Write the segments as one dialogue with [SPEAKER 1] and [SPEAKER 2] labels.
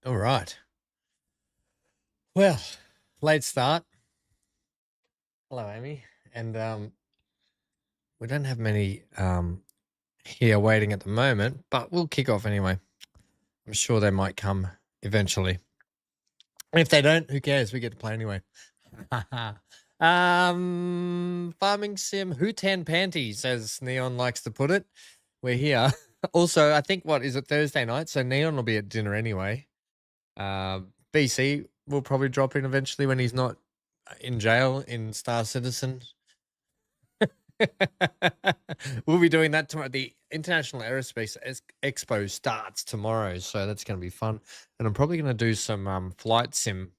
[SPEAKER 1] All right. Well, late start. Hello, Amy. And we don't have many here waiting at the moment, but we'll kick off anyway. I'm sure they might come eventually. If they don't, who cares? We get to play anyway. Farming sim, Hootan Panties, as Neon likes to put it. We're here. Also, I think, what is it, Thursday night? So Neon will be at dinner anyway. BC will probably drop in eventually when he's not in jail in Star Citizen. We'll be doing that tomorrow. The International Aerospace Expo starts tomorrow, so that's going to be fun. And I'm probably going to do some flight sim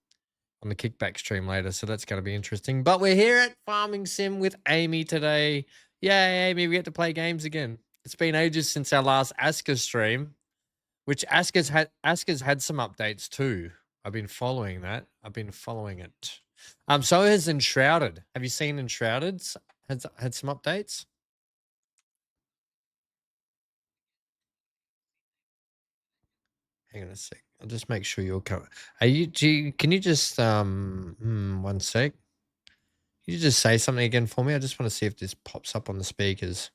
[SPEAKER 1] on the kickback stream later, so that's going to be interesting. But we're here at Farming Sim with Amy today. Yay, Amy, we get to play games again. It's been ages since our last Aska stream, which Aska's had some updates too. I've been following that. I've been following it. So has Enshrouded. Have you seen Enshrouded? Had some updates? Hang on a sec. I'll just make sure you're covered. Can you just one sec? Can you just say something again for me? I just want to see if this pops up on the speakers.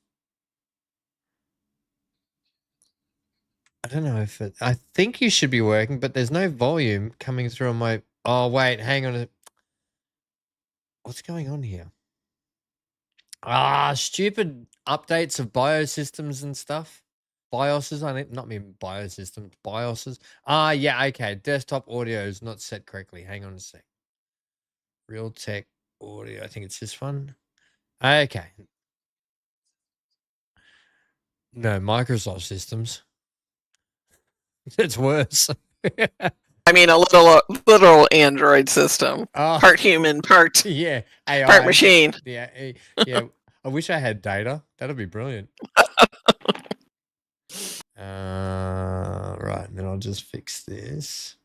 [SPEAKER 1] I don't know if it, I think you should be working, but there's no volume coming through on my, oh wait, hang on. What's going on here? Stupid updates of biosystems and stuff. BIOSes, not mean biosystems, BIOSes. Yeah, okay. Desktop audio is not set correctly. Hang on a sec. Realtek audio. I think it's this one. Okay. No, Microsoft systems. It's worse.
[SPEAKER 2] I mean, a literal Android system. Part human, part
[SPEAKER 1] AI.
[SPEAKER 2] Part machine.
[SPEAKER 1] Yeah. I wish I had data. That'd be brilliant. Right. Then I'll just fix this.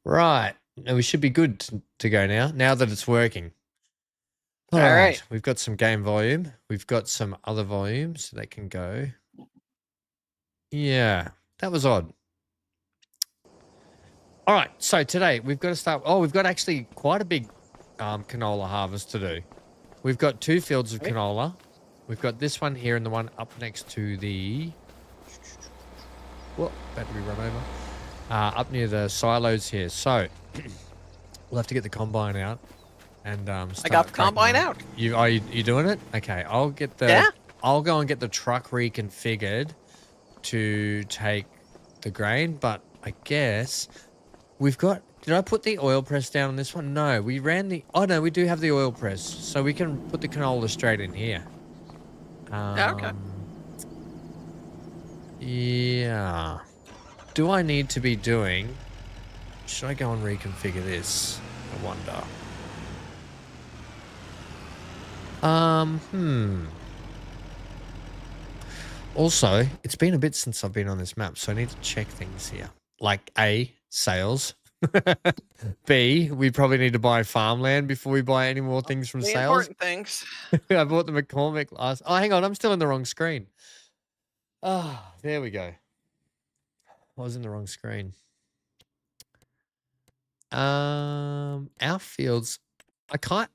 [SPEAKER 1] Right. Now we should be good to go now that it's working. All right. We've got some game volume. We've got some other volumes that can go. Yeah, that was odd. All right. So today we've got to start. Oh, we've got actually quite a big canola harvest to do. We've got 2 fields of canola. We've got this one here and the one up next to the... What? Battery run over. Up near the silos here. So we'll have to get the combine out and I
[SPEAKER 2] got the combine out.
[SPEAKER 1] You doing it? Okay, I'll get the... Yeah. I'll go and get the truck reconfigured to take the grain, but I guess we've got... Did I put the oil press down on this one? No, we ran the... Oh, no, we do have the oil press, so we can put the canola straight in here.
[SPEAKER 2] Okay.
[SPEAKER 1] Yeah. Do I need to be doing... Should I go and reconfigure this? I wonder. Also, it's been a bit since I've been on this map, so I need to check things here. Like A, sales. B, we probably need to buy farmland before we buy any more things from sales.
[SPEAKER 2] Important things.
[SPEAKER 1] I bought the McCormick last... Oh, hang on, I'm still in the wrong screen. There we go. I was in the wrong screen. Our fields... I can't...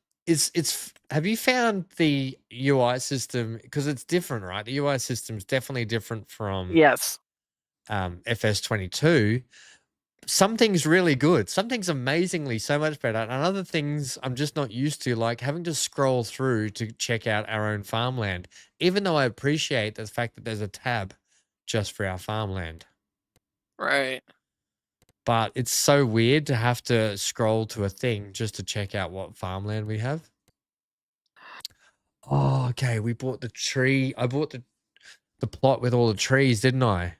[SPEAKER 1] Have you found the UI system? Because it's different, right? The UI system's definitely different from...
[SPEAKER 2] Yes.
[SPEAKER 1] FS22. Some things really good. Some things amazingly so much better. And other things I'm just not used to, like having to scroll through to check out our own farmland. Even though I appreciate the fact that there's a tab just for our farmland.
[SPEAKER 2] Right.
[SPEAKER 1] But it's so weird to have to scroll to a thing just to check out what farmland we have. Oh, okay. We bought the tree. I bought the plot with all the trees, didn't I?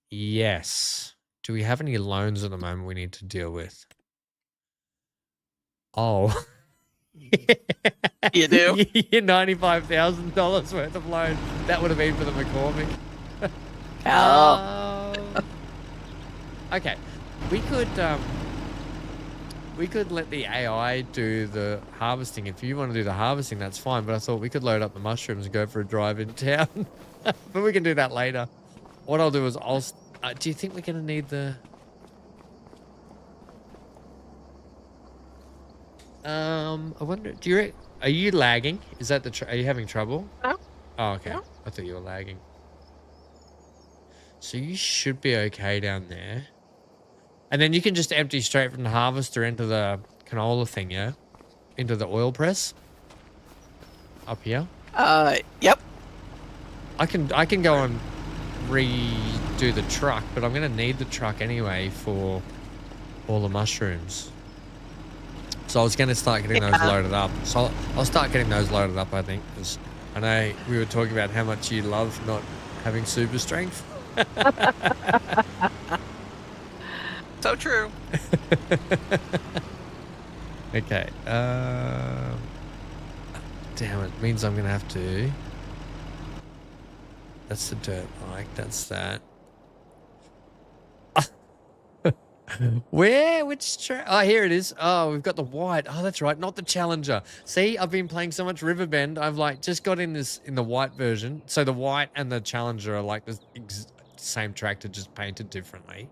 [SPEAKER 1] Yes. Do we have any loans at the moment we need to deal with? Oh.
[SPEAKER 2] You do?
[SPEAKER 1] $95,000 worth of loan. That would have been for the McCormick. Okay. We could let the AI do the harvesting. If you want to do the harvesting, that's fine. But I thought we could load up the mushrooms and go for a drive in town. But we can do that later. What I'll do is Do you think we're gonna need the? I wonder. Are you lagging? Is that are you having trouble?
[SPEAKER 2] No.
[SPEAKER 1] Oh, okay.
[SPEAKER 2] No.
[SPEAKER 1] I thought you were lagging. So you should be okay down there. And then you can just empty straight from the harvester into the canola thing, yeah? Into the oil press. Up here.
[SPEAKER 2] Yep.
[SPEAKER 1] I can go and redo the truck, but I'm gonna need the truck anyway for all the mushrooms. So I was gonna start getting those loaded up. So I'll start getting those loaded up, I think, because I know we were talking about how much you love not having super strength.
[SPEAKER 2] So true.
[SPEAKER 1] Okay. Damn it. Means I'm gonna have to. That's the dirt bike. That's that. Where? Which oh, here it is. Oh, we've got the white. Oh, that's right. Not the Challenger. See, I've been playing so much Riverbend. I've like just got in the white version. So the white and the Challenger are like the same tractor, just painted differently.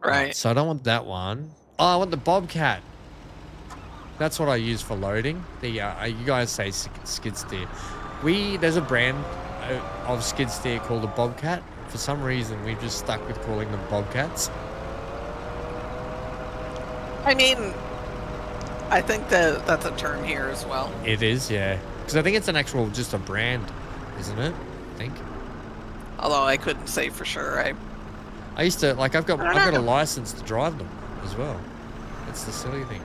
[SPEAKER 2] Right.
[SPEAKER 1] So I don't want that one. Oh, I want the Bobcat. That's what I use for loading. The you guys say skid steer. There's a brand of skid steer called a Bobcat. For some reason, we've just stuck with calling them Bobcats.
[SPEAKER 2] I mean, I think that's a term here as well.
[SPEAKER 1] It is, yeah. Because I think it's just a brand, isn't it? I think.
[SPEAKER 2] Although I couldn't say for sure.
[SPEAKER 1] I used to I've got a license to drive them as well. That's the silly thing.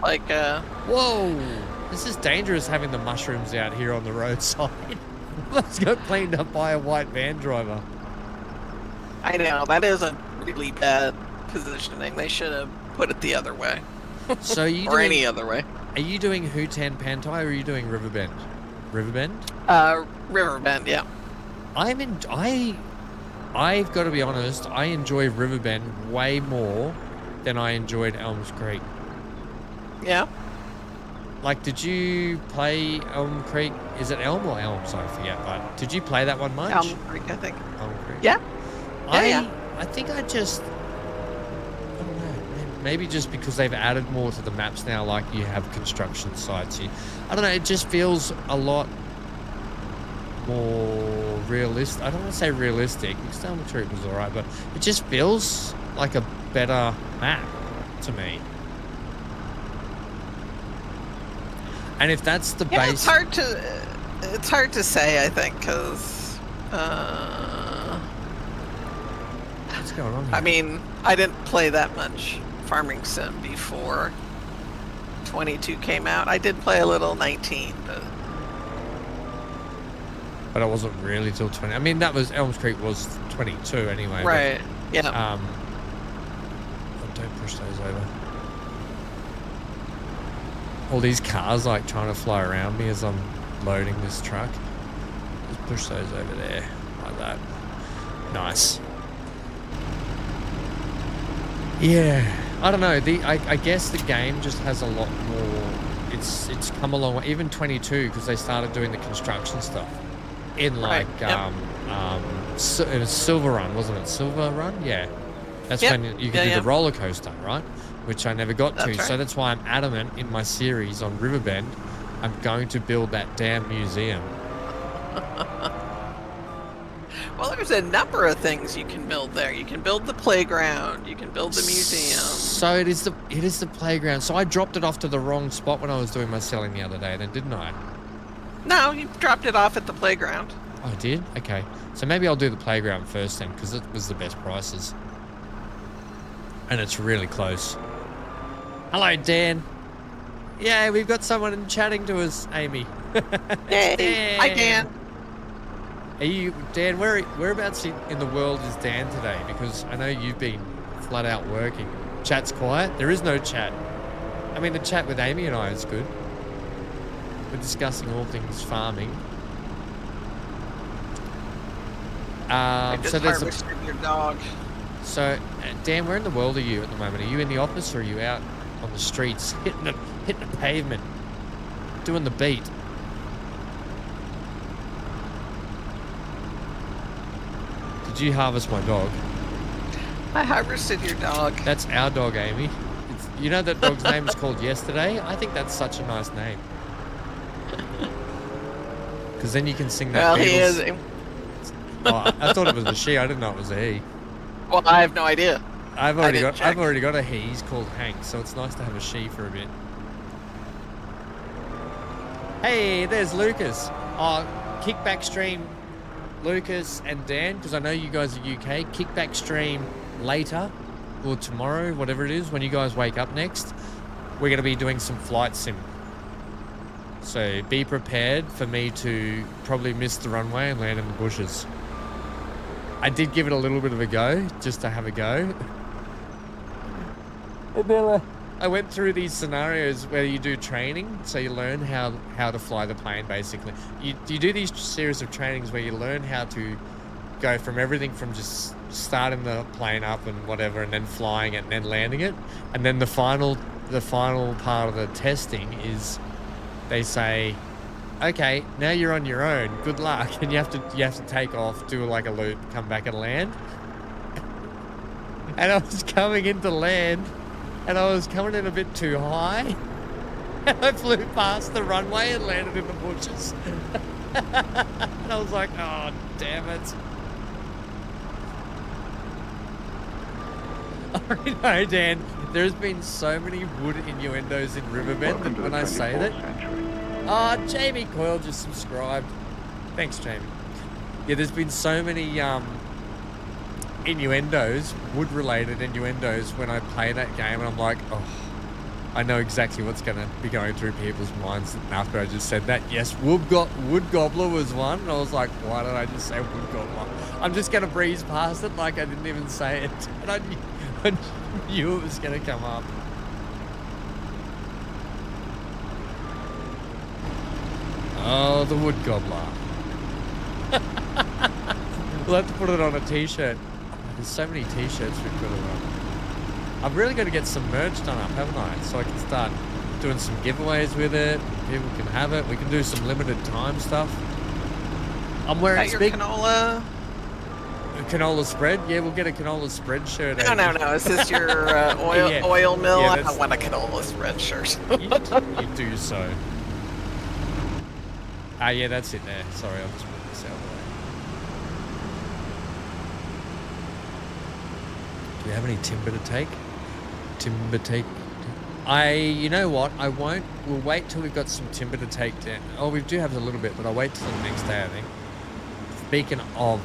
[SPEAKER 2] Like
[SPEAKER 1] whoa! This is dangerous having the mushrooms out here on the roadside. Let's go cleaned up by a white van driver.
[SPEAKER 2] I know, that is a really bad positioning. They should have put it the other way.
[SPEAKER 1] So you
[SPEAKER 2] or any other way.
[SPEAKER 1] Are you doing Hootan Pantai or are you doing Riverbend? Riverbend?
[SPEAKER 2] Riverbend, yeah.
[SPEAKER 1] I've got to be honest, I enjoy Riverbend way more than I enjoyed Elms Creek.
[SPEAKER 2] Yeah.
[SPEAKER 1] Like, did you play Elm Creek? Is it Elm or Elms? I forget, but did you play that one much?
[SPEAKER 2] Elm Creek, I think.
[SPEAKER 1] Elm Creek.
[SPEAKER 2] Yeah.
[SPEAKER 1] I think I don't know, maybe just because they've added more to the maps now, like you have construction sites here. I don't know, it just feels a lot more realistic. I don't want to say realistic, because Elm Creek was alright, but it just feels like a better map to me. And if that's the base,
[SPEAKER 2] it's hard to say, I think, because
[SPEAKER 1] what's going on here?
[SPEAKER 2] I mean, I didn't play that much Farming Sim before 22 came out. I did play a little 19,
[SPEAKER 1] but it wasn't really till 20. I mean, that was Elms Creek was 22 anyway.
[SPEAKER 2] Right.
[SPEAKER 1] But,
[SPEAKER 2] yeah.
[SPEAKER 1] Don't push those over. All these cars like trying to fly around me as I'm loading this truck. Just push those over there like that. Nice. Yeah, I don't know. I guess the game just has a lot more. It's come a long way. Even 22, because they started doing the construction stuff in like it was Silver Run, wasn't it? Silver Run, yeah. That's when you could do the roller coaster, right? Which I never got to.
[SPEAKER 2] Right.
[SPEAKER 1] So that's why I'm adamant in my series on Riverbend. I'm going to build that damn museum.
[SPEAKER 2] Well, there's a number of things you can build there. You can build the playground. You can build the museum.
[SPEAKER 1] So it is the playground. So I dropped it off to the wrong spot when I was doing my selling the other day, then didn't I?
[SPEAKER 2] No, you dropped it off at the playground.
[SPEAKER 1] Oh, I did? Okay. So maybe I'll do the playground first then, because it was the best prices. And it's really close. Hello, Dan. Yeah, we've got someone chatting to us, Amy.
[SPEAKER 2] Hey,
[SPEAKER 1] Dan.
[SPEAKER 2] hi, Dan.
[SPEAKER 1] Are you, Dan, whereabouts in the world is Dan today? Because I know you've been flat out working. Chat's quiet? There is no chat. I mean, the chat with Amy and I is good. We're discussing all things farming.
[SPEAKER 2] So there's your dog.
[SPEAKER 1] So, Dan, where in the world are you at the moment? Are you in the office or are you out on the streets hitting the pavement, doing the beat? Did you harvest my dog?
[SPEAKER 2] I harvested your dog.
[SPEAKER 1] That's our dog, Amy. You know that dog's name is called Yesterday? I think that's such a nice name. Because then you can sing that
[SPEAKER 2] Well, he is.
[SPEAKER 1] Oh, I thought it was a she. I didn't know it was a he.
[SPEAKER 2] Well, I have no idea.
[SPEAKER 1] I've already got a he. He's called Hank, so it's nice to have a she for a bit. Hey, there's Lucas. Oh, kickback stream, Lucas and Dan, because I know you guys are UK. Kickback stream later or tomorrow, whatever it is, when you guys wake up next. We're going to be doing some flight sim. So be prepared for me to probably miss the runway and land in the bushes. I did give it a little bit of a go, just to have a go. And then I went through these scenarios where you do training, so you learn how to fly the plane, basically. You do these series of trainings where you learn how to go from everything from just starting the plane up and whatever, and then flying it and then landing it. And then the final part of the testing is they say, okay, now you're on your own. Good luck. And you have to take off, do like a loop, come back and land. And I was coming into land, and I was coming in a bit too high. And I flew past the runway and landed in the bushes. And I was like, oh, damn it. I know, Dan. There's been so many wood innuendos in Riverbend that when I say that... Oh, Jamie Coyle just subscribed. Thanks, Jamie. Yeah, there's been so many innuendos, wood-related innuendos, when I play that game, and I'm like, oh, I know exactly what's going to be going through people's minds after I just said that. Yes, wood gobbler was one, and I was like, why did I just say wood gobbler? I'm just going to breeze past it like I didn't even say it, and I knew it was going to come up. Oh, the wood gobbler. We'll have to put it on a t-shirt. There's so many t-shirts we've got to run. I've really got to get some merch done up, haven't I? So I can start doing some giveaways with it. People can have it. We can do some limited time stuff. I'm wearing
[SPEAKER 2] your canola.
[SPEAKER 1] Canola spread? Yeah, we'll get a canola spread shirt.
[SPEAKER 2] No. Is this your oil mill?
[SPEAKER 1] Yeah,
[SPEAKER 2] I don't want a canola spread shirt.
[SPEAKER 1] you do so. Yeah, that's it there. Sorry, I'll just put this out of the way. Do we have any timber to take? You know what? I won't. We'll wait till we've got some timber to take down. Oh, we do have a little bit, but I'll wait till the next day, I think. Speaking of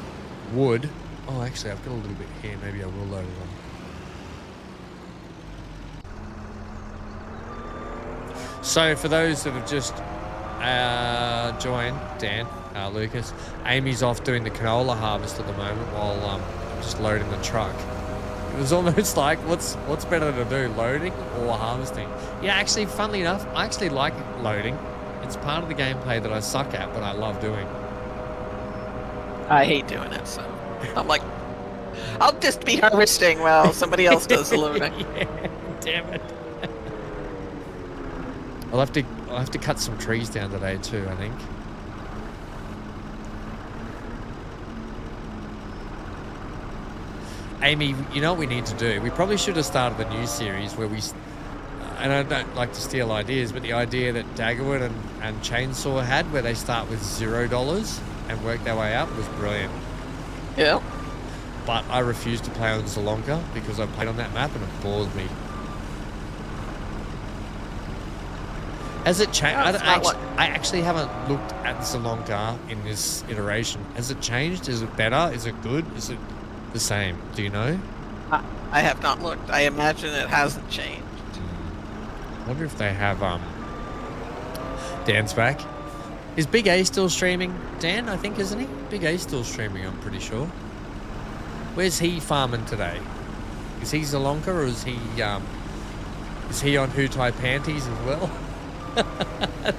[SPEAKER 1] wood. Oh, actually, I've got a little bit here. Maybe I will load it on. So, for those that have just joined, Dan, Lucas, Amy's off doing the canola harvest at the moment while I'm just loading the truck. It was almost like, what's better to do, loading or harvesting? Yeah, actually, funnily enough, I actually like loading. It's part of the gameplay that I suck at, but I love doing.
[SPEAKER 2] I hate doing it, so I'm like, I'll just be harvesting while somebody else does the loading.
[SPEAKER 1] Yeah, damn it. I'll have to cut some trees down today too, I think. Amy, you know what we need to do? We probably should have started a new series where we... and I don't like to steal ideas, but the idea that Daggerwood and Chainsaw had, where they start with $0 and work their way up, was brilliant.
[SPEAKER 2] Yeah.
[SPEAKER 1] But I refused to play on Zelonka because I played on that map and it bored me. Has it changed? I actually haven't looked at Zelonka in this iteration. Has it changed? Is it better? Is it good? Is it the same? Do you know?
[SPEAKER 2] I have not looked. I imagine it hasn't changed.
[SPEAKER 1] I wonder if they have Dan's back. Is Big A still streaming? Dan, I think, isn't he? Big A's still streaming, I'm pretty sure. Where's he farming today? Is he Zelonka or is he on Hutai Panties as well?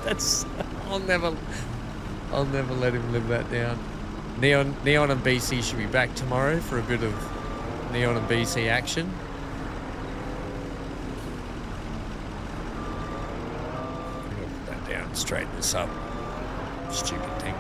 [SPEAKER 1] That's I'll never let him live that down. Neon and BC should be back tomorrow for a bit of Neon and BC action. I'm gonna put that down, straighten this up. Stupid thing.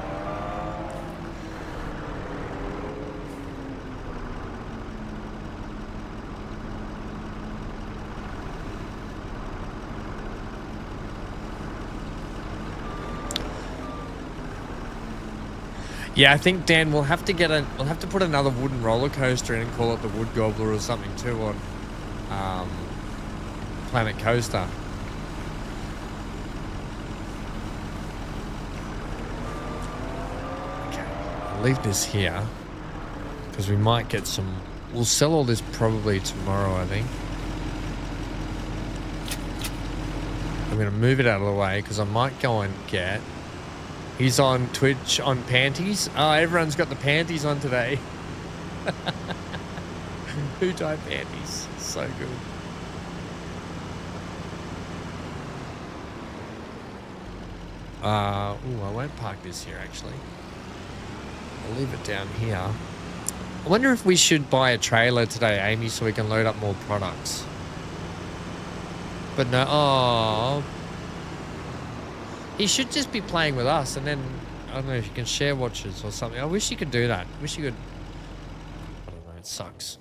[SPEAKER 1] Yeah, I think Dan, we'll have to put another wooden roller coaster in and call it the Wood Gobbler or something too on Planet Coaster. Okay, I'll leave this here because we might get some. We'll sell all this probably tomorrow, I think. I'm going to move it out of the way because I might go and get... He's on Twitch on panties. Oh, everyone's got the panties on today. Who dyed panties? So good. I won't park this here, actually. I'll leave it down here. I wonder if we should buy a trailer today, Amy, so we can load up more products. But no, oh... He should just be playing with us, and then, I don't know if you can share watches or something. I wish you could do that. I wish you could... I don't know, it sucks.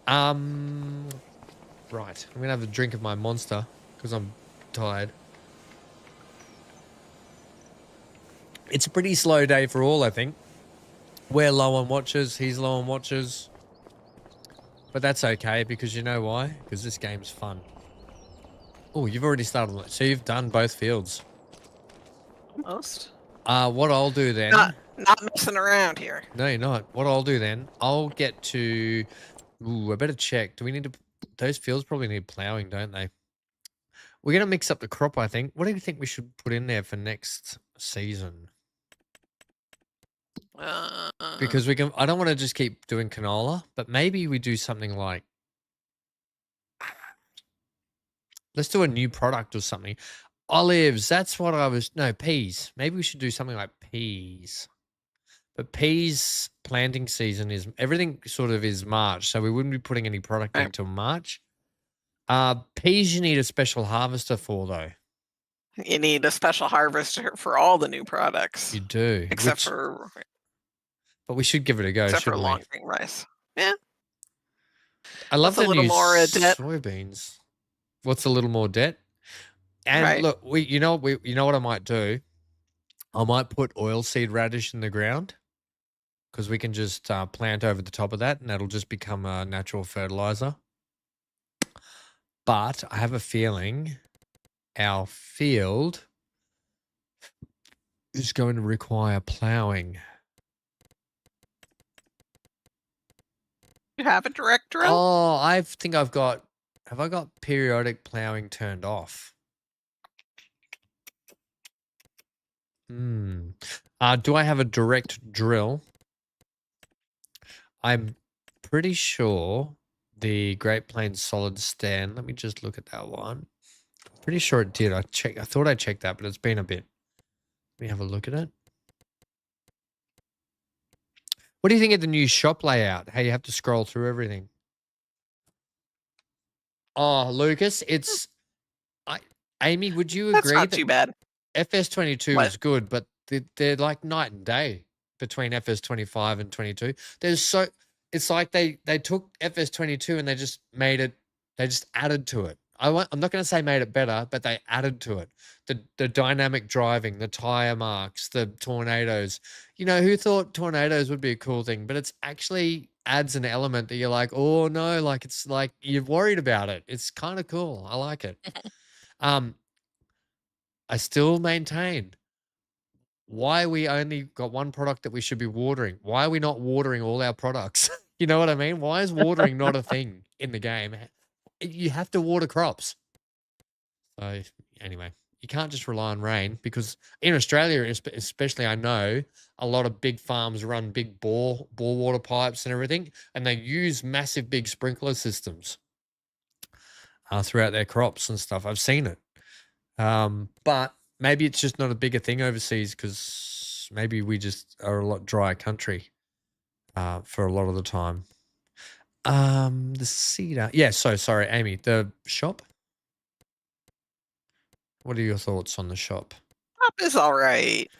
[SPEAKER 1] Right, I'm gonna have a drink of my Monster, because I'm tired. It's a pretty slow day for all, I think. We're low on watches, he's low on watches. But that's okay, because you know why? Because this game's fun. Oh, you've already started. So you've done both fields.
[SPEAKER 2] Almost.
[SPEAKER 1] What I'll do then...
[SPEAKER 2] Not messing around here.
[SPEAKER 1] No, you're not. What I'll do then, I'll get to... Ooh, I better check. Do we need to... Those fields probably need ploughing, don't they? We're going to mix up the crop, I think. What do you think we should put in there for next season? Because we can... I don't want to just keep doing canola, but maybe we do something like... Let's do a new product or something. Olives, that's what I was... No, peas. Maybe we should do something like peas. But peas planting season is... Everything sort of is March, so we wouldn't be putting any product in until March. Peas you need a special harvester for, though.
[SPEAKER 2] You need a special harvester for all the new products.
[SPEAKER 1] You do.
[SPEAKER 2] Except for...
[SPEAKER 1] But we should give it a go,
[SPEAKER 2] except for
[SPEAKER 1] shouldn't
[SPEAKER 2] long grain rice. Yeah.
[SPEAKER 1] I love the
[SPEAKER 2] a little
[SPEAKER 1] new
[SPEAKER 2] more debt.
[SPEAKER 1] soybeans. What's a little more debt? And look, you know what I might do? I might put oilseed radish in the ground because we can just plant over the top of that and that'll just become a natural fertilizer. But I have a feeling our field is going to require ploughing.
[SPEAKER 2] You have a direct drill?
[SPEAKER 1] Oh, I think I've got... Have I got periodic ploughing turned off? Do I have a direct drill? I'm pretty sure the Great Plains Solid Stand. Let me just look at that one. I'm pretty sure it did. I thought I checked that, but it's been a bit. Let me have a look at it. What do you think of the new shop layout? How you have to scroll through everything? Oh, Lucas, it's... Amy, would you agree?
[SPEAKER 2] That's not too bad.
[SPEAKER 1] FS22 is good, but they're like night and day between FS25 and 22. It's like they took FS22 and they just added to it. I'm not going to say made it better, but they added to it. The dynamic driving, the tire marks, the tornadoes. You know, who thought tornadoes would be a cool thing? But it's actually adds an element that you're like, oh no, like it's like you're worried about it. It's kind of cool. I like it. I still maintain why we only got one product that we should be watering. Why are we not watering all our products? You know what I mean? Why is watering not a thing in the game? You have to water crops. So anyway, you can't just rely on rain because in Australia, especially, I know a lot of big farms run big bore water pipes and everything, and they use massive big sprinkler systems throughout their crops and stuff. I've seen it. But maybe it's just not a bigger thing overseas because maybe we just are a lot drier country for a lot of the time. The cedar. Yeah, so sorry, Amy. The shop? What are your thoughts on the shop?
[SPEAKER 2] Shop is all right.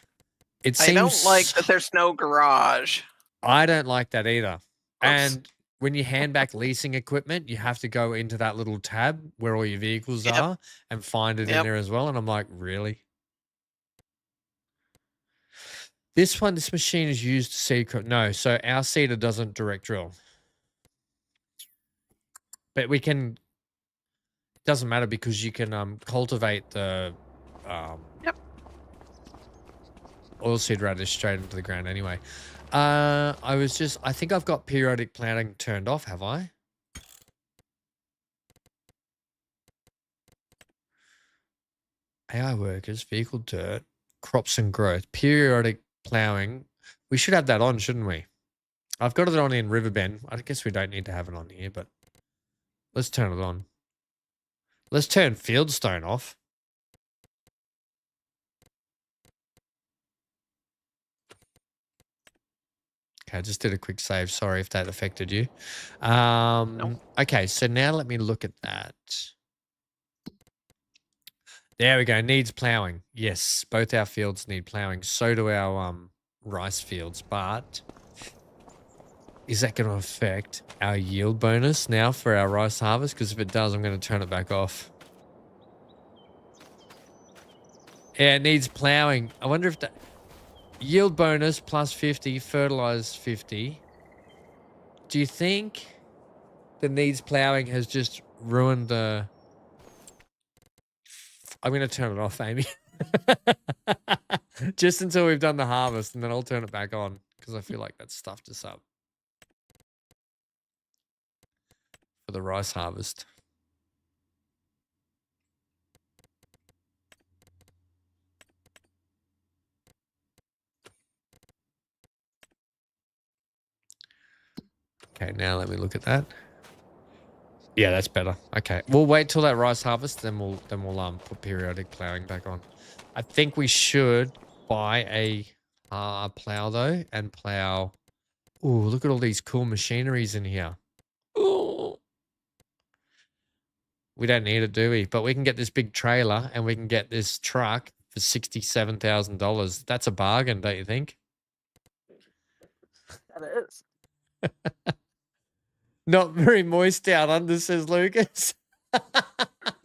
[SPEAKER 2] I don't like that there's no garage.
[SPEAKER 1] I don't like that either. Oops. And when you hand back leasing equipment, you have to go into that little tab where all your vehicles are and find it in there as well. And I'm like, really? This machine is used to seed. No, so our seeder doesn't direct drill. But we can. Doesn't matter because you can cultivate the
[SPEAKER 2] Yep.
[SPEAKER 1] oilseed radish straight into the ground anyway. I think I've got periodic planting turned off, have I? AI workers, vehicle dirt, crops and growth, periodic plowing. We should have that on, shouldn't we? I've got it on in Riverbend. I guess we don't need to have it on here, but let's turn it on. Let's turn Fieldstone off. Okay, I just did a quick save. Sorry if that affected you.
[SPEAKER 2] No.
[SPEAKER 1] Okay, so now let me look at that. There we go. Needs plowing. Yes, both our fields need plowing. So do our rice fields. But is that going to affect our yield bonus now for our rice harvest? Because if it does, I'm going to turn it back off. Yeah, it needs plowing. I wonder if that yield bonus plus 50, fertilize 50. Do you think the needs plowing has just ruined the... I'm going to turn it off, Amy. Just until we've done the harvest, and then I'll turn it back on because I feel like that stuffed us up for the rice harvest. Okay, now let me look at that. Yeah, that's better. Okay, we'll wait till that rice harvest, then we'll put periodic plowing back on. I think we should buy a plow though and plow. Oh, look at all these cool machineries in here. Ooh. We don't need it, do we? But we can get this big trailer and we can get this truck for $67,000. That's a bargain, don't you think?
[SPEAKER 2] That is.
[SPEAKER 1] Not very moist down under, says Lucas.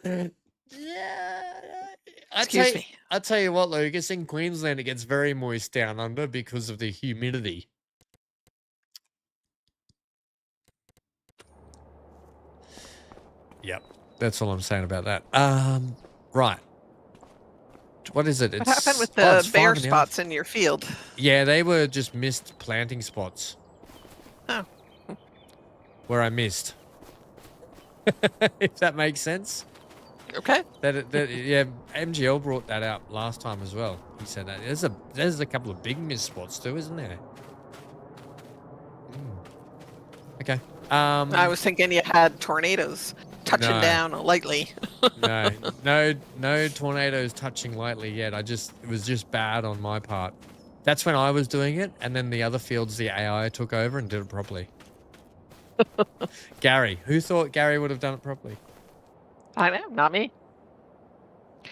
[SPEAKER 1] Yeah.
[SPEAKER 2] Excuse me.
[SPEAKER 1] I tell you what, Lucas, in Queensland it gets very moist down under because of the humidity. Yep. That's all I'm saying about that. Right. What is it?
[SPEAKER 2] What happened with the bare spots in your field?
[SPEAKER 1] Yeah, they were just missed planting spots.
[SPEAKER 2] Oh.
[SPEAKER 1] Where I missed. If that makes sense.
[SPEAKER 2] Okay.
[SPEAKER 1] Yeah, MGL brought that out last time as well. He said that there's a couple of big missed spots too, isn't there? Okay.
[SPEAKER 2] I was thinking you had tornadoes touching down lightly. No
[SPEAKER 1] tornadoes touching lightly yet. It was just bad on my part. That's when I was doing it, and then the other fields, the AI took over and did it properly. Gary, who thought Gary would have done it properly?
[SPEAKER 2] I know, not me.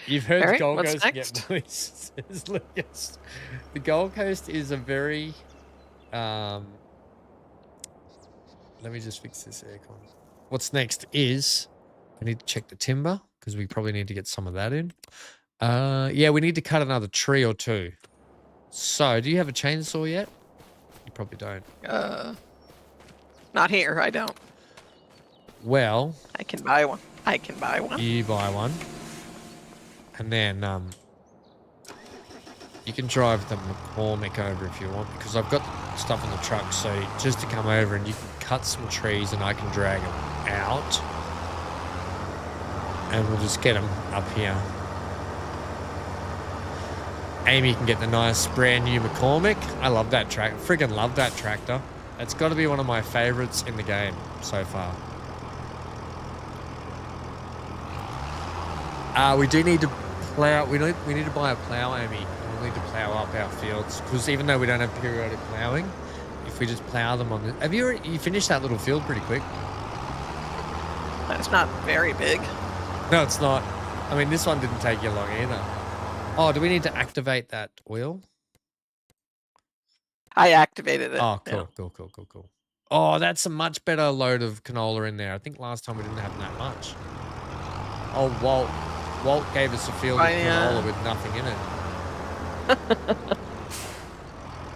[SPEAKER 1] You've heard the Gold
[SPEAKER 2] what's
[SPEAKER 1] Coast
[SPEAKER 2] next?
[SPEAKER 1] get moist, says Lucas. The Gold Coast is a very let me just fix this aircon. What's next is I need to check the timber because we probably need to get some of that in. Yeah, we need to cut another tree or two. So, do you have a chainsaw yet? You probably don't.
[SPEAKER 2] Not here, I don't.
[SPEAKER 1] Well,
[SPEAKER 2] I can buy one.
[SPEAKER 1] You buy one. And then you can drive the McCormick over if you want, because I've got stuff in the truck. So just to come over and you can cut some trees and I can drag them out. And we'll just get them up here. Amy can get the nice brand new McCormick. I love that tractor. Friggin' love that tractor. It's got to be one of my favorites in the game so far. We do need to plow. We need to buy a plow, Amy. We'll need to plow up our fields because even though we don't have periodic plowing, if we just plow them on the... Have you finished that little field pretty quick?
[SPEAKER 2] It's not very big.
[SPEAKER 1] No, it's not. I mean, this one didn't take you long either. Oh, do we need to activate that oil?
[SPEAKER 2] I activated it.
[SPEAKER 1] Oh, cool, yeah. Cool. Oh, that's a much better load of canola in there. I think last time we didn't have that much. Oh, Walt gave us a field of canola with nothing in it.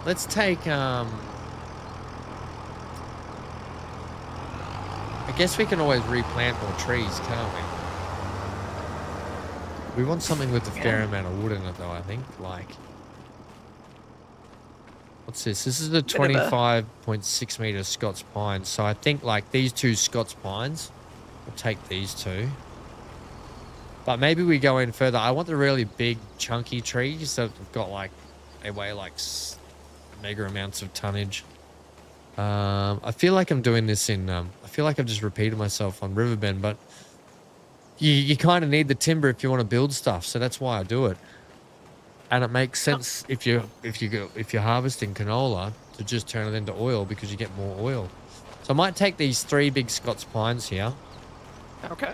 [SPEAKER 1] let's take I guess we can always replant more trees, can't we? We want something with a fair amount of wood in it, though, I think. Like, what's this? This is the 25.6 meter Scots pine. So I think, like, these two Scots pines, we'll take these two. But maybe we go in further. I want the really big, chunky trees that have got, like, they weigh, like, mega amounts of tonnage. I feel like I'm doing this in, I feel like I've just repeated myself on Riverbend, but you kind of need the timber if you want to build stuff, so that's why I do it. And it makes sense if you're harvesting canola to just turn it into oil because you get more oil. So I might take these 3 big Scots pines here.
[SPEAKER 2] Okay.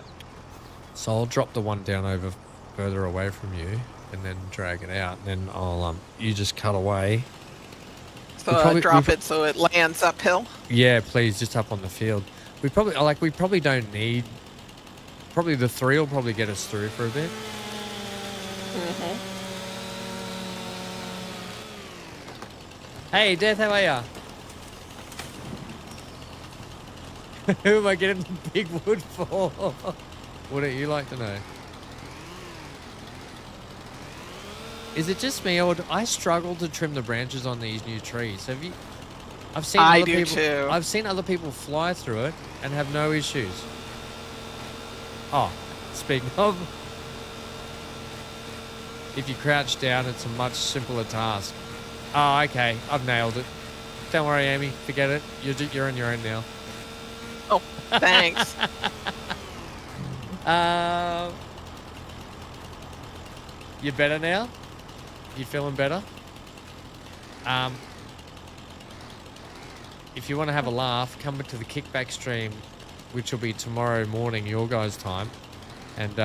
[SPEAKER 1] So I'll drop the one down over further away from you and then drag it out, and then I'll you just cut away.
[SPEAKER 2] So drop it so it lands uphill.
[SPEAKER 1] Yeah, please, just up on the field. We probably don't need. Probably the 3 will probably get us through for a bit.
[SPEAKER 2] Mm-hmm.
[SPEAKER 1] Hey, Death, how are ya? Who am I getting the big wood for? Wouldn't you like to know? Is it just me, or do I struggle to trim the branches on these new trees? Have you? I've seen other people.
[SPEAKER 2] Too.
[SPEAKER 1] I've seen other people fly through it and have no issues. Oh, speaking of, if you crouch down, it's a much simpler task. Oh, okay, I've nailed it. Don't worry, Amy, forget it. You're on your own now.
[SPEAKER 2] Oh, thanks.
[SPEAKER 1] You better now? You feeling better? If you want to have a laugh, come to the kickback stream, which will be tomorrow morning, your guys' time. And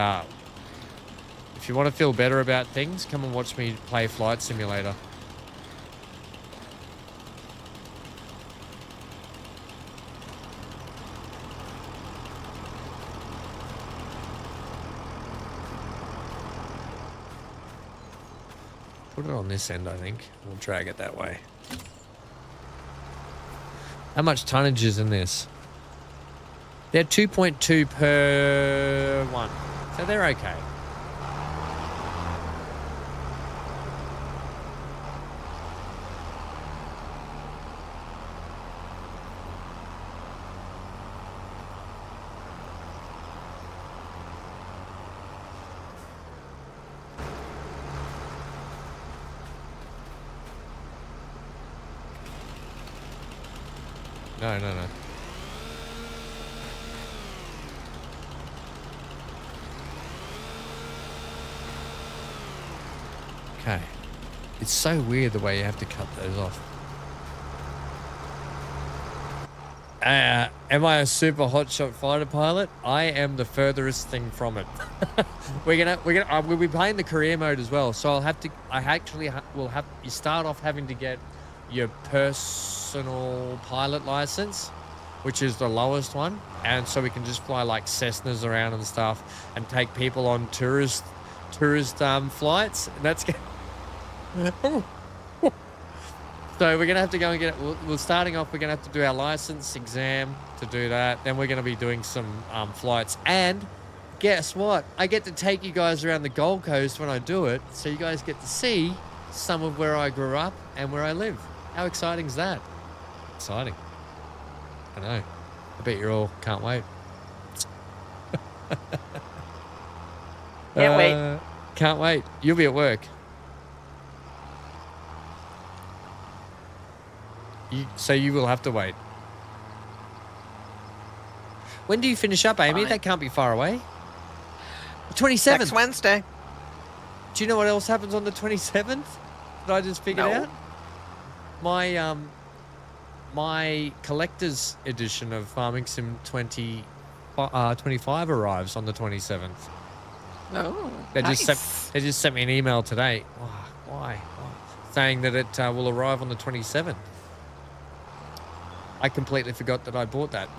[SPEAKER 1] if you want to feel better about things, come and watch me play Flight Simulator. Put it on this end, I think. We'll drag it that way. How much tonnage is in this? They're 2.2 per one, so they're okay. No. Okay. It's so weird the way you have to cut those off. Am I a super hotshot fighter pilot? I am the furthest thing from it. We'll be playing the career mode as well. So you start off having to get your personal pilot license, which is the lowest one, and so we can just fly like Cessnas around and stuff and take people on tourist flights, and that's so we're gonna have to go and get it. We're starting off, we're gonna have to do our license exam to do that, then we're gonna be doing some flights, and guess what, I get to take you guys around the Gold Coast when I do it, so you guys get to see some of where I grew up and where I live. How exciting is that? Exciting. I know. I bet you all can't wait.
[SPEAKER 2] Can't wait.
[SPEAKER 1] Can't wait. You'll be at work. So you will have to wait. When do you finish up, Amy?
[SPEAKER 2] Fine.
[SPEAKER 1] That can't be far away. The 27th.
[SPEAKER 2] Next Wednesday.
[SPEAKER 1] Do you know what else happens on the 27th that I just figured out? My collector's edition of Farming Sim 25 arrives on the 27th.
[SPEAKER 2] Oh,
[SPEAKER 1] They
[SPEAKER 2] nice.
[SPEAKER 1] just sent me an email today. Why? Saying that it will arrive on the 27th. I completely forgot that I bought that.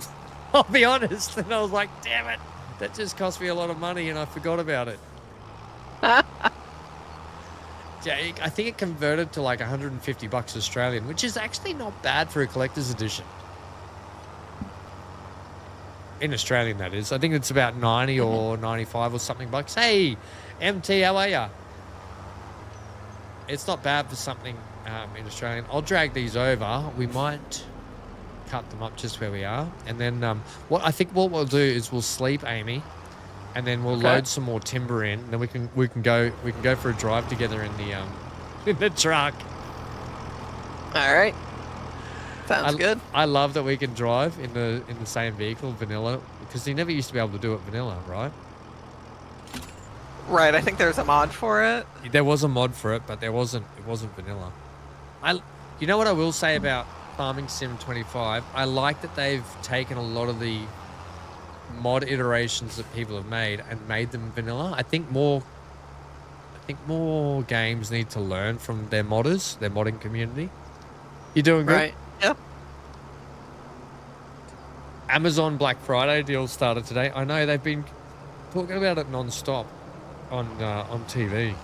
[SPEAKER 1] I'll be honest. And I was like, damn it. That just cost me a lot of money and I forgot about it. Yeah, I think it converted to like 150 bucks Australian, which is actually not bad for a collector's edition. In Australian, that is. I think it's about 90 or 95 or something bucks. Hey, MT, how are ya? It's not bad for something in Australian. I'll drag these over. We might cut them up just where we are, and then what we'll do is we'll sleep, Amy, and then we'll load some more timber in. And then we can go for a drive together in the in the truck.
[SPEAKER 2] All right. Sounds good.
[SPEAKER 1] I love that we can drive in the same vehicle, vanilla, because you never used to be able to do it vanilla, right?
[SPEAKER 2] Right. I think there's a mod for it.
[SPEAKER 1] There was a mod for it, but it wasn't vanilla. You know what I will say about Farming Sim 25? I like that they've taken a lot of the mod iterations that people have made and made them vanilla. I think more games need to learn from their modders, their modding community. You doing good?
[SPEAKER 2] Right. Yep.
[SPEAKER 1] Amazon Black Friday deal started today. I know they've been talking about it non-stop on TV.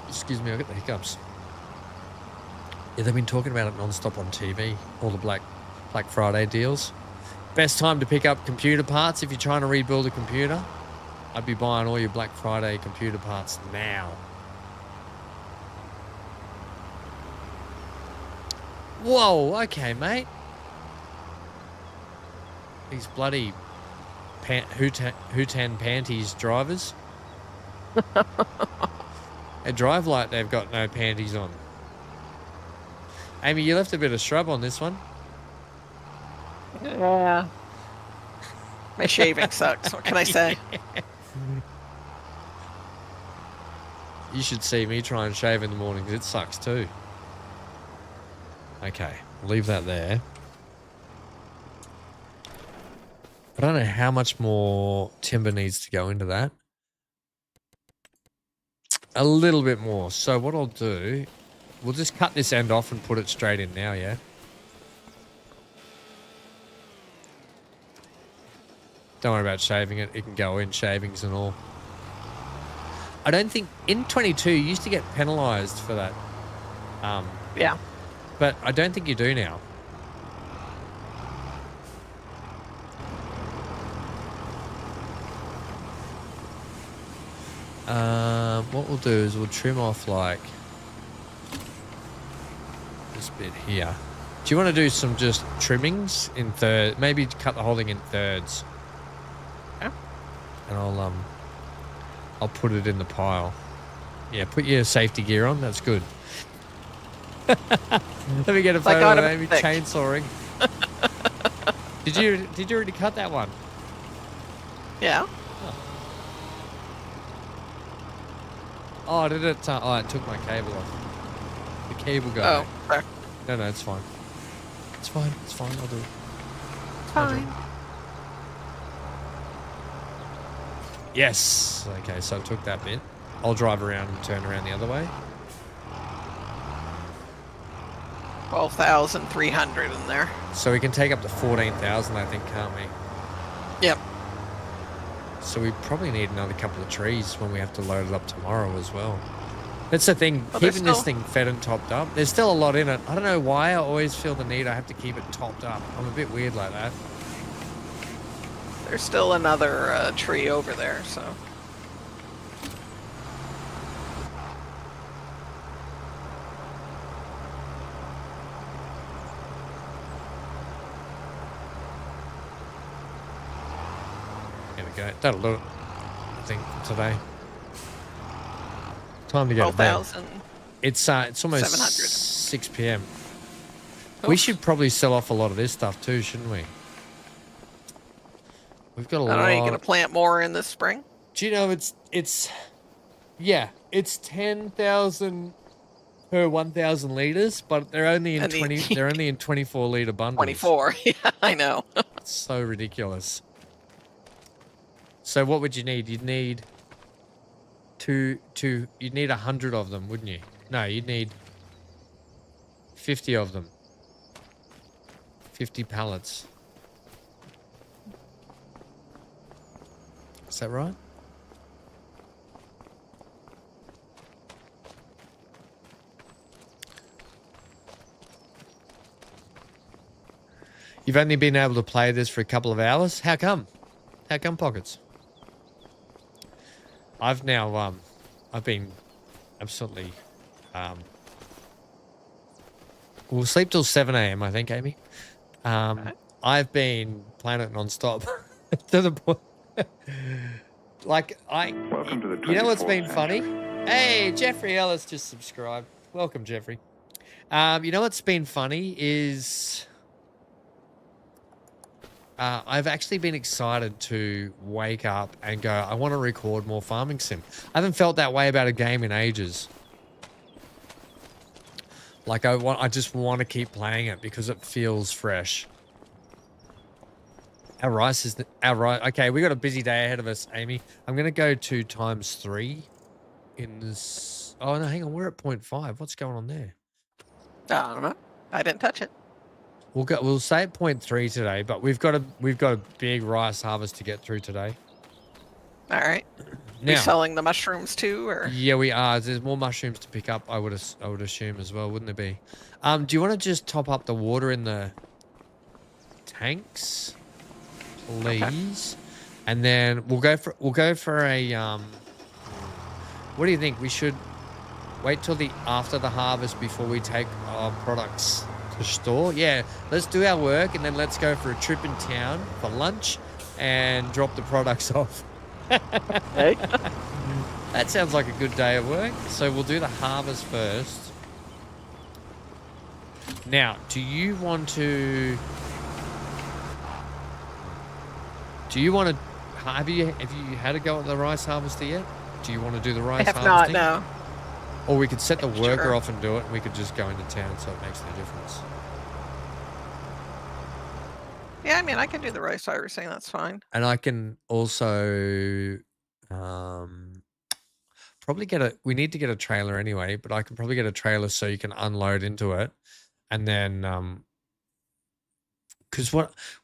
[SPEAKER 1] Excuse me, I got the hiccups. Yeah, they've been talking about it non-stop on TV, all the Black Friday deals. Best time to pick up computer parts if you're trying to rebuild a computer. I'd be buying all your Black Friday computer parts now. Whoa, okay, mate. These bloody Hootan panties drivers. They drive like they've got no panties on. Amy, you left a bit of shrub on this one.
[SPEAKER 2] Yeah. My shaving sucks. What can I say?
[SPEAKER 1] You should see me try and shave in the mornings. It sucks too. Okay, leave that there. I don't know how much more timber needs to go into that. A little bit more. So what I'll do, we'll just cut this end off and put it straight in now, yeah? Don't worry about shaving it. It can go in, shavings and all. I don't think... In 22, you used to get penalised for that.
[SPEAKER 2] Yeah.
[SPEAKER 1] But I don't think you do now. What we'll do is we'll trim off like this bit here. Do you want to do some just trimmings in thirds? Maybe cut the whole thing in thirds.
[SPEAKER 2] Yeah.
[SPEAKER 1] And I'll put it in the pile. Yeah, put your safety gear on. That's good. Let me get a photo of Amy chainsawing. Did you already cut that one?
[SPEAKER 2] Yeah.
[SPEAKER 1] Oh, did it? Oh, it took my cable off. The cable guy.
[SPEAKER 2] Oh, okay.
[SPEAKER 1] No, it's fine. It's fine. It's fine. I'll do it.
[SPEAKER 2] Fine.
[SPEAKER 1] Yes. Okay, so I took that bit. I'll drive around and turn around the other way.
[SPEAKER 2] 12,300 in there.
[SPEAKER 1] So we can take up to 14,000, I think, can't we?
[SPEAKER 2] Yep.
[SPEAKER 1] So we probably need another couple of trees when we have to load it up tomorrow as well. That's the thing, keeping this thing fed and topped up. There's still a lot in it. I don't know why I always feel the need I have to keep it topped up. I'm a bit weird like that.
[SPEAKER 2] There's still another tree over there, so.
[SPEAKER 1] There we go. That'll do it, I think, for today. Time to go to bed.
[SPEAKER 2] 12,000.
[SPEAKER 1] It's almost
[SPEAKER 2] 700.
[SPEAKER 1] 6 p.m.
[SPEAKER 2] Oof.
[SPEAKER 1] We should probably sell off a lot of this stuff too, shouldn't we? We've got a lot.
[SPEAKER 2] Are you going to plant more in this spring?
[SPEAKER 1] Do you know it's 10,000 per 1,000 liters, but they're only in 24 liter bundles.
[SPEAKER 2] 24. Yeah, I know.
[SPEAKER 1] It's so ridiculous. So what would you need? You'd need you'd need 100 of them, wouldn't you? No, you'd need 50 of them. 50 pallets. Is that right? You've only been able to play this for a couple of hours? How come? How come, Pockets? I've now, I've been absolutely, we'll sleep till 7 a.m., I think, Amy.
[SPEAKER 2] Okay.
[SPEAKER 1] I've been playing it nonstop to the point. Like,
[SPEAKER 3] Welcome to the
[SPEAKER 1] you know what's been
[SPEAKER 3] 24th
[SPEAKER 1] funny?
[SPEAKER 3] century.
[SPEAKER 1] Hey, Jeffrey Ellis just subscribed. Welcome, Jeffrey. You know what's been funny is I've actually been excited to wake up and go, I want to record more Farming Sim. I haven't felt that way about a game in ages. Like I just want to keep playing it because it feels fresh. Our rice is okay. We got a busy day ahead of us, Amy. I'm gonna go to ×3 in this. Oh no, hang on. We're at 0.5. What's going on there?
[SPEAKER 2] I don't know. I didn't touch it.
[SPEAKER 1] We'll say at 0.3 today, but we've got a big rice harvest to get through today.
[SPEAKER 2] All right.
[SPEAKER 1] Now,
[SPEAKER 2] you selling the mushrooms too, or?
[SPEAKER 1] Yeah, we are. There's more mushrooms to pick up. I would assume as well, wouldn't there be? Do you want to just top up the water in the tanks, please? Okay. And then we'll go for a what do you think? We should wait till after the harvest before we take our products to store. Yeah, let's do our work and then let's go for a trip in town for lunch and drop the products off.
[SPEAKER 2] Hey.
[SPEAKER 1] That sounds like a good day of work. So we'll do the harvest first. Now, do you want to have you had a go at the rice harvester yet? Do you want to do the rice harvesting?
[SPEAKER 2] I have not, no.
[SPEAKER 1] Or we could set the worker off and do it, and we could just go into town, so it makes no difference.
[SPEAKER 2] Yeah, I mean, I can do the rice harvesting. That's fine.
[SPEAKER 1] And I can also probably we need to get a trailer anyway, but I can probably get a trailer so you can unload into it. And then, because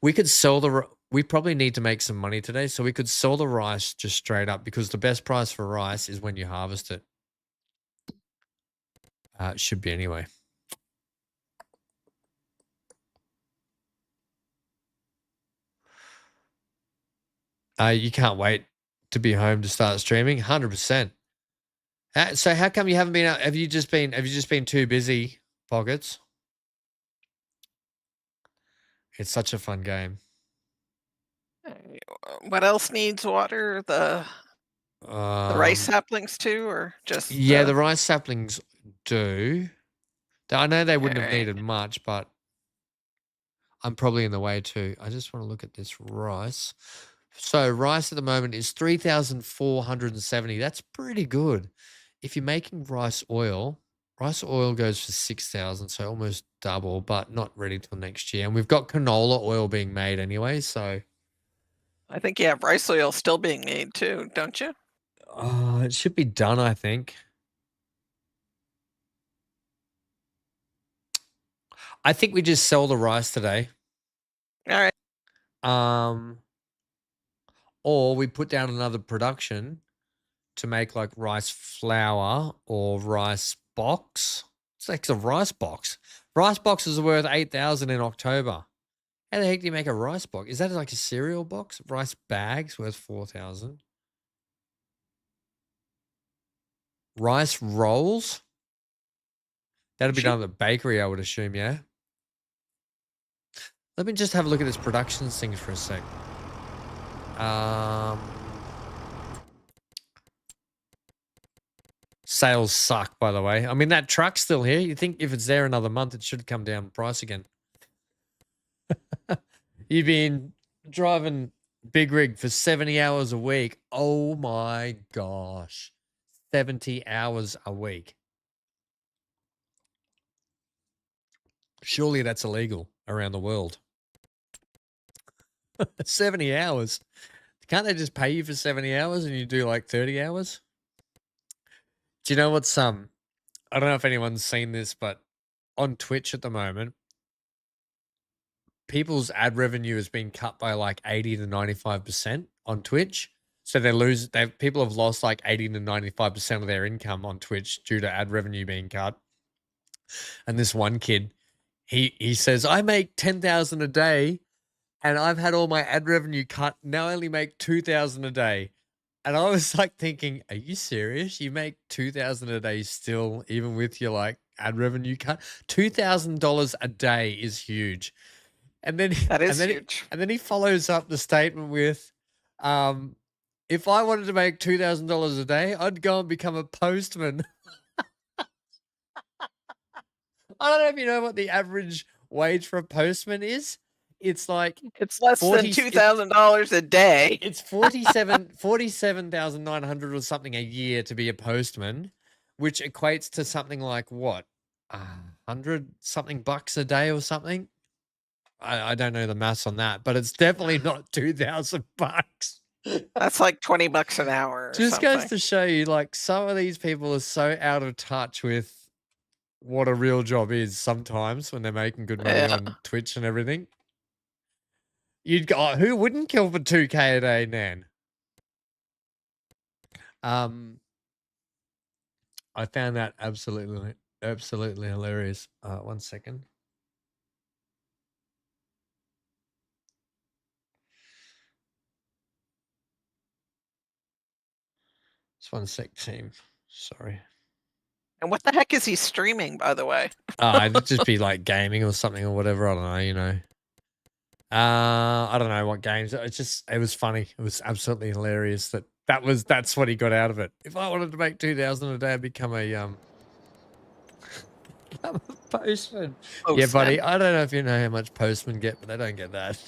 [SPEAKER 1] we could sell we probably need to make some money today, so we could sell the rice just straight up because the best price for rice is when you harvest it. It should be anyway. You can't wait to be home to start streaming. 100%. So how come you haven't been out? Have you just been too busy, Pockets? It's such a fun game.
[SPEAKER 2] What else needs water? The rice saplings too, or just?
[SPEAKER 1] Yeah, the rice saplings do. I know they wouldn't have needed much, but I'm probably in the way too. I just want to look at this rice. So rice at the moment is 3,470. That's pretty good. If you're making rice oil goes for 6,000, so almost double, but not ready till next year. And we've got canola oil being made anyway, so.
[SPEAKER 2] I think you have rice oil still being made too, don't you?
[SPEAKER 1] It should be done, I think. I think we just sell the rice today.
[SPEAKER 2] All right.
[SPEAKER 1] Or we put down another production to make like rice flour or rice box. It's like a rice box. Rice boxes are worth 8,000 in October. How the heck do you make a rice box? Is that like a cereal box? Rice bags worth 4,000. Rice rolls? That'd be done at the bakery, I would assume, yeah? Let me just have a look at this production things for a sec. Sales suck, by the way. I mean, that truck's still here. You think if it's there another month, it should come down in price again. You've been driving big rig for 70 hours a week. Oh my gosh. 70 hours a week. Surely that's illegal around the world. 70 hours. Can't they just pay you for 70 hours and you do like 30 hours? Do you know what's I don't know if anyone's seen this, but on Twitch at the moment, people's ad revenue has been cut by like 80 to 95% on Twitch. So people have lost like 80 to 95% of their income on Twitch due to ad revenue being cut. And this one kid, he says, I make 10,000 a day and I've had all my ad revenue cut. Now I only make 2,000 a day. And I was like thinking, are you serious? You make 2,000 a day still, even with your like ad revenue cut? $2,000 a day is huge. And then
[SPEAKER 2] That
[SPEAKER 1] and
[SPEAKER 2] is
[SPEAKER 1] then
[SPEAKER 2] huge.
[SPEAKER 1] and then he follows up the statement with, if I wanted to make $2,000 a day, I'd go and become a postman. I don't know if you know what the average wage for a postman is. It's like
[SPEAKER 2] It's less than
[SPEAKER 1] 40
[SPEAKER 2] $2,000 a day.
[SPEAKER 1] it's 47,900 or something a year to be a postman, which equates to something like what? 100 something bucks a day or something? I don't know the maths on that, but it's definitely not 2,000 bucks.
[SPEAKER 2] That's like $20 an hour or
[SPEAKER 1] Just
[SPEAKER 2] something.
[SPEAKER 1] goes to show you, like, some of these people are so out of touch with what a real job is sometimes when they're making good money
[SPEAKER 2] Yeah.
[SPEAKER 1] on Twitch and everything. You'd go, oh, who wouldn't kill for 2K a day, Nan? I found that absolutely hilarious. 1 second. Just 1 sec, team. Sorry.
[SPEAKER 2] And what the heck is he streaming, by the way?
[SPEAKER 1] It'd just be like gaming or something or whatever. I don't know, you know. I don't know what games. It was funny. It was absolutely hilarious that's what he got out of it. If I wanted to make 2,000 a day, I'd become a I'm a postman. Yeah, buddy.
[SPEAKER 2] Postman.
[SPEAKER 1] I don't know if you know how much postmen get, but they don't get that.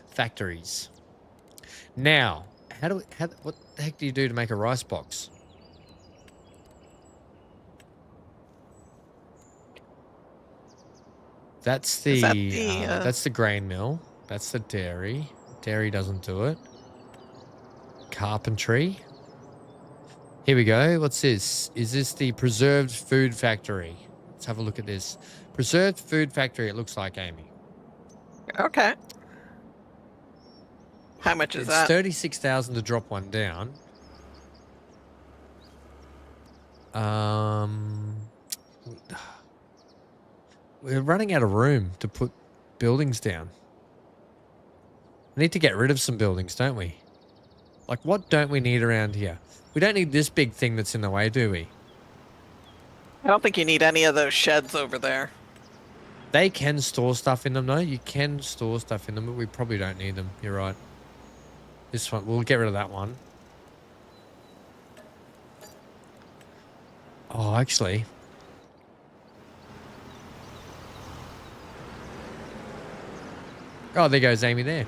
[SPEAKER 1] Factories. Now, what the heck do you do to make a rice box? That's
[SPEAKER 2] Is that
[SPEAKER 1] that's the grain mill. That's the dairy. Dairy doesn't do it. Carpentry. Here we go. What's this? Is this the preserved food factory? Let's have a look at this. Preserved food factory, it looks like, Amy.
[SPEAKER 2] Okay. How much is
[SPEAKER 1] It's
[SPEAKER 2] that?
[SPEAKER 1] 36,000 to drop one down. We're running out of room to put buildings down. We need to get rid of some buildings, don't we? Like, what don't we need around here? We don't need this big thing that's in the way, do we?
[SPEAKER 2] I don't think you need any of those sheds over there.
[SPEAKER 1] They can store stuff in them, though. You can store stuff in them, but we probably don't need them. You're right. This one, we'll get rid of that one. Oh, actually. Oh, there goes Amy there.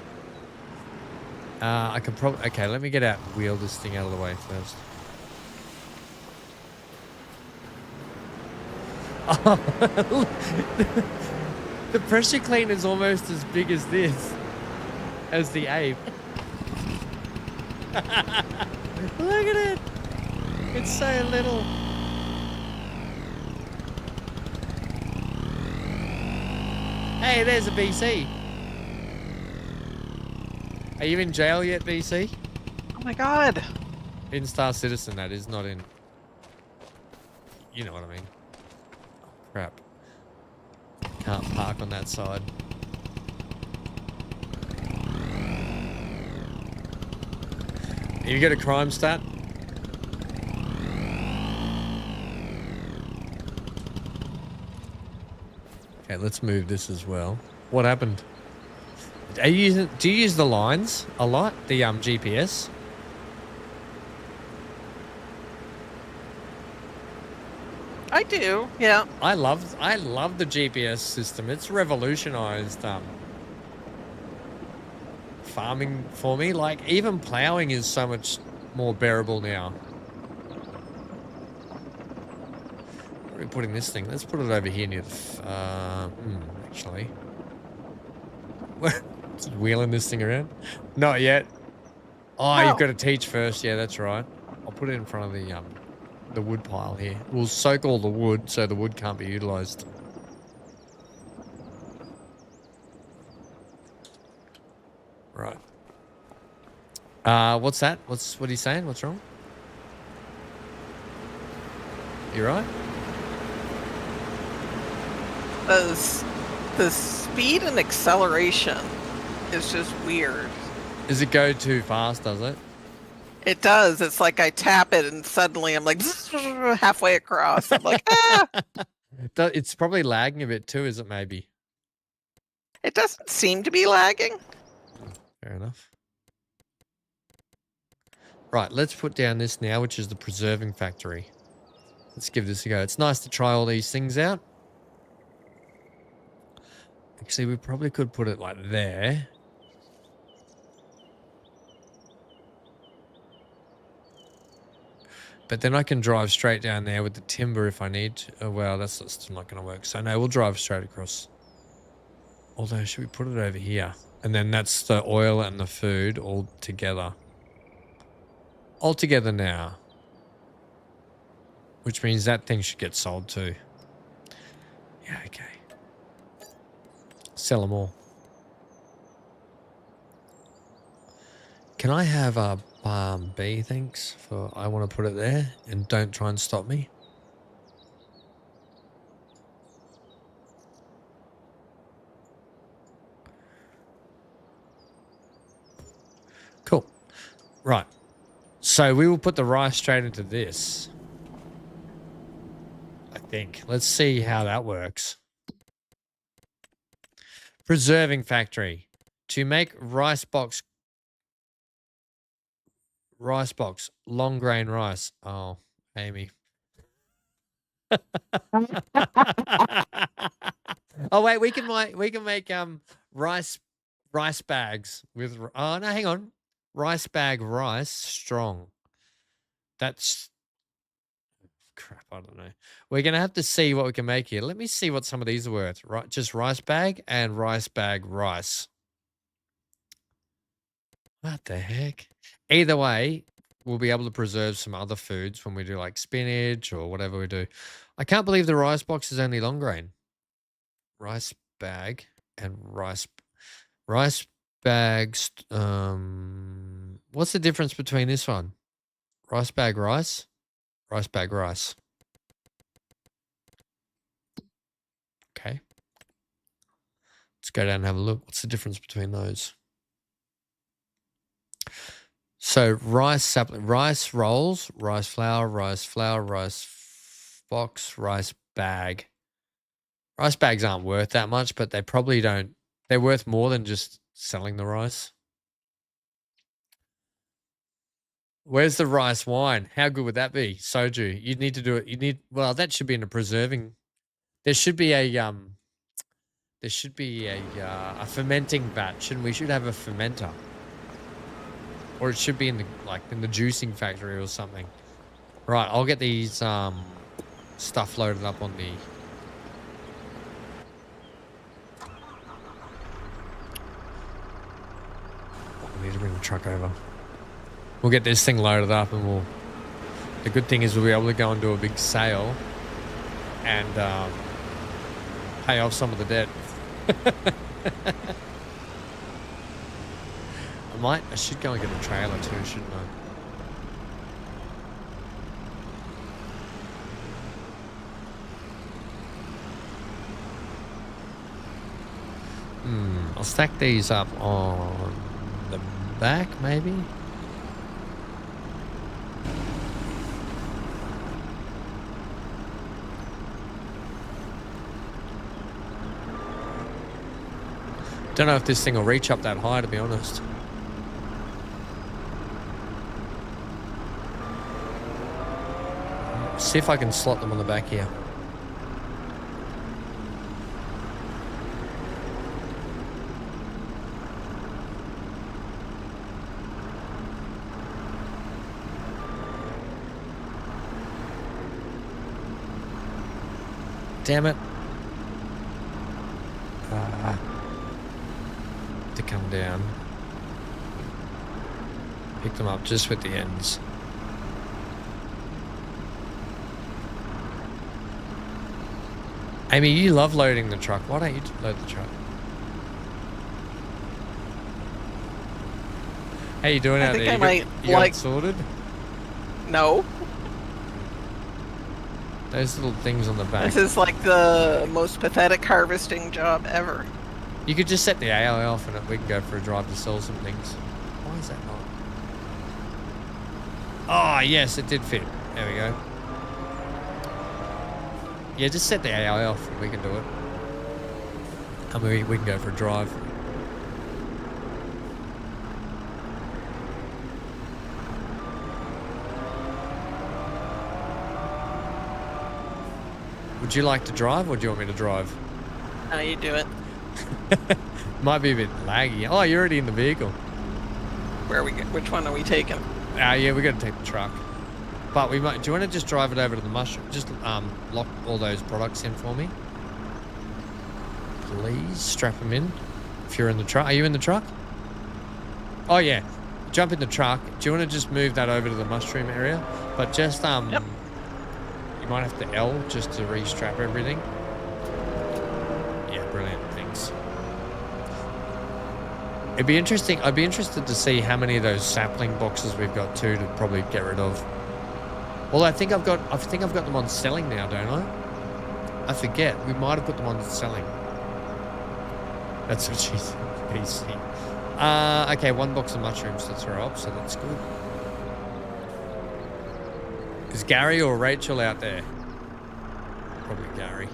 [SPEAKER 1] I can probably... Okay, let me get out and wheel this thing out of the way first. Oh, the pressure cleaner is almost as big as this, as the ape. Look at it. It's so little. Hey, there's a BC. Are you in jail yet, BC?
[SPEAKER 2] Oh my god.
[SPEAKER 1] In Star Citizen, that is, not in... You know what I mean. Oh, crap. Can't park on that side. You got a crime stat? Okay, let's move this as well. What happened? Do you use the lines a lot? The GPS?
[SPEAKER 2] I do, yeah.
[SPEAKER 1] I love the GPS system. It's revolutionized farming for me. Like, even plowing is so much more bearable now. Where are we putting this thing? Let's put it over here near the actually. Just wheeling this thing around. Not yet. Oh, you've got to teach first. Yeah, that's right. I'll put it in front of the wood pile here. We'll soak all the wood so the wood can't be utilized. Right. What's that? What are you saying? What's wrong? You right?
[SPEAKER 2] The speed and acceleration is just weird.
[SPEAKER 1] Does it go too fast, does it?
[SPEAKER 2] It does. It's like I tap it and suddenly I'm like halfway across. I'm like, ah.
[SPEAKER 1] It's probably lagging a bit too, is it maybe?
[SPEAKER 2] It doesn't seem to be lagging.
[SPEAKER 1] Fair enough. Right, let's put down this now, which is the preserving factory. Let's give this a go. It's nice to try all these things out. Actually, we probably could put it like there. But then I can drive straight down there with the timber if I need to. Oh, well, that's still not going to work. So, no, we'll drive straight across. Although, should we put it over here? And then that's the oil and the food all together. All together now. Which means that thing should get sold too. Yeah, okay. Sell them all. Can I have a B, thanks? I want to put it there and don't try and stop me. Cool. Right. So we will put the rice straight into this. I think. Let's see how that works. Preserving factory. To make rice box, long grain rice. Oh, Amy. Oh wait, we can make rice bags with. Oh no, hang on. Rice bag rice strong. That's crap. I don't know. We're gonna have to see what we can make here. Let me see what some of these are worth. Right, just rice bag and rice bag rice. What the heck? Either way, we'll be able to preserve some other foods when we do like spinach or whatever we do. I can't believe the rice box is only long grain. Rice bag and rice bags. What's the difference between this one? Rice bag rice bag rice. Okay. Let's go down and have a look. What's the difference between those? So rice rolls, rice flour, rice box, rice bag. Rice bags aren't worth that much, but they probably don't. They're worth more than just selling the rice. Where's the rice wine? How good would that be? Soju. You'd need to do it. Well, that should be in a preserving. There should be a fermenting vat, shouldn't we? Should have a fermenter. Or it should be in the juicing factory or something. Right, I'll get these stuff loaded up on the. I need to bring the truck over. We'll get this thing loaded up and we'll. The good thing is we'll be able to go and do a big sale and pay off some of the debt. I should go and get a trailer too, shouldn't I? I'll stack these up on the back, maybe? Don't know if this thing will reach up that high, to be honest. See if I can slot them on the back here. Damn it. To come down. Pick them up just with the ends. Amy, you love loading the truck. Why don't you load the truck? How you doing out there? You got sorted?
[SPEAKER 2] No.
[SPEAKER 1] Those little things on the back.
[SPEAKER 2] This is like the most pathetic harvesting job ever.
[SPEAKER 1] You could just set the AI off and we can go for a drive to sell some things. Why is that not? Oh, yes, it did fit. There we go. Yeah, just set the AI off and we can do it. And we can go for a drive. Would you like to drive or do you want me to drive?
[SPEAKER 2] No, you do it.
[SPEAKER 1] Might be a bit laggy. Oh, you're already in the vehicle.
[SPEAKER 2] Where we get? Which one are we taking?
[SPEAKER 1] Yeah, we got to take the truck. But we might. Do you want to just drive it over to the mushroom? Just lock all those products in for me, please. Strap them in. If you're in the truck, are you in the truck? Oh yeah, jump in the truck. Do you want to just move that over to the mushroom area? But just
[SPEAKER 2] Yep.
[SPEAKER 1] You might have to L just to restrap everything. Yeah, brilliant. Thanks. It'd be interesting. I'd be interested to see how many of those sapling boxes we've got too to probably get rid of. Well, I think I've got them on selling now, don't I? I forget. We might have put them on selling. That's what she said. PC. Okay, 1 box of mushrooms to throw up, so that's good. Is Gary or Rachel out there? Probably Gary.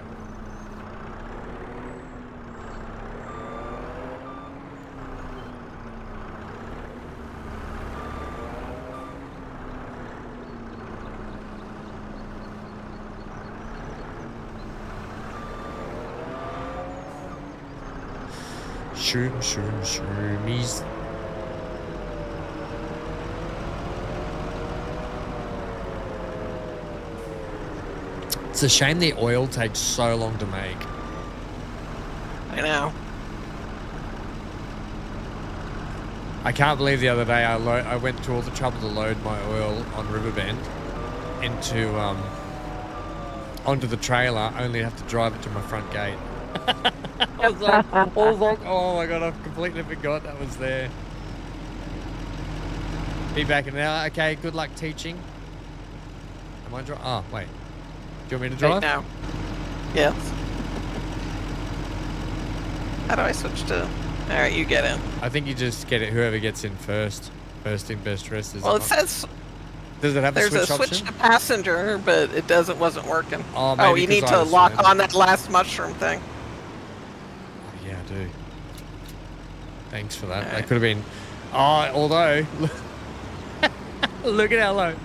[SPEAKER 1] Shroomies. It's a shame the oil takes so long to make.
[SPEAKER 2] I know.
[SPEAKER 1] I can't believe the other day I went to all the trouble to load my oil on Riverbend into onto the trailer, only have to drive it to my front gate. I was like, oh my god, I completely forgot that was there. Be back in an hour. Okay, good luck teaching. Am I oh, wait. Do you want me to drive?
[SPEAKER 2] Right now. Yes. How do I switch to? All right, you get in.
[SPEAKER 1] I think you just get it. Whoever gets in first. First in, best dressed.
[SPEAKER 2] Well, it says
[SPEAKER 1] does it have
[SPEAKER 2] there's
[SPEAKER 1] a
[SPEAKER 2] switch to passenger, but it wasn't working.
[SPEAKER 1] Oh,
[SPEAKER 2] oh, you need to lock on that last mushroom thing.
[SPEAKER 1] Oh, yeah, I do. Thanks for that. That could have been. Oh, although look at how low.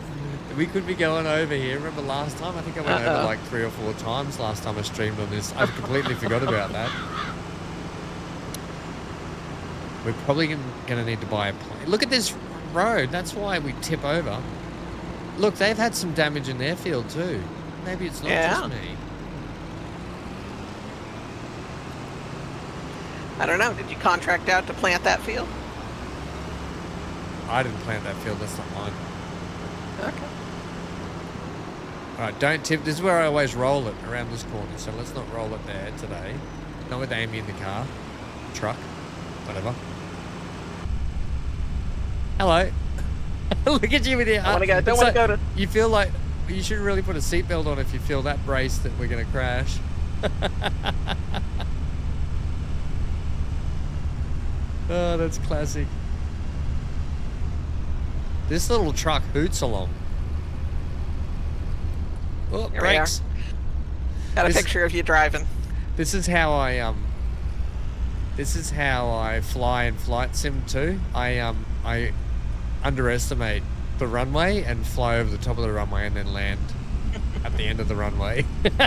[SPEAKER 1] We could be going over here. Remember last time? I think I went over like 3 or 4 times last time I streamed on this. I completely forgot about that. We're probably going to need to buy a plane. Look at this road. That's why we tip over. Look, they've had some damage in their field too. Maybe it's not just me.
[SPEAKER 2] I don't know. Did you contract out to plant that field?
[SPEAKER 1] I didn't plant that field. That's not mine.
[SPEAKER 2] Okay.
[SPEAKER 1] Alright, don't tip. This is where I always roll it, around this corner. So let's not roll it there today. Not with Amy in the car. Truck. Whatever. Hello. Look at you with your...
[SPEAKER 2] Don't want to go to...
[SPEAKER 1] You feel like... You should really put a seatbelt on if you feel that brace that we're going to crash. Oh, that's classic. This little truck hoots along. Oh,
[SPEAKER 2] Here
[SPEAKER 1] brakes.
[SPEAKER 2] Got a picture of you driving.
[SPEAKER 1] This is how I fly in flight sim too. I underestimate the runway and fly over the top of the runway and then land at the end of the runway.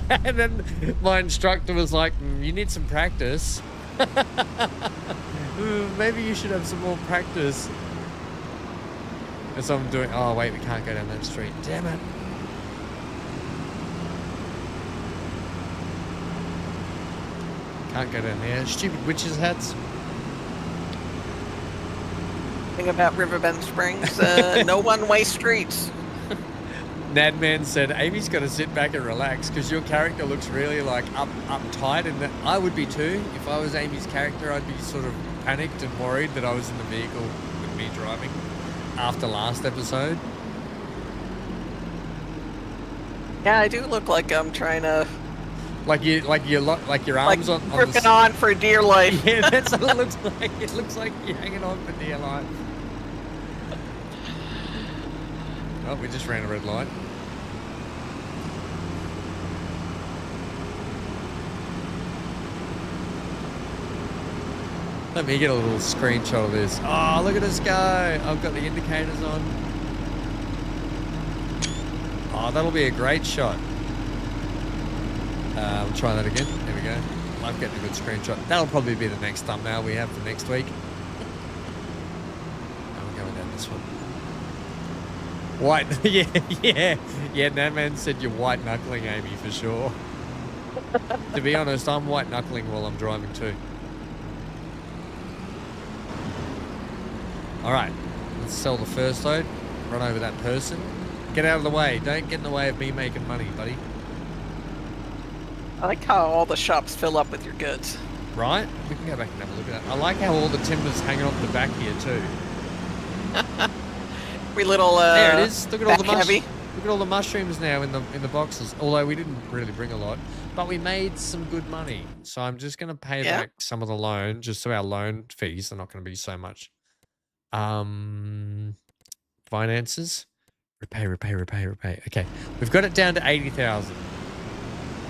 [SPEAKER 1] And then my instructor was like, you need some practice. Maybe you should have some more practice. And so I'm doing, oh wait, we can't go down that street. Damn it. Can't go down there. Stupid witches' hats.
[SPEAKER 2] Thing about Riverbend Springs, no one-way streets.
[SPEAKER 1] Nadman said, Amy's got to sit back and relax because your character looks really like uptight, and I would be too. If I was Amy's character, I'd be sort of panicked and worried that I was in the vehicle with me driving after last episode.
[SPEAKER 2] Yeah, I do look like I'm trying to
[SPEAKER 1] like your arms on the
[SPEAKER 2] gripping on for dear life.
[SPEAKER 1] Yeah, that's what it looks like. It looks like you're hanging on for dear life. Oh, we just ran a red light. Let me get a little screenshot of this. Oh, look at us go. I've got the indicators on. Oh, that'll be a great shot. We'll try that again. There we go. I'm getting a good screenshot. That'll probably be the next thumbnail we have for next week. Oh, we're going down this one. White, yeah, that man said you're white knuckling, Amy, for sure. To be honest, I'm white knuckling while I'm driving too. All right, let's sell the first load, run over that person. Get out of the way. Don't get in the way of me making money, buddy.
[SPEAKER 2] I like how all the shops fill up with your goods.
[SPEAKER 1] Right? We can go back and have a look at that. I like how all the timber's hanging off the back here too.
[SPEAKER 2] We little
[SPEAKER 1] there it is. Look at all the
[SPEAKER 2] heavy.
[SPEAKER 1] Look at all the mushrooms now in the boxes. Although we didn't really bring a lot, but we made some good money. So I'm just going to pay back some of the loan, just so our loan fees are not going to be so much. Finances, repay. Okay, we've got it down to 80,000.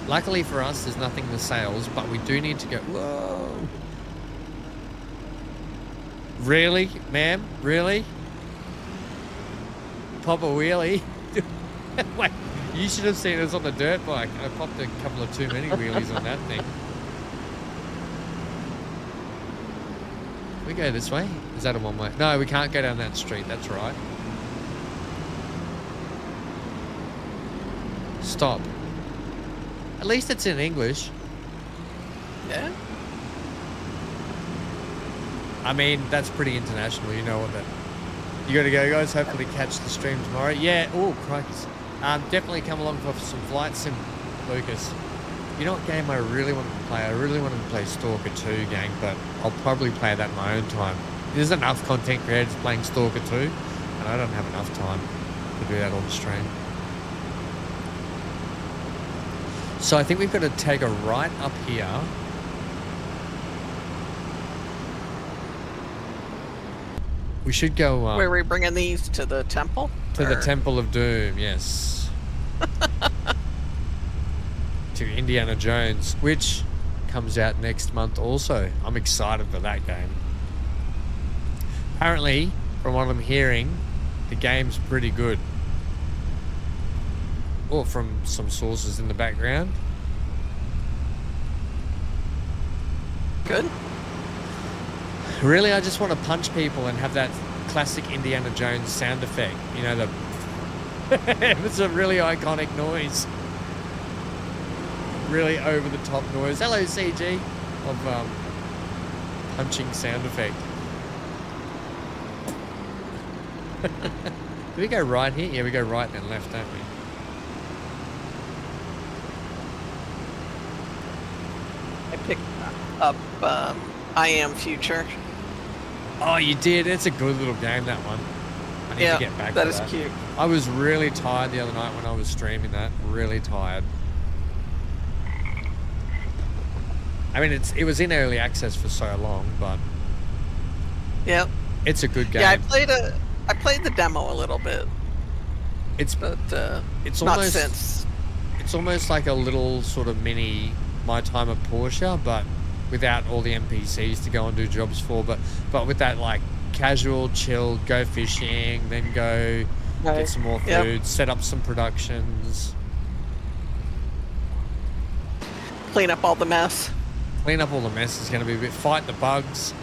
[SPEAKER 1] Luckily for us, there's nothing in the sales, but we do need to go. Whoa! Really, ma'am? Really? Pop a wheelie? Wait, you should have seen us on the dirt bike. I popped a couple of too many wheelies on that thing. We go this way? Is that a one-way? No, we can't go down that street. That's right. Stop. At least it's in English.
[SPEAKER 2] Yeah.
[SPEAKER 1] I mean, that's pretty international. You know what that... You got to go, guys. Hopefully catch the stream tomorrow. Yeah. Oh, crikey. Definitely come along for some flight sim, Lucas. You know what game I really wanted to play? I really wanted to play Stalker 2, gang, but I'll probably play that in my own time. There's enough content creators playing Stalker 2, and I don't have enough time to do that on the stream. So I think we've got to take a right up here. We should go...
[SPEAKER 2] Where are we bringing these? To the temple?
[SPEAKER 1] To the Temple of Doom, yes. To Indiana Jones, which comes out next month also. I'm excited for that game. Apparently, from what I'm hearing, the game's pretty good. Or from some sources in the background.
[SPEAKER 2] Good.
[SPEAKER 1] Really, I just want to punch people and have that classic Indiana Jones sound effect. You know, the... It's a really iconic noise. Really over-the-top noise. Hello, CG. Of punching sound effect. Do we go right here? Yeah, we go right then left, don't we?
[SPEAKER 2] I picked up I Am Future.
[SPEAKER 1] Oh, you did? It's a good little game, that one. I need to get back to that.
[SPEAKER 2] That is cute.
[SPEAKER 1] I was really tired the other night when I was streaming that. Really tired. I mean, it was in early access for so long, but...
[SPEAKER 2] Yep.
[SPEAKER 1] It's a good game.
[SPEAKER 2] Yeah, I played the demo a little bit.
[SPEAKER 1] It's
[SPEAKER 2] not
[SPEAKER 1] almost...
[SPEAKER 2] since.
[SPEAKER 1] It's almost like a little sort of mini My Time at Porsche, but without all the NPCs to go and do jobs for, but with that like casual, chill, go fishing, then go get some more food, set up some productions.
[SPEAKER 2] Clean up all the mess.
[SPEAKER 1] Clean up all the mess is going to be a bit... Fight the bugs.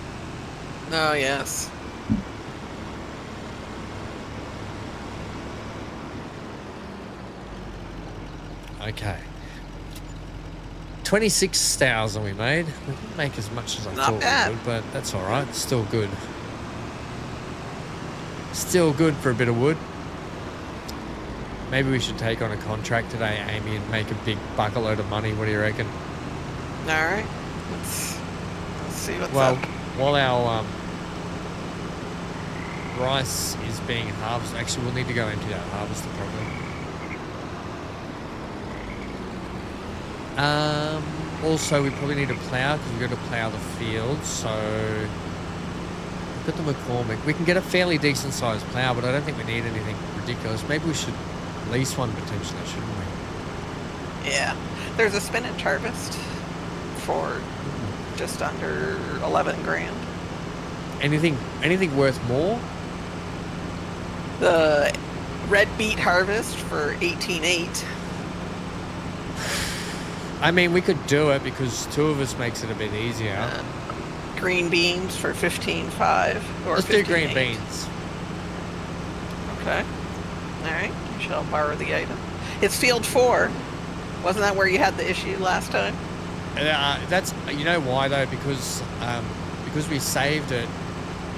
[SPEAKER 2] Oh, yes.
[SPEAKER 1] Okay. 26,000 we made. We didn't make as much as I thought we would, but that's all right. Still good. Still good for a bit of wood. Maybe we should take on a contract today, Amy, and make a big bucket load of money. What do you reckon?
[SPEAKER 2] All right. Let's see what's
[SPEAKER 1] up.
[SPEAKER 2] Well,
[SPEAKER 1] while our rice is being harvested, actually, we'll need to go empty that harvester probably. Also, we probably need a plow because we've got to plow the field. So we've got the McCormick. We can get a fairly decent sized plow, but I don't think we need anything ridiculous. Maybe we should lease one potentially, shouldn't we?
[SPEAKER 2] Yeah. There's a spinach harvest for just under 11 grand.
[SPEAKER 1] Anything worth more?
[SPEAKER 2] The red beet harvest for 18.8.
[SPEAKER 1] I mean, we could do it because two of us makes it a bit easier.
[SPEAKER 2] Green beans for 15.5 or
[SPEAKER 1] Let's do green beans.
[SPEAKER 2] Okay. All right. You shall borrow the item. It's field 4. Wasn't that where you had the issue last time?
[SPEAKER 1] That's, you know why though? Because we saved it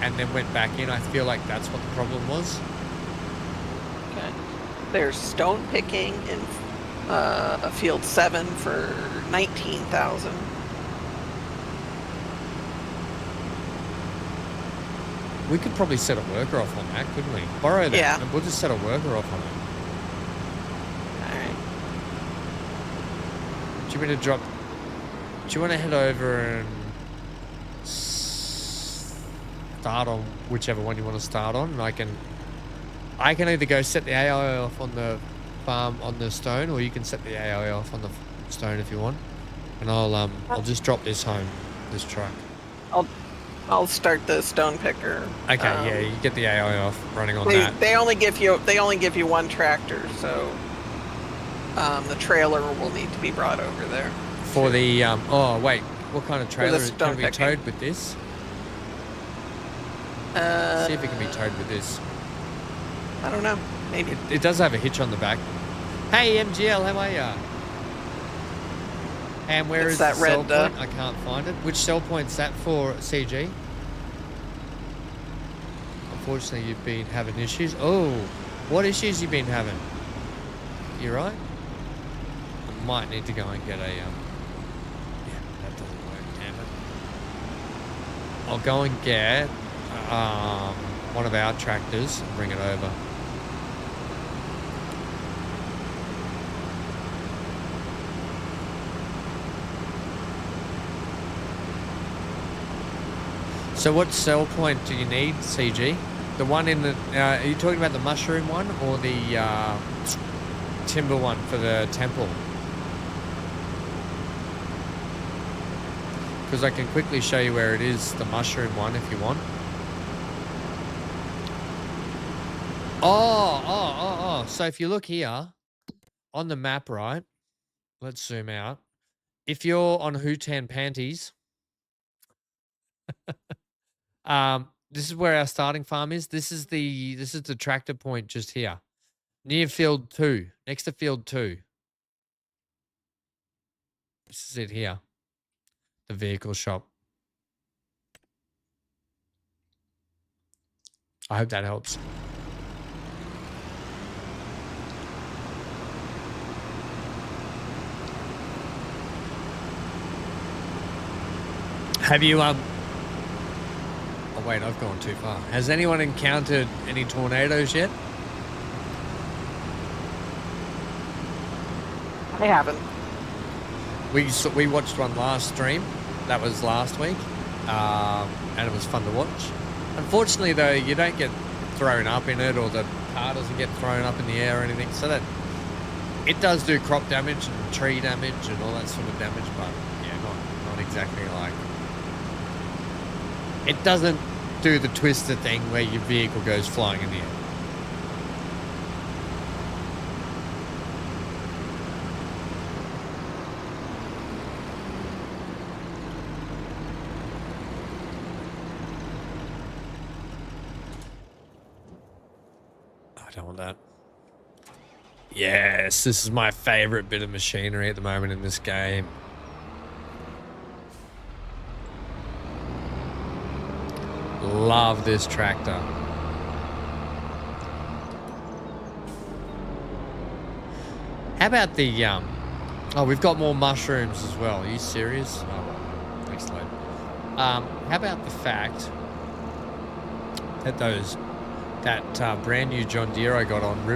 [SPEAKER 1] and then went back in. I feel like that's what the problem was.
[SPEAKER 2] Okay. There's stone picking in field 7 for 19,000.
[SPEAKER 1] We could probably set a worker off on that, couldn't we? Borrow that,
[SPEAKER 2] Yeah.
[SPEAKER 1] and we'll just set a worker off on it.
[SPEAKER 2] Alright.
[SPEAKER 1] Do you want to drop? Do you want to head over and start on whichever one you want to start on? And I can either go set the AI off on the farm on the stone, or you can set the AI off on the stone if you want. And I'll just drop this home, this truck.
[SPEAKER 2] I'll start the stone picker.
[SPEAKER 1] Okay, yeah, you get the AI off running on
[SPEAKER 2] They,
[SPEAKER 1] that.
[SPEAKER 2] they only give you one tractor, so the trailer will need to be brought over there.
[SPEAKER 1] For the oh wait, what kind of trailer is
[SPEAKER 2] stone
[SPEAKER 1] going to be
[SPEAKER 2] picking.
[SPEAKER 1] towed with this? See if it can be towed with this.
[SPEAKER 2] I don't know. Maybe.
[SPEAKER 1] It does have a hitch on the back. Hey MGL, how are ya? And where
[SPEAKER 2] It's
[SPEAKER 1] is
[SPEAKER 2] that
[SPEAKER 1] the sell
[SPEAKER 2] red,
[SPEAKER 1] point? I can't find it. Which sell point's that for CG? Unfortunately, you've been having issues. Oh, what issues you been having? You right? I might need to go and get a yeah, that doesn't work. Damn it. I'll go and get one of our tractors and bring it over. So what sell point do you need, CG? The one in the... are you talking about the mushroom one or the timber one for the temple? Because I can quickly show you where it is, the mushroom one, if you want. Oh. So if you look here on the map, right? Let's zoom out. If you're on Hootan Panties... this is where our starting farm is. This is the tractor point just here. Near field 2. Next to field 2. This is it here. The vehicle shop. I hope that helps. Have you Oh wait, I've gone too far. Has anyone encountered any tornadoes yet?
[SPEAKER 2] I haven't.
[SPEAKER 1] We watched one last stream. That was last week, and it was fun to watch. Unfortunately, though, you don't get thrown up in it, or the car doesn't get thrown up in the air or anything. So that it does do crop damage and tree damage and all that sort of damage, but yeah, not exactly like. It doesn't do the twister thing where your vehicle goes flying in the air. I don't want that. Yes, this is my favorite bit of machinery at the moment in this game. Love this tractor. How about the oh, we've got more mushrooms as well. Are you serious? Oh, excellent. How about the fact that that brand new John Deere I got on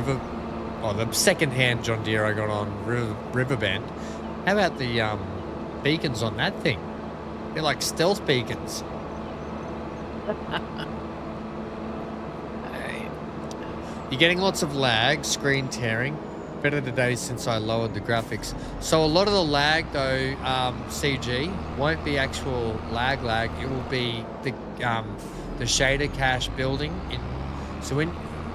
[SPEAKER 1] the second-hand John Deere I got on Riverbend How about the beacons on that thing? They're like stealth beacons.
[SPEAKER 2] Alright.
[SPEAKER 1] You're getting lots of lag, screen tearing. Better today since I lowered the graphics. So a lot of the lag though, CG, won't be actual lag. It will be the shader cache building. So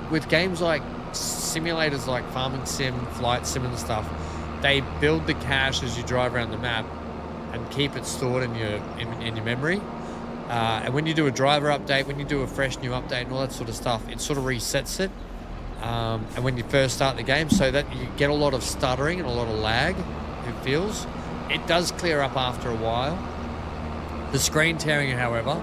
[SPEAKER 1] with games like simulators like Farming Sim, Flight Sim and stuff, they build the cache as you drive around the map and keep it stored in your memory. And when you do a driver update, when you do a fresh new update and all that sort of stuff, it sort of resets it. And when you first start the game, so that you get a lot of stuttering and a lot of lag, it feels. It does clear up after a while. The screen tearing, however,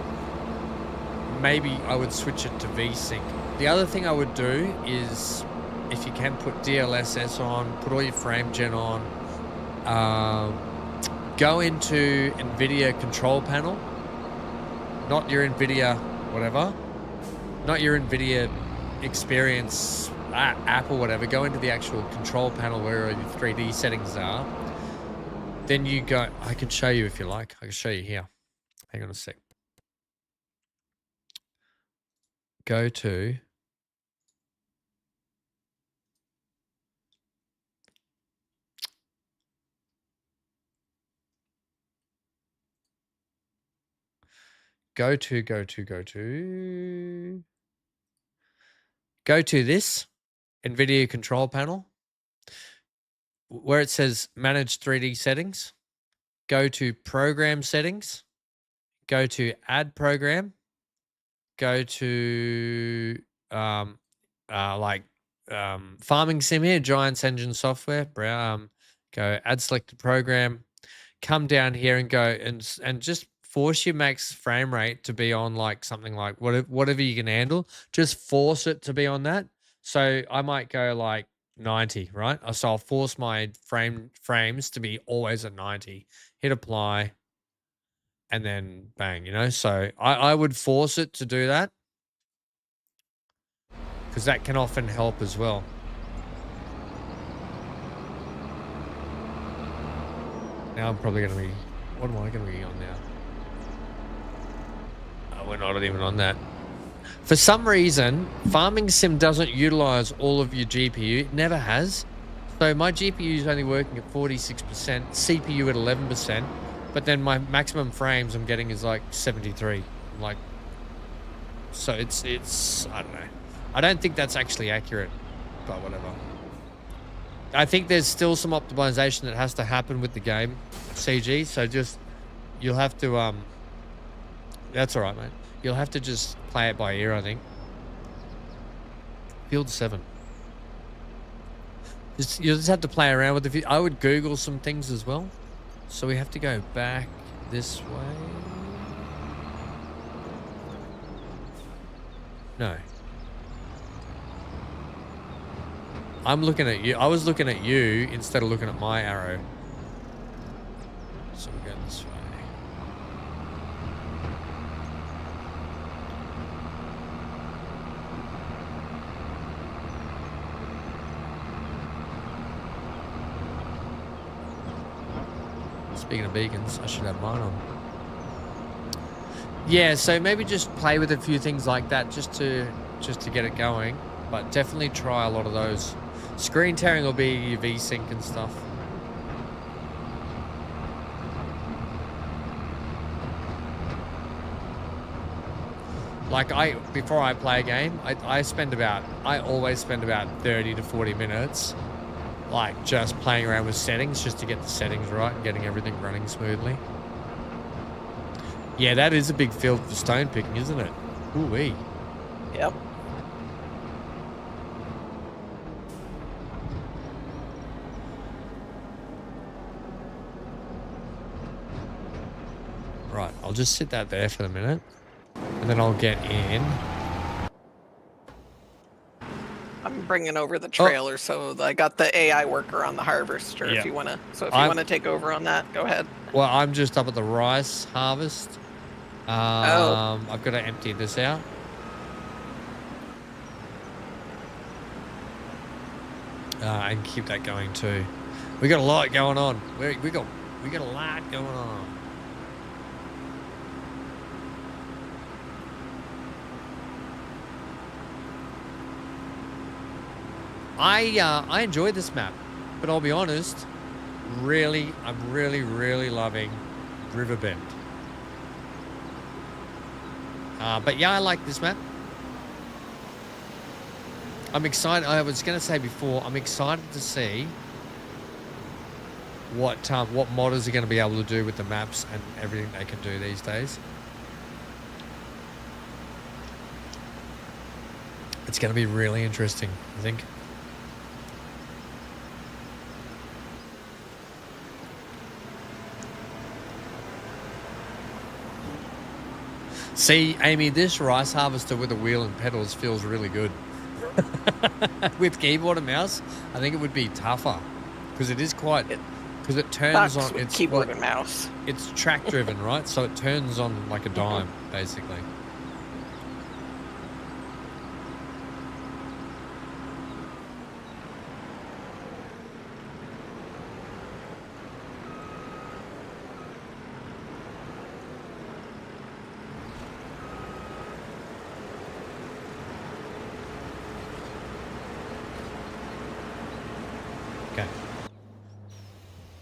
[SPEAKER 1] maybe I would switch it to VSync. The other thing I would do is, if you can, put DLSS on, put all your frame gen on, go into NVIDIA control panel, not your NVIDIA whatever, not your NVIDIA experience app or whatever. Go into the actual control panel where your 3D settings are. Then you go, I can show you if you like. I can show you here. Hang on a sec. Go to this NVIDIA control panel where it says manage 3D settings. Go to program settings, go to add program, go to Farming Sim here, Giants Engine Software, go add selected program, come down here and go and just force your max frame rate to be on like something like whatever you can handle. Just force it to be on that. So I might go like 90, right? So I'll force my frames to be always at 90. Hit apply, and then bang, you know? So I would force it to do that, because that can often help as well. Now I'm probably going to be... What am I going to be on now? Oh, we're not even on that. For some reason, Farming Sim doesn't utilize all of your GPU. It never has. So my GPU is only working at 46%, CPU at 11%, but then my maximum frames I'm getting is like 73. Like, so it's I don't know. I don't think that's actually accurate, but whatever. I think there's still some optimization that has to happen with the game, CG. So just, you'll have to, that's all right, mate. You'll have to just play it by ear, I think. Field 7. You'll just have to play around with it. I would Google some things as well. So we have to go back this way. No. I'm looking at you. I was looking at you instead of looking at my arrow. So we're going this way. Speaking of beacons, I should have mine on. Yeah, so maybe just play with a few things like that just to get it going. But definitely try a lot of those. Screen tearing will be your VSync and stuff. Like before I play a game, I always spend about 30 to 40 minutes like just playing around with settings just to get the settings right and getting everything running smoothly. Yeah, that is a big field for stone picking, isn't it? Ooh-wee.
[SPEAKER 2] Yep.
[SPEAKER 1] Right, I'll just sit that there for a minute, and then I'll get in.
[SPEAKER 2] I'm bringing over the trailer, so I got the AI worker on the harvester.
[SPEAKER 1] Yeah.
[SPEAKER 2] If you want to take over on that, go ahead.
[SPEAKER 1] Well, I'm just up at the rice harvest. I've got to empty this out. And keep that going too. We got a lot going on. We got a lot going on. I enjoyed this map, but I'll be honest, I'm really loving Riverbend. But yeah, I like this map. I'm excited. I was going to say before, I'm excited to see what modders are going to be able to do with the maps and everything they can do these days. It's going to be really interesting, I think. See, Amy, this rice harvester with a wheel and pedals feels really good. With keyboard and mouse, I think it would be tougher because it is quite. Because it turns on. It's
[SPEAKER 2] keyboard and mouse.
[SPEAKER 1] It's track driven, right? So it turns on like a dime, basically.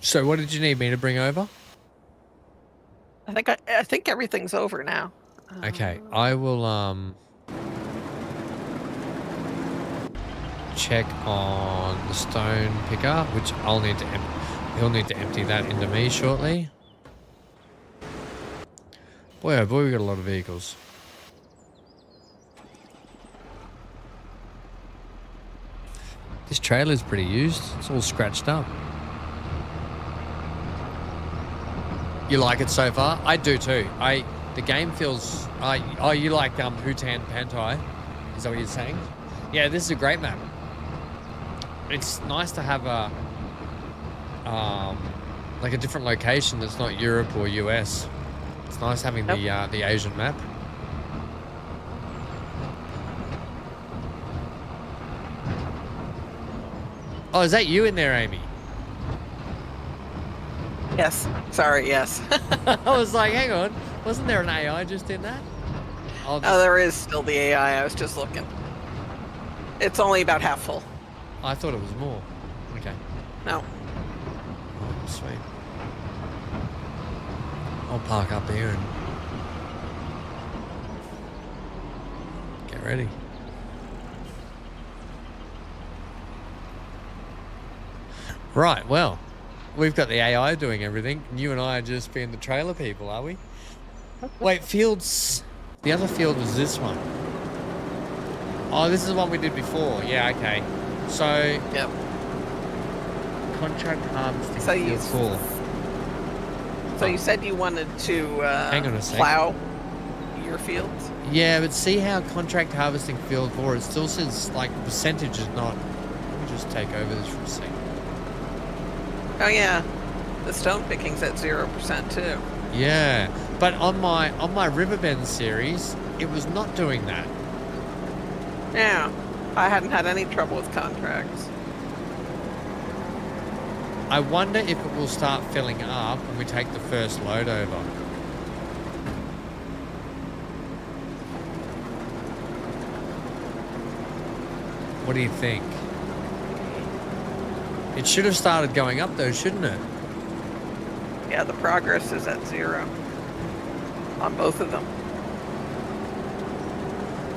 [SPEAKER 1] So what did you need me to bring over?
[SPEAKER 2] I think everything's over now.
[SPEAKER 1] Okay, I will check on the stone picker, which I'll need to he'll need to empty that into me shortly. Boy, oh boy, we got a lot of vehicles. This trailer's pretty used. It's all scratched up. You like it so far? I do too. The game feels. Oh, you like Hutan Pantai? Is that what you're saying? Yeah, this is a great map. It's nice to have a like a different location that's not Europe or US. It's nice having the Asian map. Oh, is that you in there, Amy?
[SPEAKER 2] Yes. Sorry, yes.
[SPEAKER 1] I was like, hang on. Wasn't there an AI just in that?
[SPEAKER 2] Oh, there is still the AI. I was just looking. It's only about half full.
[SPEAKER 1] I thought it was more. Okay.
[SPEAKER 2] No.
[SPEAKER 1] Oh, sweet. I'll park up here and get ready. Right, well, we've got the AI doing everything, and you and I are just being the trailer people, are we? Wait, fields... The other field was this one. Oh, this is the one we did before. Yeah, okay. So...
[SPEAKER 2] Yep.
[SPEAKER 1] Contract harvesting
[SPEAKER 2] so
[SPEAKER 1] field 4.
[SPEAKER 2] So you said you wanted to
[SPEAKER 1] hang on a second.
[SPEAKER 2] plow your fields?
[SPEAKER 1] Yeah, but see how contract harvesting field 4, it still says, like, the percentage is not... Let me just take over this for a second.
[SPEAKER 2] Oh yeah, the stone picking's at 0% too.
[SPEAKER 1] Yeah, but on my Riverbend series, it was not doing that.
[SPEAKER 2] Yeah, I hadn't had any trouble with contracts.
[SPEAKER 1] I wonder if it will start filling up when we take the first load over. What do you think? It should have started going up though, shouldn't it?
[SPEAKER 2] Yeah, the progress is at 0 on both of them.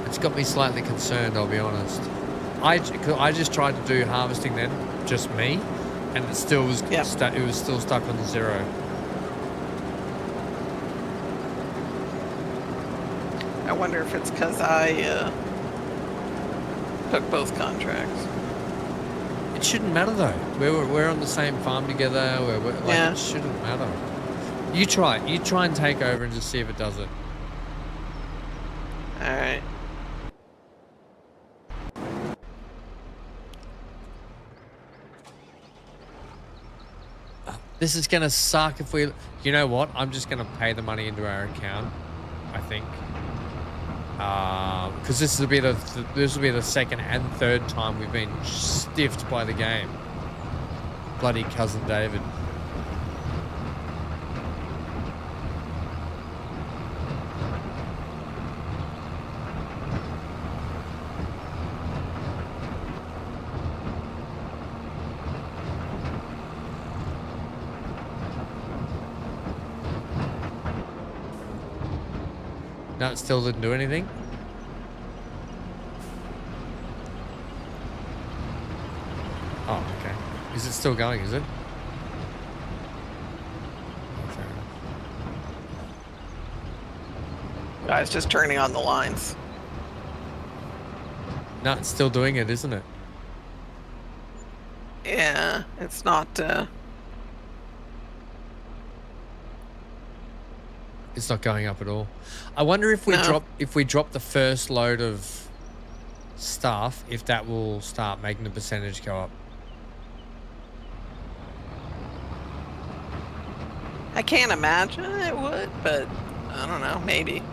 [SPEAKER 1] It's got me slightly concerned, I'll be honest. I just tried to do harvesting then, just me, and it still was it was still stuck on the 0.
[SPEAKER 2] I wonder if it's because I took both contracts.
[SPEAKER 1] It shouldn't matter though. We're on the same farm together. It shouldn't matter. You try and take over and just see if it does it.
[SPEAKER 2] All right.
[SPEAKER 1] This is gonna suck if we. You know what? I'm just gonna pay the money into our account. I think. Because this will be the second and third time we've been stiffed by the game. Bloody cousin David. No, it still didn't do anything. Oh, okay. Is it still going, is it? Fair enough.
[SPEAKER 2] Guys, just turning on the lines.
[SPEAKER 1] No, it's still doing it, isn't it?
[SPEAKER 2] Yeah, it's not.
[SPEAKER 1] It's not going up at all. I wonder if we drop the first load of stuff, if that will start making the percentage go up.
[SPEAKER 2] I can't imagine it would, but I don't know, maybe.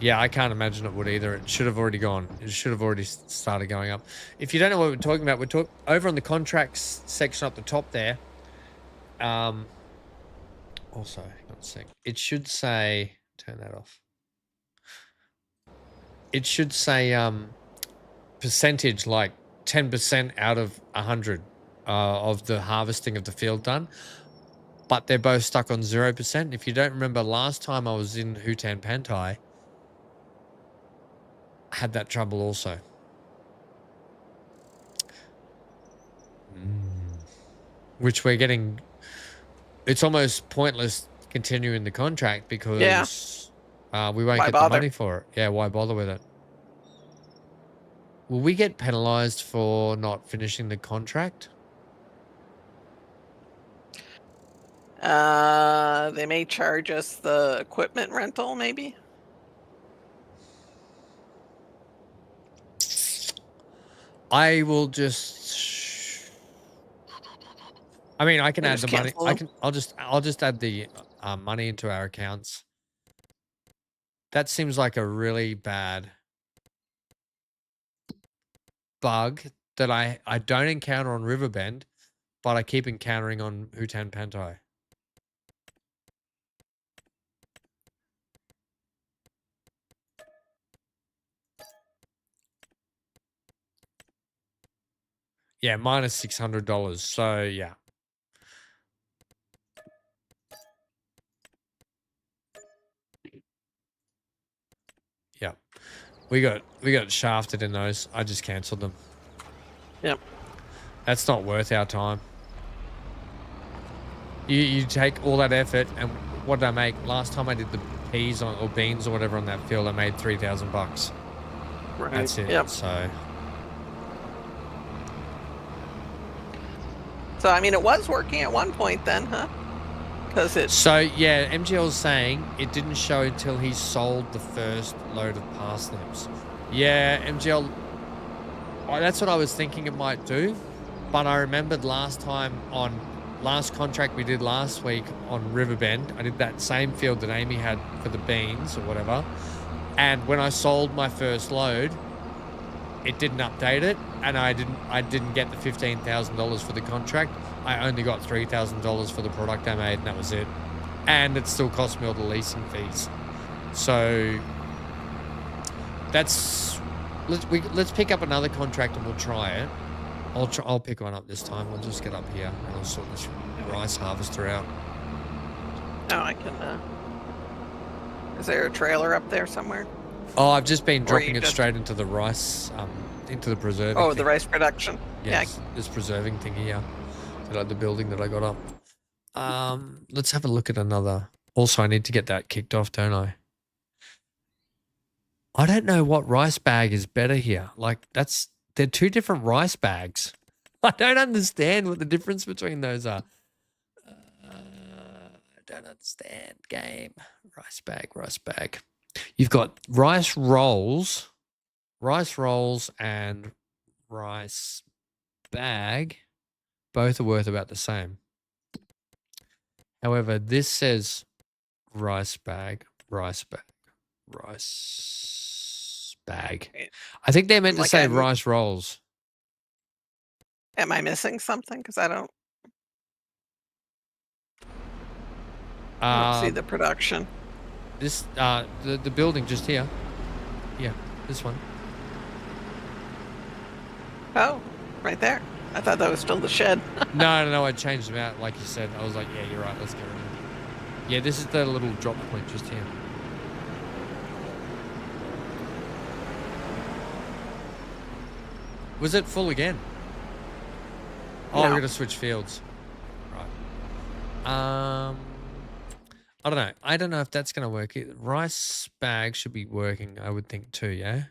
[SPEAKER 1] Yeah, I can't imagine it would either. It should have already gone. It should have already started going up. If you don't know what we're talking about, we're over on the contracts section up the top there. Also, hang on a sec. It should say, turn that off. It should say percentage, like 10% out of 100 of the harvesting of the field done. But they're both stuck on 0%. If you don't remember, last time I was in Hutan Pantai, I had that trouble also. Which we're getting... It's almost pointless continuing the contract because we won't get the money for it. Yeah, why bother with it? Will we get penalized for not finishing the contract?
[SPEAKER 2] They may charge us the equipment rental, maybe.
[SPEAKER 1] I will just... I mean, I can add the money. I'll just add the money into our accounts. That seems like a really bad bug that I don't encounter on Riverbend, but I keep encountering on Hutan Pantai. Yeah, minus $600. So yeah. Yeah. We got shafted in those. I just cancelled them.
[SPEAKER 2] Yep.
[SPEAKER 1] That's not worth our time. You take all that effort, and what did I make? Last time I did the peas or beans or whatever on that field, I made $3,000.
[SPEAKER 2] Right.
[SPEAKER 1] That's it.
[SPEAKER 2] Yep.
[SPEAKER 1] So
[SPEAKER 2] I mean, it was working at one point then, huh? Because it...
[SPEAKER 1] So, yeah, MGL's saying it didn't show until he sold the first load of parsnips. Yeah, MGL, that's what I was thinking it might do. But I remembered last contract we did last week on Riverbend, I did that same field that Amy had for the beans or whatever. And when I sold my first load, it didn't update it, and I didn't get the $15,000 for the contract. I only got $3,000 for the product I made, and that was it. And it still cost me all the leasing fees. So let's pick up another contract and we'll try it. I'll pick one up this time. I'll just get up here and I'll sort this rice harvester out.
[SPEAKER 2] Oh, I can. Is there a trailer up there somewhere?
[SPEAKER 1] Oh, I've just been dropping it straight into the rice, into the preserving.
[SPEAKER 2] Oh, the rice production.
[SPEAKER 1] Yes, yeah, this preserving thing here, the building that I got up. Let's have a look at another. Also, I need to get that kicked off, don't I? I don't know what rice bag is better here. Like they're two different rice bags. I don't understand what the difference between those are. I don't understand. Game. Rice bag. You've got rice rolls and rice bag. Both are worth about the same. However, this says rice bag. bag.
[SPEAKER 2] Right.
[SPEAKER 1] I think they meant to
[SPEAKER 2] Like
[SPEAKER 1] say
[SPEAKER 2] I'm
[SPEAKER 1] rice rolls.
[SPEAKER 2] Am I missing something? Because I don't see
[SPEAKER 1] Uh,
[SPEAKER 2] the production.
[SPEAKER 1] this the building just here. Yeah, this one.
[SPEAKER 2] Oh, right there. I thought that was still the shed.
[SPEAKER 1] No, I changed them out like you said. I was like, yeah, you're right. Let's get rid of them. Yeah, this is the little drop point just here. Was it full again? Oh,
[SPEAKER 2] No.
[SPEAKER 1] we're gonna switch fields. Right. I don't know. I don't know if that's gonna work. Rice bag should be working, I would think too, yeah?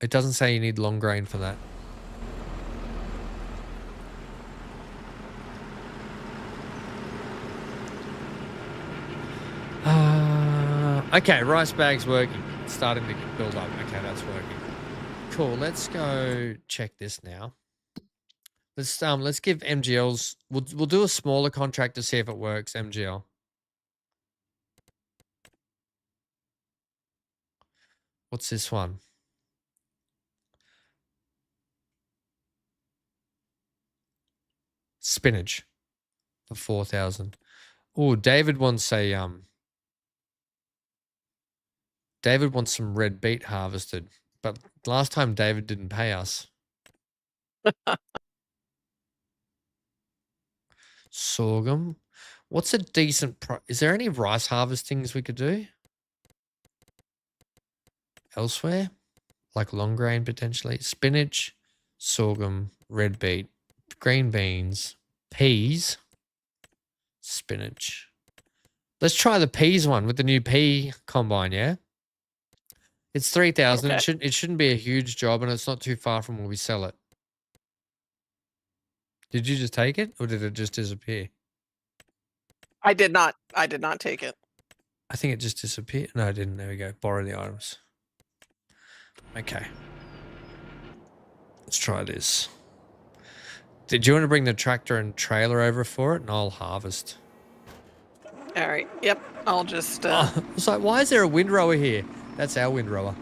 [SPEAKER 1] It doesn't say you need long grain for that. Okay, rice bag's working. It's starting to build up. Okay, that's working. Cool. Let's go check this now. Let's give MGLs. We'll do a smaller contract to see if it works. MGL. What's this one? Spinach for 4,000. Oh, David wants David wants some red beet harvested, but last time David didn't pay us. Sorghum. What's a decent price? Is there any rice harvestings we could do elsewhere? Like long grain potentially? Spinach, sorghum, red beet, green beans, peas, spinach. Let's try the peas one with the new pea combine, yeah? It's 3,000.
[SPEAKER 2] Okay.
[SPEAKER 1] It shouldn't be a huge job, and it's not too far from where we sell it. Did you just take it, or did it just disappear?
[SPEAKER 2] I did not take it.
[SPEAKER 1] I think it just disappeared. No, it didn't. There we go. Borrow the items. Okay. Let's try this. Did you want to bring the tractor and trailer over for it, and I'll harvest?
[SPEAKER 2] All right. Yep. I'll just.
[SPEAKER 1] Oh, I was like, why is there a windrower here? That's our windrower.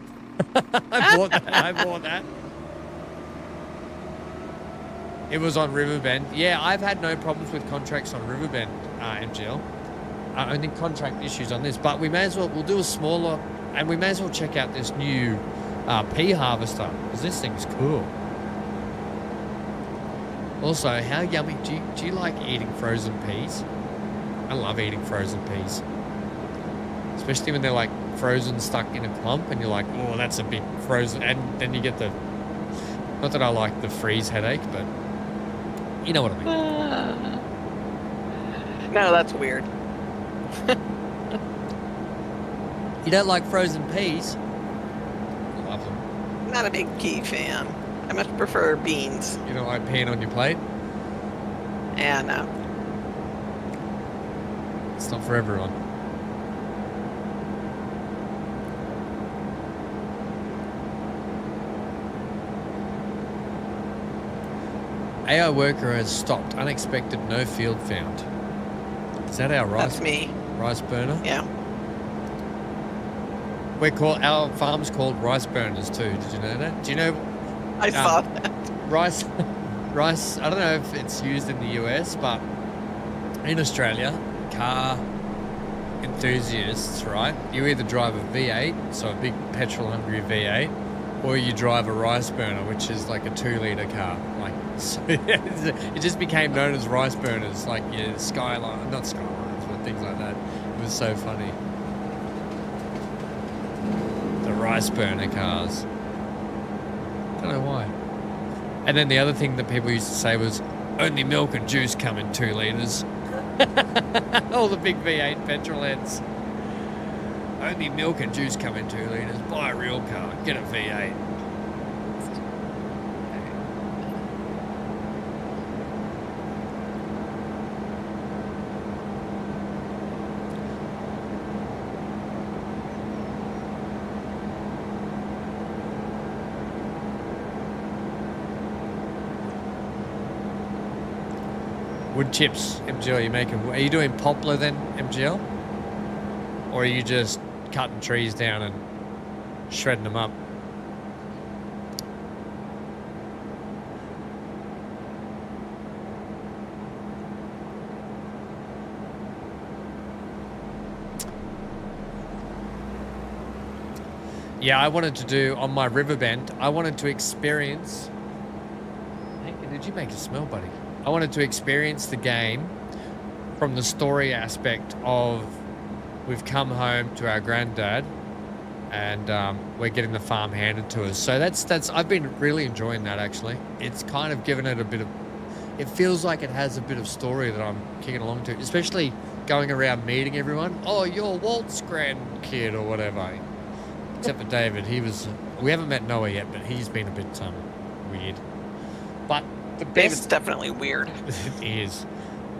[SPEAKER 1] I bought that. I bought that. It was on Riverbend. Yeah, I've had no problems with contracts on Riverbend, MGL. Only contract issues on this, but we may as well, we'll do a smaller, and we may as well check out this new pea harvester, because this thing's cool. Also, how yummy, do you like eating frozen peas? I love eating frozen peas. Especially when they're like frozen stuck in a clump and you're like, oh, that's a big frozen, and then you get the, not that I like the freeze headache, but you know what I mean.
[SPEAKER 2] No, that's weird.
[SPEAKER 1] You don't like frozen peas? I love them.
[SPEAKER 2] Not a big pea fan. I much prefer beans.
[SPEAKER 1] You don't like peeing on your plate?
[SPEAKER 2] Yeah, no.
[SPEAKER 1] It's not for everyone. AI worker has stopped. Unexpected, no field found. Is that our rice?
[SPEAKER 2] That's me.
[SPEAKER 1] Rice burner?
[SPEAKER 2] Yeah.
[SPEAKER 1] Our farm's called rice burners too. Did you know that? Do you know?
[SPEAKER 2] I saw that.
[SPEAKER 1] Rice, I don't know if it's used in the US, but in Australia, car enthusiasts, right? You either drive a V8, so a big petrol-hungry V8, or you drive a rice burner, which is like a 2-liter car. Like, so it just became known as rice burners, like your Skyline, not Skylines, but things like that. It was so funny. The rice burner cars. Don't know why. And then the other thing that people used to say was, only milk and juice come in 2 liters. All the big V8 petrol heads. Only milk and juice come in 2 liters. Buy a real car. Get a V8. Wood chips, MGL, are you doing poplar then, MGL? Or are you just cutting trees down and shredding them up. Yeah, I wanted to do on my riverbend. I wanted to experience. Hey, did you make a smell, buddy? I wanted to experience the game from the story aspect of we've come home to our granddad, and we're getting the farm handed to us. So that's I've been really enjoying that actually. It's kind of given it a bit of. It feels like it has a bit of story that I'm kicking along to, especially going around meeting everyone. Oh, you're Walt's grandkid or whatever. Except for David, we haven't met Noah yet, but he's been a bit weird. But the best...
[SPEAKER 2] David's definitely weird.
[SPEAKER 1] It is.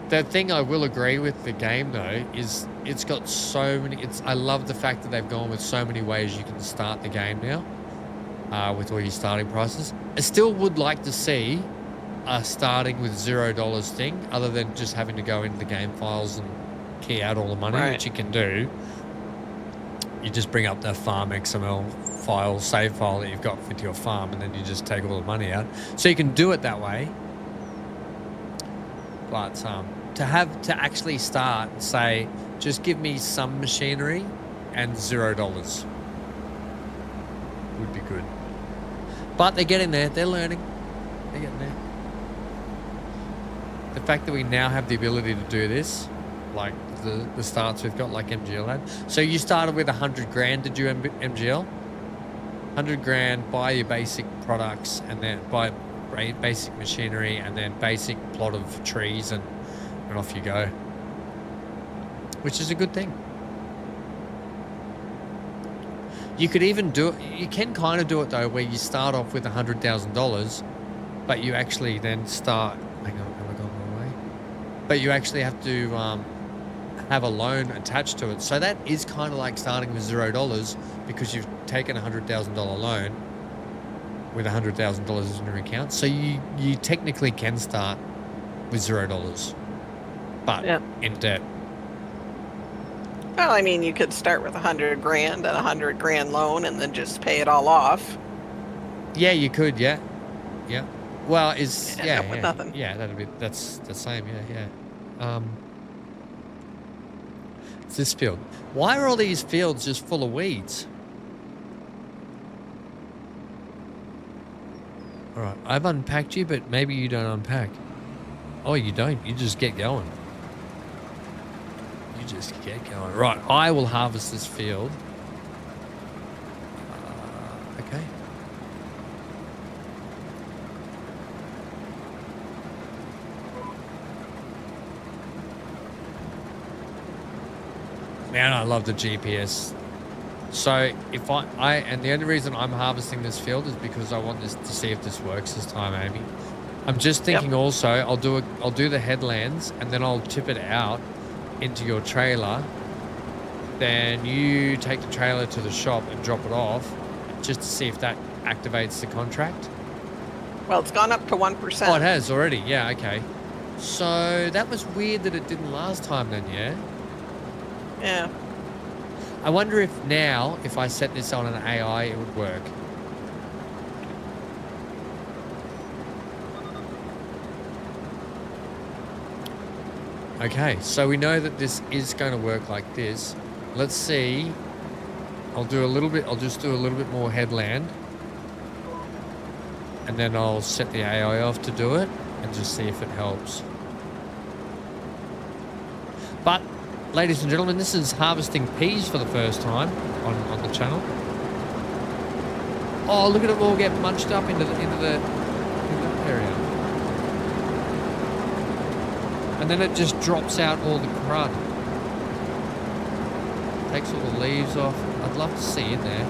[SPEAKER 1] The thing I will agree with the game, though, is it's got so many... I love the fact that they've gone with so many ways you can start the game now, with all your starting prices. I still would like to see a starting with $0 thing, other than just having to go into the game files and key out all the money, which you can do. You just bring up the farm XML file, save file that you've got with your farm, and then you just take all the money out. So you can do it that way. But to actually start and say, just give me some machinery and $0 would be good. But they're getting there. They're learning. They're getting there. The fact that we now have the ability to do this, like the starts we've got, like MGL had. So you started with 100 grand, did you, MGL? 100 grand, buy your basic products, and then buy basic machinery, and then basic plot of trees, and off you go. Which is a good thing. You could even do it, you can kind of do it though, where you start off with $100,000, but you actually then start, hang on, have I gone the wrong way? But you actually have to have a loan attached to it. So that is kind of like starting with $0 because you've taken a $100,000 loan with $100,000 in your account. So you technically can start with $0, but in debt.
[SPEAKER 2] Well, I mean, you could start with 100 grand and a 100 grand loan and then just pay it all off.
[SPEAKER 1] Yeah, you could. Yeah. Well,
[SPEAKER 2] with nothing.
[SPEAKER 1] Yeah, that's the same. Yeah. It's this field. Why are all these fields just full of weeds? All right, I've unpacked you, but maybe you don't unpack. Oh, you don't. You just get going. You just get going. Right, I will harvest this field. Okay. Man, I love the GPS. So if and the only reason I'm harvesting this field is because I want this to see if this works this time, Amy. I'm just thinking also I'll do the headlands and then I'll tip it out into your trailer. Then you take the trailer to the shop and drop it off just to see if that activates the contract.
[SPEAKER 2] Well, it's gone up to 1%.
[SPEAKER 1] Oh, it has already. Yeah, okay. So that was weird that it didn't last time then, yeah?
[SPEAKER 2] Yeah.
[SPEAKER 1] I wonder if now, if I set this on an AI, it would work. Okay, so we know that this is going to work like this. Let's see. I'll just do a little bit more headland. And then I'll set the AI off to do it and just see if it helps. But ladies and gentlemen, this is harvesting peas for the first time on the channel. Oh, look at them all get munched up into the area. And then it just drops out all the crud. Takes all the leaves off. I'd love to see in there.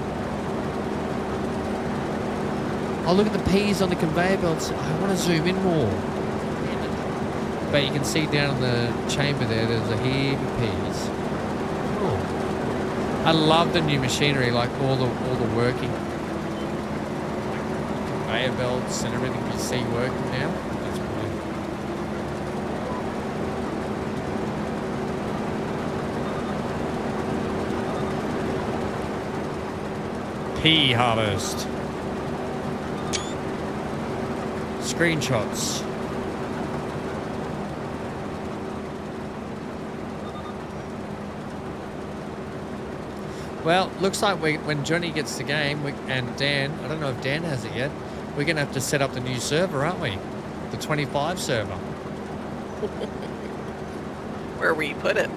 [SPEAKER 1] Oh, look at the peas on the conveyor belts. I want to zoom in more. But you can see down in the chamber there's a heap of peas. Oh. I love the new machinery, like all the working conveyor belts and everything you see working now. That's brilliant. Pea harvest. Screenshots. Well, looks like when Johnny gets the game, and Dan, I don't know if Dan has it yet, we're going to have to set up the new server, aren't we? The 25 server.
[SPEAKER 2] Where we put it?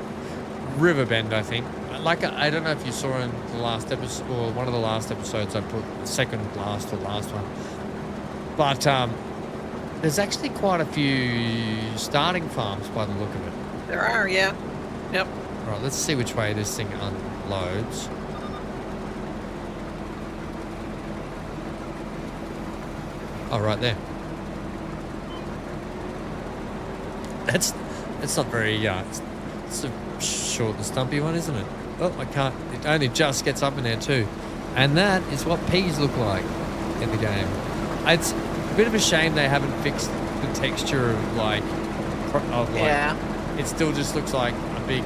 [SPEAKER 1] Riverbend, I think. Like, I don't know if you saw in the last episode, or one of the last episodes, I put the second last or last one. But there's actually quite a few starting farms by the look of it.
[SPEAKER 2] There are, yeah. Yep.
[SPEAKER 1] All right, let's see which way this thing unloads. Oh, right there. That's not very, it's a short and stumpy one, isn't it? Oh, I can't, it only just gets up in there too. And that is what peas look like in the game. It's a bit of a shame they haven't fixed the texture of like,
[SPEAKER 2] yeah.
[SPEAKER 1] It still just looks like a big,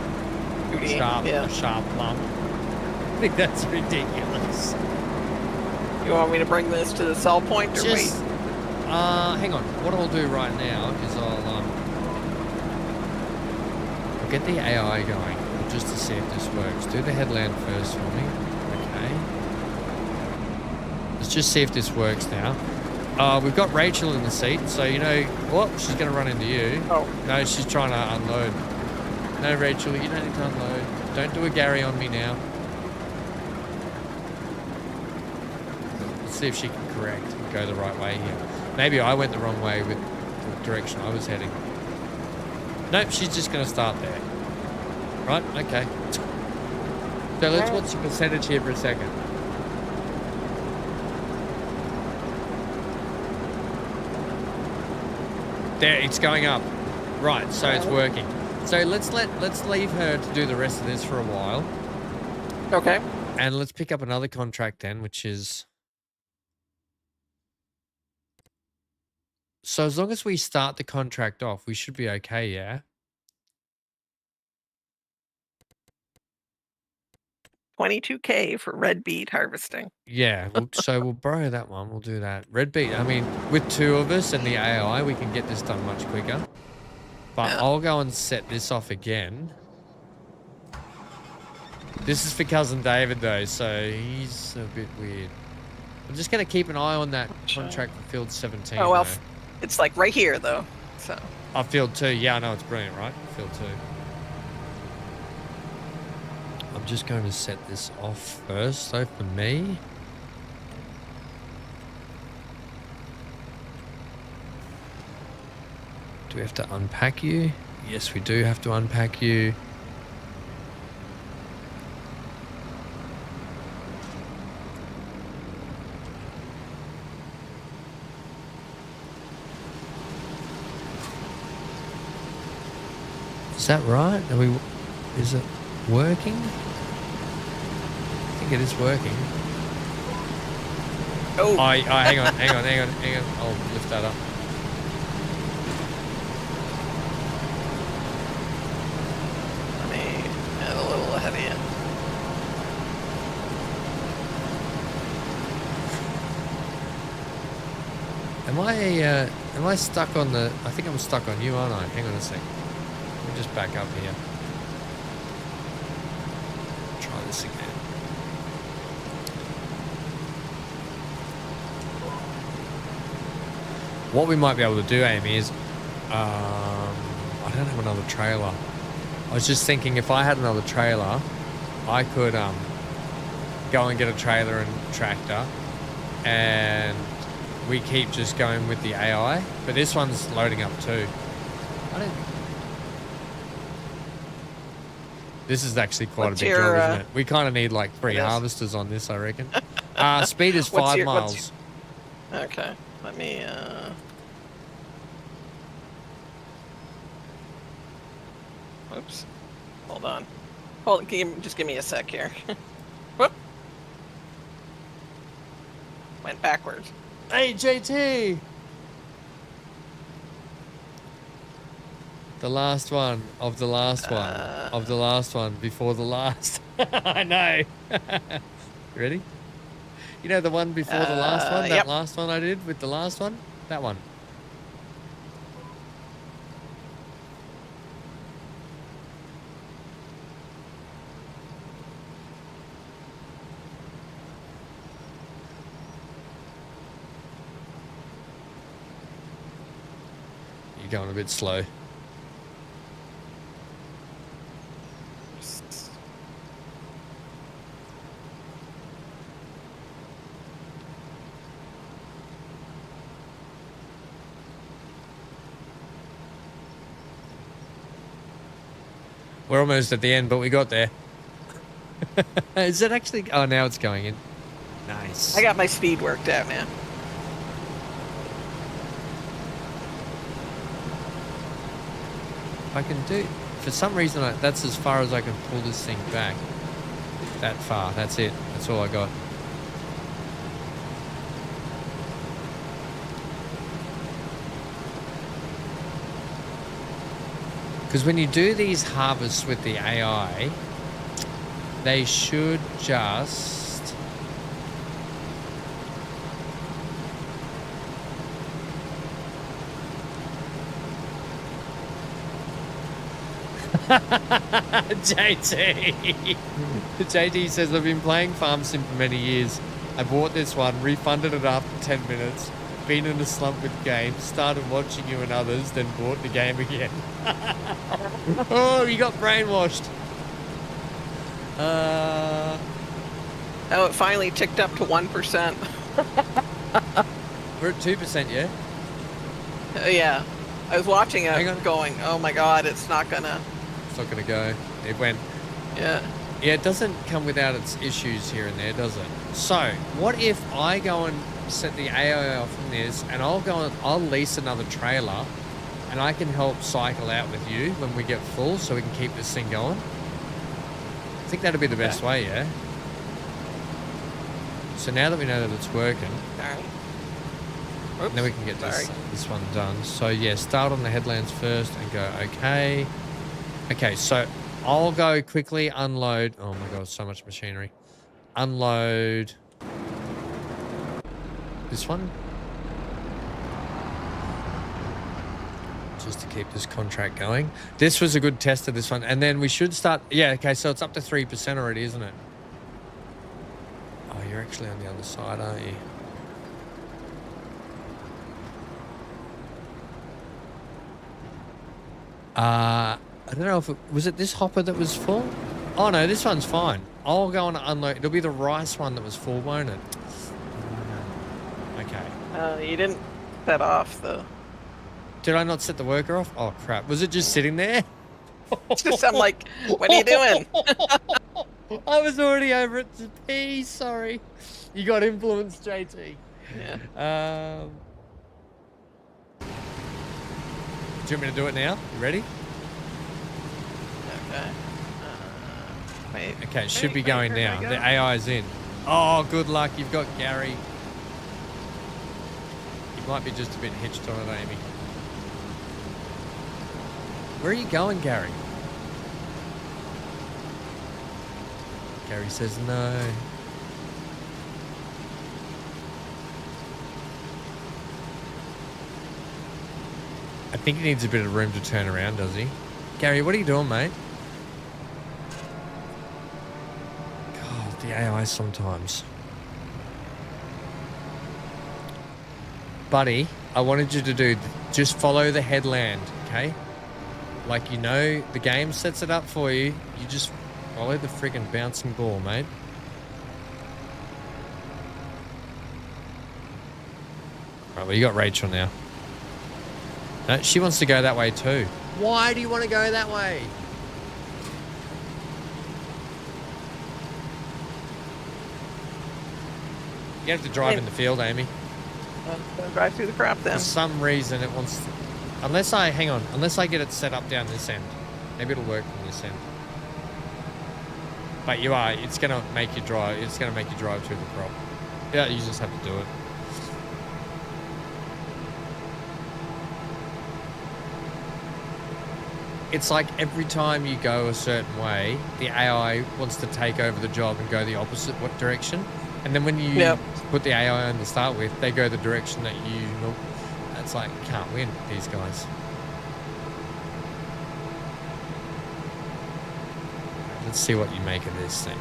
[SPEAKER 1] sharp lump. I think that's ridiculous.
[SPEAKER 2] You want me to bring this to the sell point or wait?
[SPEAKER 1] Hang on. What I'll do right now is I'll get the AI going just to see if this works. Do the headland first for me. Okay. Let's just see if this works now. We've got Rachel in the seat, so you know what? She's going to run into you.
[SPEAKER 2] Oh.
[SPEAKER 1] No, she's trying to unload. No, Rachel, you don't need to unload. Don't do a Gary on me now. Let's see if she can correct and go the right way here. Maybe I went the wrong way with the direction I was heading. Nope, she's just going to start there. Right, okay. So let's watch the percentage here for a second. There, it's going up. Right, so it's working. So let's leave her to do the rest of this for a while.
[SPEAKER 2] Okay.
[SPEAKER 1] And let's pick up another contract then, which is... So as long as we start the contract off, we should be okay, yeah?
[SPEAKER 2] 22K for red beet harvesting.
[SPEAKER 1] Yeah, so we'll borrow that one. We'll do that. Red beet, I mean, with two of us and the AI, we can get this done much quicker. But yeah. I'll go and set this off again. This is for Cousin David, though, so he's a bit weird. I'm just going to keep an eye on that contract for Field 17.
[SPEAKER 2] Oh, well,
[SPEAKER 1] though.
[SPEAKER 2] It's like right here, though. So.
[SPEAKER 1] Oh, Field 2. Yeah, I know, it's brilliant, right? Field 2. I'm just going to set this off first, so for me. Do we have to unpack you? Yes, we do have to unpack you. Is that right? Is it working? I think it is working.
[SPEAKER 2] Oh,
[SPEAKER 1] hang on. I'll lift that up.
[SPEAKER 2] Let me add a little ahead of you.
[SPEAKER 1] Am I stuck on the... I think I'm stuck on you, aren't I? Hang on a sec. Let me just back up here. Try this again. What we might be able to do, Amy, is... I don't have another trailer. I was just thinking if I had another trailer, I could go and get a trailer and tractor, and we keep just going with the AI. But this one's loading up too. This is actually quite a big job, isn't it? We kind of need like 3 harvesters on this, I reckon. Speed is 5 miles.
[SPEAKER 2] Okay, let me... Oops. Hold on. Just give me a sec here. Whoop. Went backwards.
[SPEAKER 1] Hey, JT! The last one of the last one of the last one before the last. I know. You ready? You know the one before the last one? That
[SPEAKER 2] Yep.
[SPEAKER 1] last one I did with the last one? That one. You're going a bit slow. We're almost at the end, but we got there. Is it actually? Oh, now it's going in. Nice.
[SPEAKER 2] I got my speed worked out now.
[SPEAKER 1] I can do. For some reason, that's as far as I can pull this thing back. That far. That's it. That's all I got. Because when you do these harvests with the AI, they should just... JT! JT says, I've been playing Farm Sim for many years. I bought this one, refunded it after 10 minutes, been in a slump with games, started watching you and others, then bought the game again. Oh, you got brainwashed.
[SPEAKER 2] Oh, it finally ticked up to 1%.
[SPEAKER 1] We're at 2%, yeah?
[SPEAKER 2] Yeah. I was watching it going, oh my god, it's not gonna...
[SPEAKER 1] It's not gonna go. It went...
[SPEAKER 2] Yeah.
[SPEAKER 1] Yeah, it doesn't come without its issues here and there, does it? So, what if I go and set the AI off from this, and I'll lease another trailer, and I can help cycle out with you when we get full, so we can keep this thing going? I think that'd be the best way, yeah? So now that we know that it's working,
[SPEAKER 2] Alright.
[SPEAKER 1] now we can get this one done. So yeah, start on the headlands first and go, okay. Okay, so I'll go quickly unload. Oh my god, so much machinery. Unload this one. Just to keep this contract going. This was a good test of this one. And then we should start. Yeah, okay, so it's up to 3% already, isn't it? Oh, you're actually on the other side, aren't you? I don't know if was it this hopper that was full? Oh no, this one's fine. I'll go and unload. It'll be the rice one that was full, won't it? Okay.
[SPEAKER 2] You didn't set off the...
[SPEAKER 1] Did I not set the worker off? Oh crap. Was it just sitting there?
[SPEAKER 2] Just, I'm like, what are you doing?
[SPEAKER 1] I was already over at the P, sorry. You got influenced, JT.
[SPEAKER 2] Yeah.
[SPEAKER 1] Do you want me to do it now? You ready?
[SPEAKER 2] Okay. Wait.
[SPEAKER 1] Okay, it should be going now. The AI is in. Oh, good luck. You've got Gary. You might be just a bit hitched on it, Amy. Where are you going, Gary? Gary says no. I think he needs a bit of room to turn around, does he? Gary, what are you doing, mate? God, the AI sometimes. Buddy, I wanted you to do, just follow the headland, okay? Like, you know, the game sets it up for you. You just follow the friggin' bouncing ball, mate. Right, well, you got Rachel now. No, she wants to go that way too. Why do you want to go that way? You have to drive in the field, Amy.
[SPEAKER 2] Gonna drive through the crap then.
[SPEAKER 1] For some reason it wants to, unless I get it set up down this end. Maybe it'll work from this end. But it's gonna make you drive through the crop. Yeah, you just have to do it. It's like every time you go a certain way, the AI wants to take over the job and go the opposite direction. And then when you
[SPEAKER 2] Yep.
[SPEAKER 1] put the AI on to start with, they go the direction that you look. It's like, you can't win, these guys. Let's see what you make of this thing.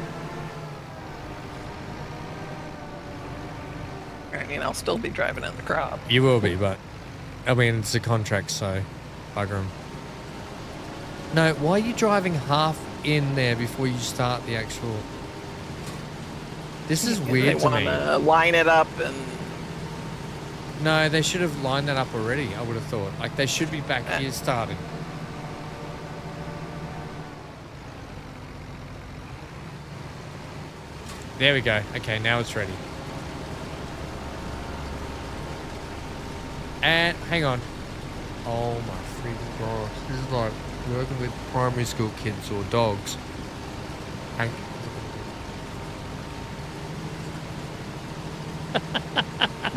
[SPEAKER 2] I mean, I'll still be driving in the crop.
[SPEAKER 1] You will be, but I mean, it's a contract, so bugger 'em. No, why are you driving half in there before you start the actual... This is weird to me.
[SPEAKER 2] They want to line it up and...
[SPEAKER 1] No, they should have lined that up already, I would have thought. Like, they should be back here starting. There we go. Okay, now it's ready. And hang on. Oh my freaking gosh. This is like working with primary school kids or dogs.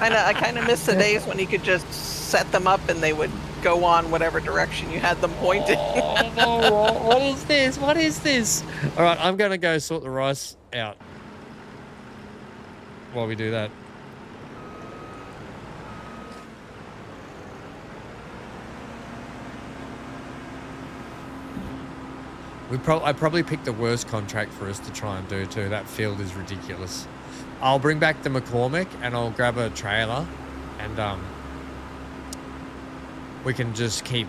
[SPEAKER 2] I kind of miss the days when you could just set them up and they would go on whatever direction you had them pointing.
[SPEAKER 1] Oh, what is this? What is this? All right, I'm going to go sort the rice out while we do that. I probably picked the worst contract for us to try and do too. That field is ridiculous. I'll bring back the McCormick and I'll grab a trailer and we can just keep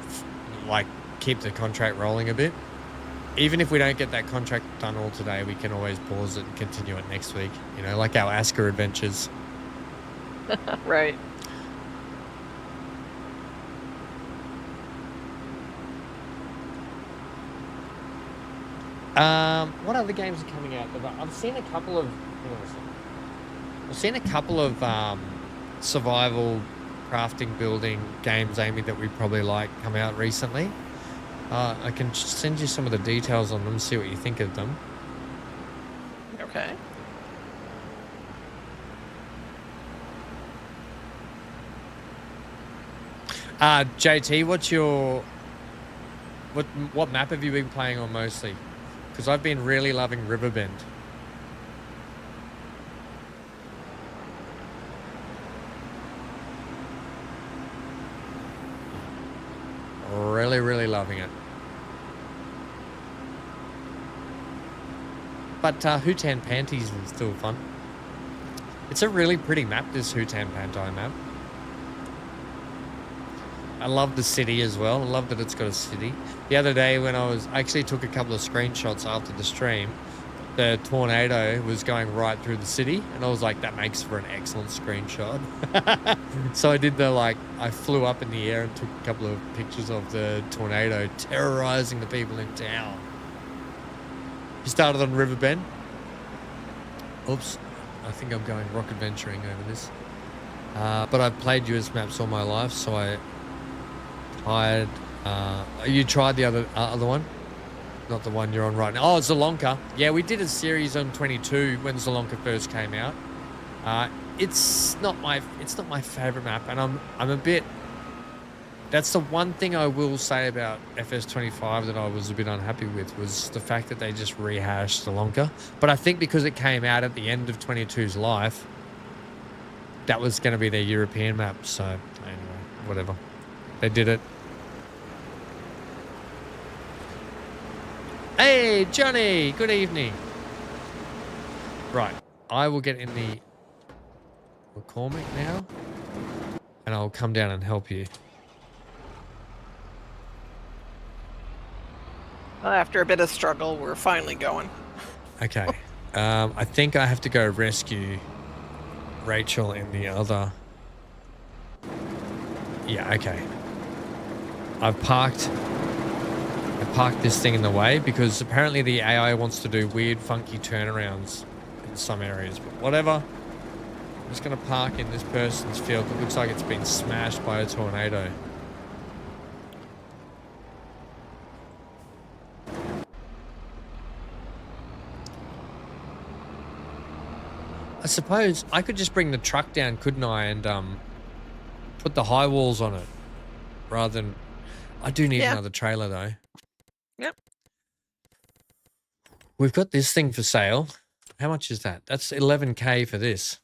[SPEAKER 1] the contract rolling a bit. Even if we don't get that contract done all today, we can always pause it and continue it next week. You know, like our Asker adventures.
[SPEAKER 2] Right.
[SPEAKER 1] What other games are coming out? I've seen a couple of... I've seen a couple of survival, crafting, building games, Amy, that we probably like come out recently. I can send you some of the details on them, see what you think of them.
[SPEAKER 2] Okay.
[SPEAKER 1] JT, what map have you been playing on mostly? Because I've been really loving Riverbend. Really, really loving it. But Hootan Panties is still fun. It's a really pretty map, this Hootan Pantai map. I love the city as well. I love that it's got a city. The other day when I actually took a couple of screenshots after the stream. The tornado was going right through the city, and I was like, that makes for an excellent screenshot. So I did I flew up in the air and took a couple of pictures of the tornado terrorizing the people in town. You started on Riverbend. Oops, I think I'm going rock adventuring over this. But I've played US maps all my life, so I tried. You tried the other one? Not the one you're on right now. Oh, Zelonka. Yeah, we did a series on 22 when Zelonka first came out. It's not my favorite map, and I'm a bit. That's the one thing I will say about FS25 that I was a bit unhappy with, was the fact that they just rehashed Zelonka. But I think because it came out at the end of 22's life, that was going to be their European map. So anyway, whatever. They did it. Hey, Johnny, good evening. Right, I will get in the McCormick now, and I'll come down and help you.
[SPEAKER 2] Well, after a bit of struggle, we're finally going.
[SPEAKER 1] Okay. I think I have to go rescue Rachel in the other... Yeah, okay. I parked this thing in the way because apparently the AI wants to do weird, funky turnarounds in some areas. But whatever. I'm just going to park in this person's field that looks like it's been smashed by a tornado. I suppose I could just bring the truck down, couldn't I, and put the high walls on it rather than... I do need another trailer though.
[SPEAKER 2] Yep.
[SPEAKER 1] We've got this thing for sale. How much is that? That's 11K for this.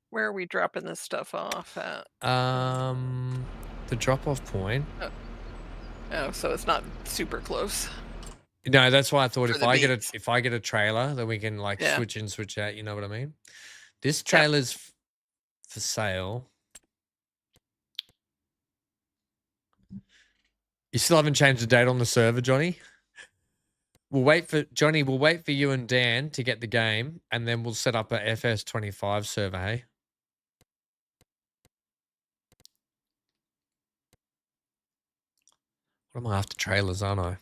[SPEAKER 2] Where are we dropping this stuff off at?
[SPEAKER 1] The drop-off point.
[SPEAKER 2] Oh, so it's not super close.
[SPEAKER 1] No, that's why I thought
[SPEAKER 2] For
[SPEAKER 1] if
[SPEAKER 2] the
[SPEAKER 1] I get
[SPEAKER 2] beats.
[SPEAKER 1] if I get a trailer, then we can like
[SPEAKER 2] Yeah.
[SPEAKER 1] switch in, switch out. You know what I mean? This
[SPEAKER 2] Yep.
[SPEAKER 1] trailer's for sale. You still haven't changed the date on the server, Johnny? We'll wait for Johnny. We'll wait for you and Dan to get the game, and then we'll set up a FS25 server. Hey. What am I after trailers, aren't I?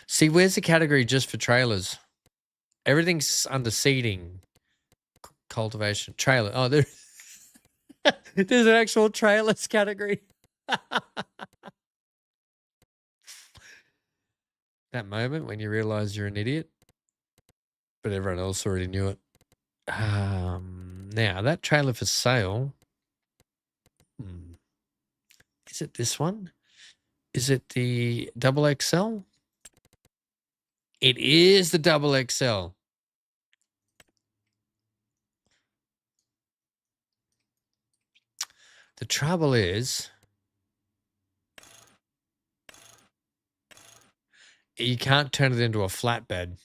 [SPEAKER 1] See, where's the category just for trailers? Everything's under seeding, cultivation, trailer. Oh, there. There's an actual trailers category. That moment when you realize you're an idiot, but everyone else already knew it. Now that trailer for sale. Is it this one? Is it the double XL? It is the double XL. The trouble is, you can't turn it into a flatbed.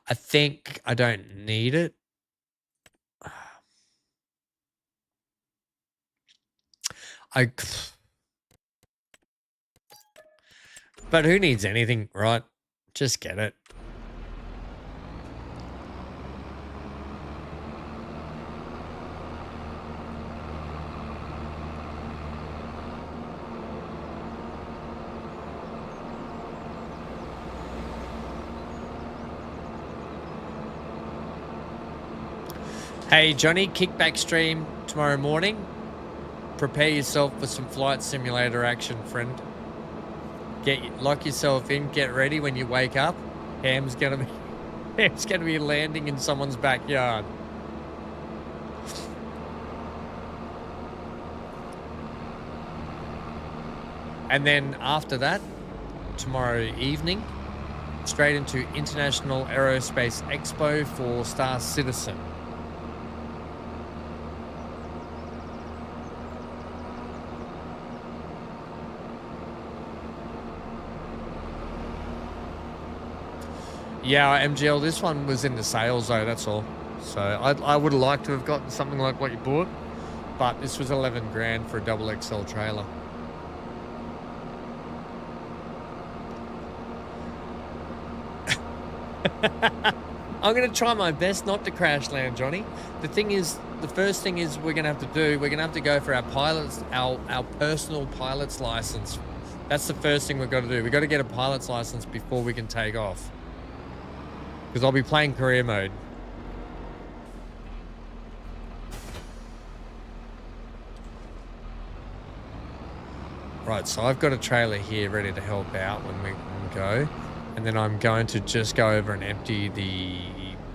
[SPEAKER 1] I think I don't need it. But who needs anything, right? Just get it. Hey, Johnny, kickback stream tomorrow morning. Prepare yourself for some flight simulator action, friend. Lock yourself in, get ready when you wake up. Ham's gonna be landing in someone's backyard. And then after that, tomorrow evening, straight into International Aerospace Expo for Star Citizen. Yeah, MGL, this one was in the sales though, that's all. So I would have liked to have gotten something like what you bought, but this was 11 grand for a double XL trailer. I'm going to try my best not to crash land, Johnny. The first thing is we're going to have to go for our pilots, our personal pilot's license. That's the first thing we've got to do. We've got to get a pilot's license before we can take off. Because I'll be playing career mode. Right, so I've got a trailer here ready to help out when we go. And then I'm going to just go over and empty the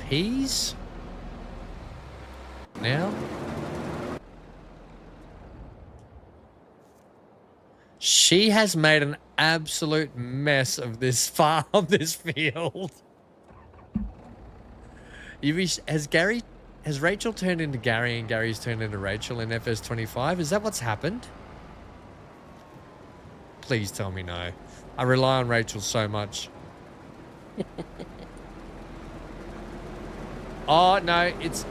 [SPEAKER 1] peas. Now. She has made an absolute mess of this farm, this field. Has Rachel turned into Gary and Gary's turned into Rachel in FS25? Is that what's happened? Please tell me no. I rely on Rachel so much. Oh, no, oh, no, it is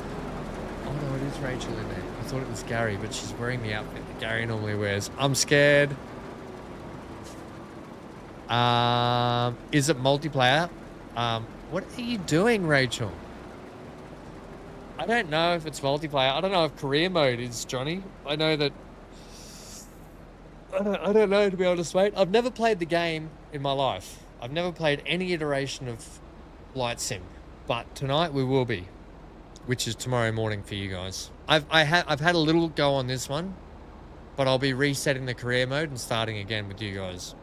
[SPEAKER 1] Rachel in there. I thought it was Gary, but she's wearing the outfit that Gary normally wears. I'm scared. Is it multiplayer? What are you doing, Rachel? I don't know if it's multiplayer. I don't know if career mode is, Johnny. I know that... I don't know, to be honest, mate. I've never played the game in my life. I've never played any iteration of Flight Sim. But tonight we will be, which is tomorrow morning for you guys. I've had a little go on this one, but I'll be resetting the career mode and starting again with you guys.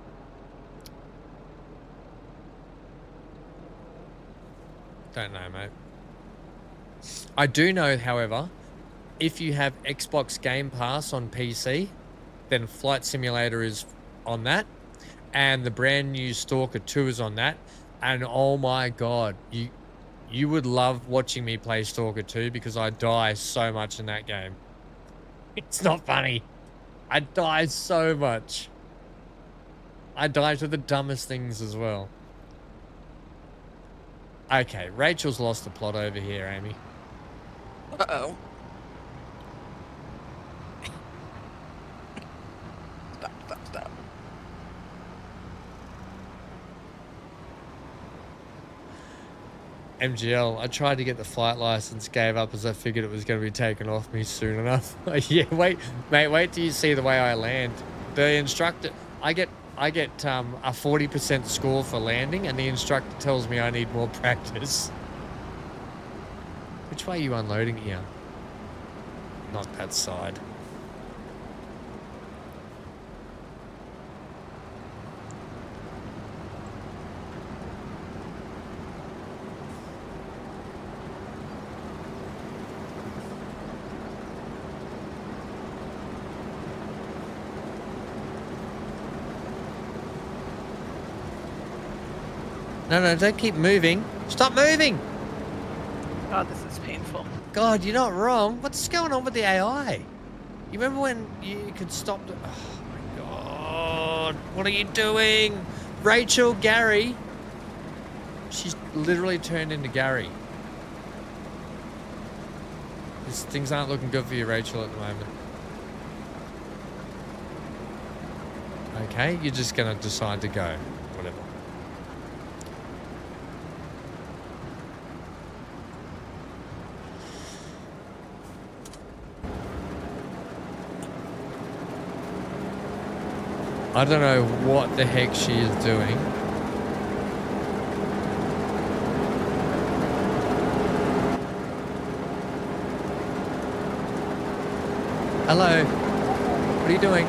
[SPEAKER 1] Don't know, mate. I do know, however, if you have Xbox Game Pass on PC, then Flight Simulator is on that, and the brand new Stalker 2 is on that. And oh my god, you would love watching me play Stalker 2 because I die so much in that game. It's not funny. I die so much. I die to the dumbest things as well. Okay, Rachel's lost the plot over here, Amy.
[SPEAKER 2] Uh-oh. Stop.
[SPEAKER 1] MGL, I tried to get the flight license, gave up as I figured it was going to be taken off me soon enough. Yeah, wait till you see the way I land. The instructor, I get a 40% score for landing, and the instructor tells me I need more practice. Which way are you unloading here? Not that side. No, don't keep moving. Stop moving!
[SPEAKER 2] God, this is painful.
[SPEAKER 1] God, you're not wrong. What's going on with the AI? You remember when you could stop the... Oh my god. What are you doing? Rachel, Gary. She's literally turned into Gary. Things aren't looking good for you, Rachel, at the moment. Okay, you're just going to decide to go. Whatever. I don't know what the heck she is doing. Hello. What are you doing?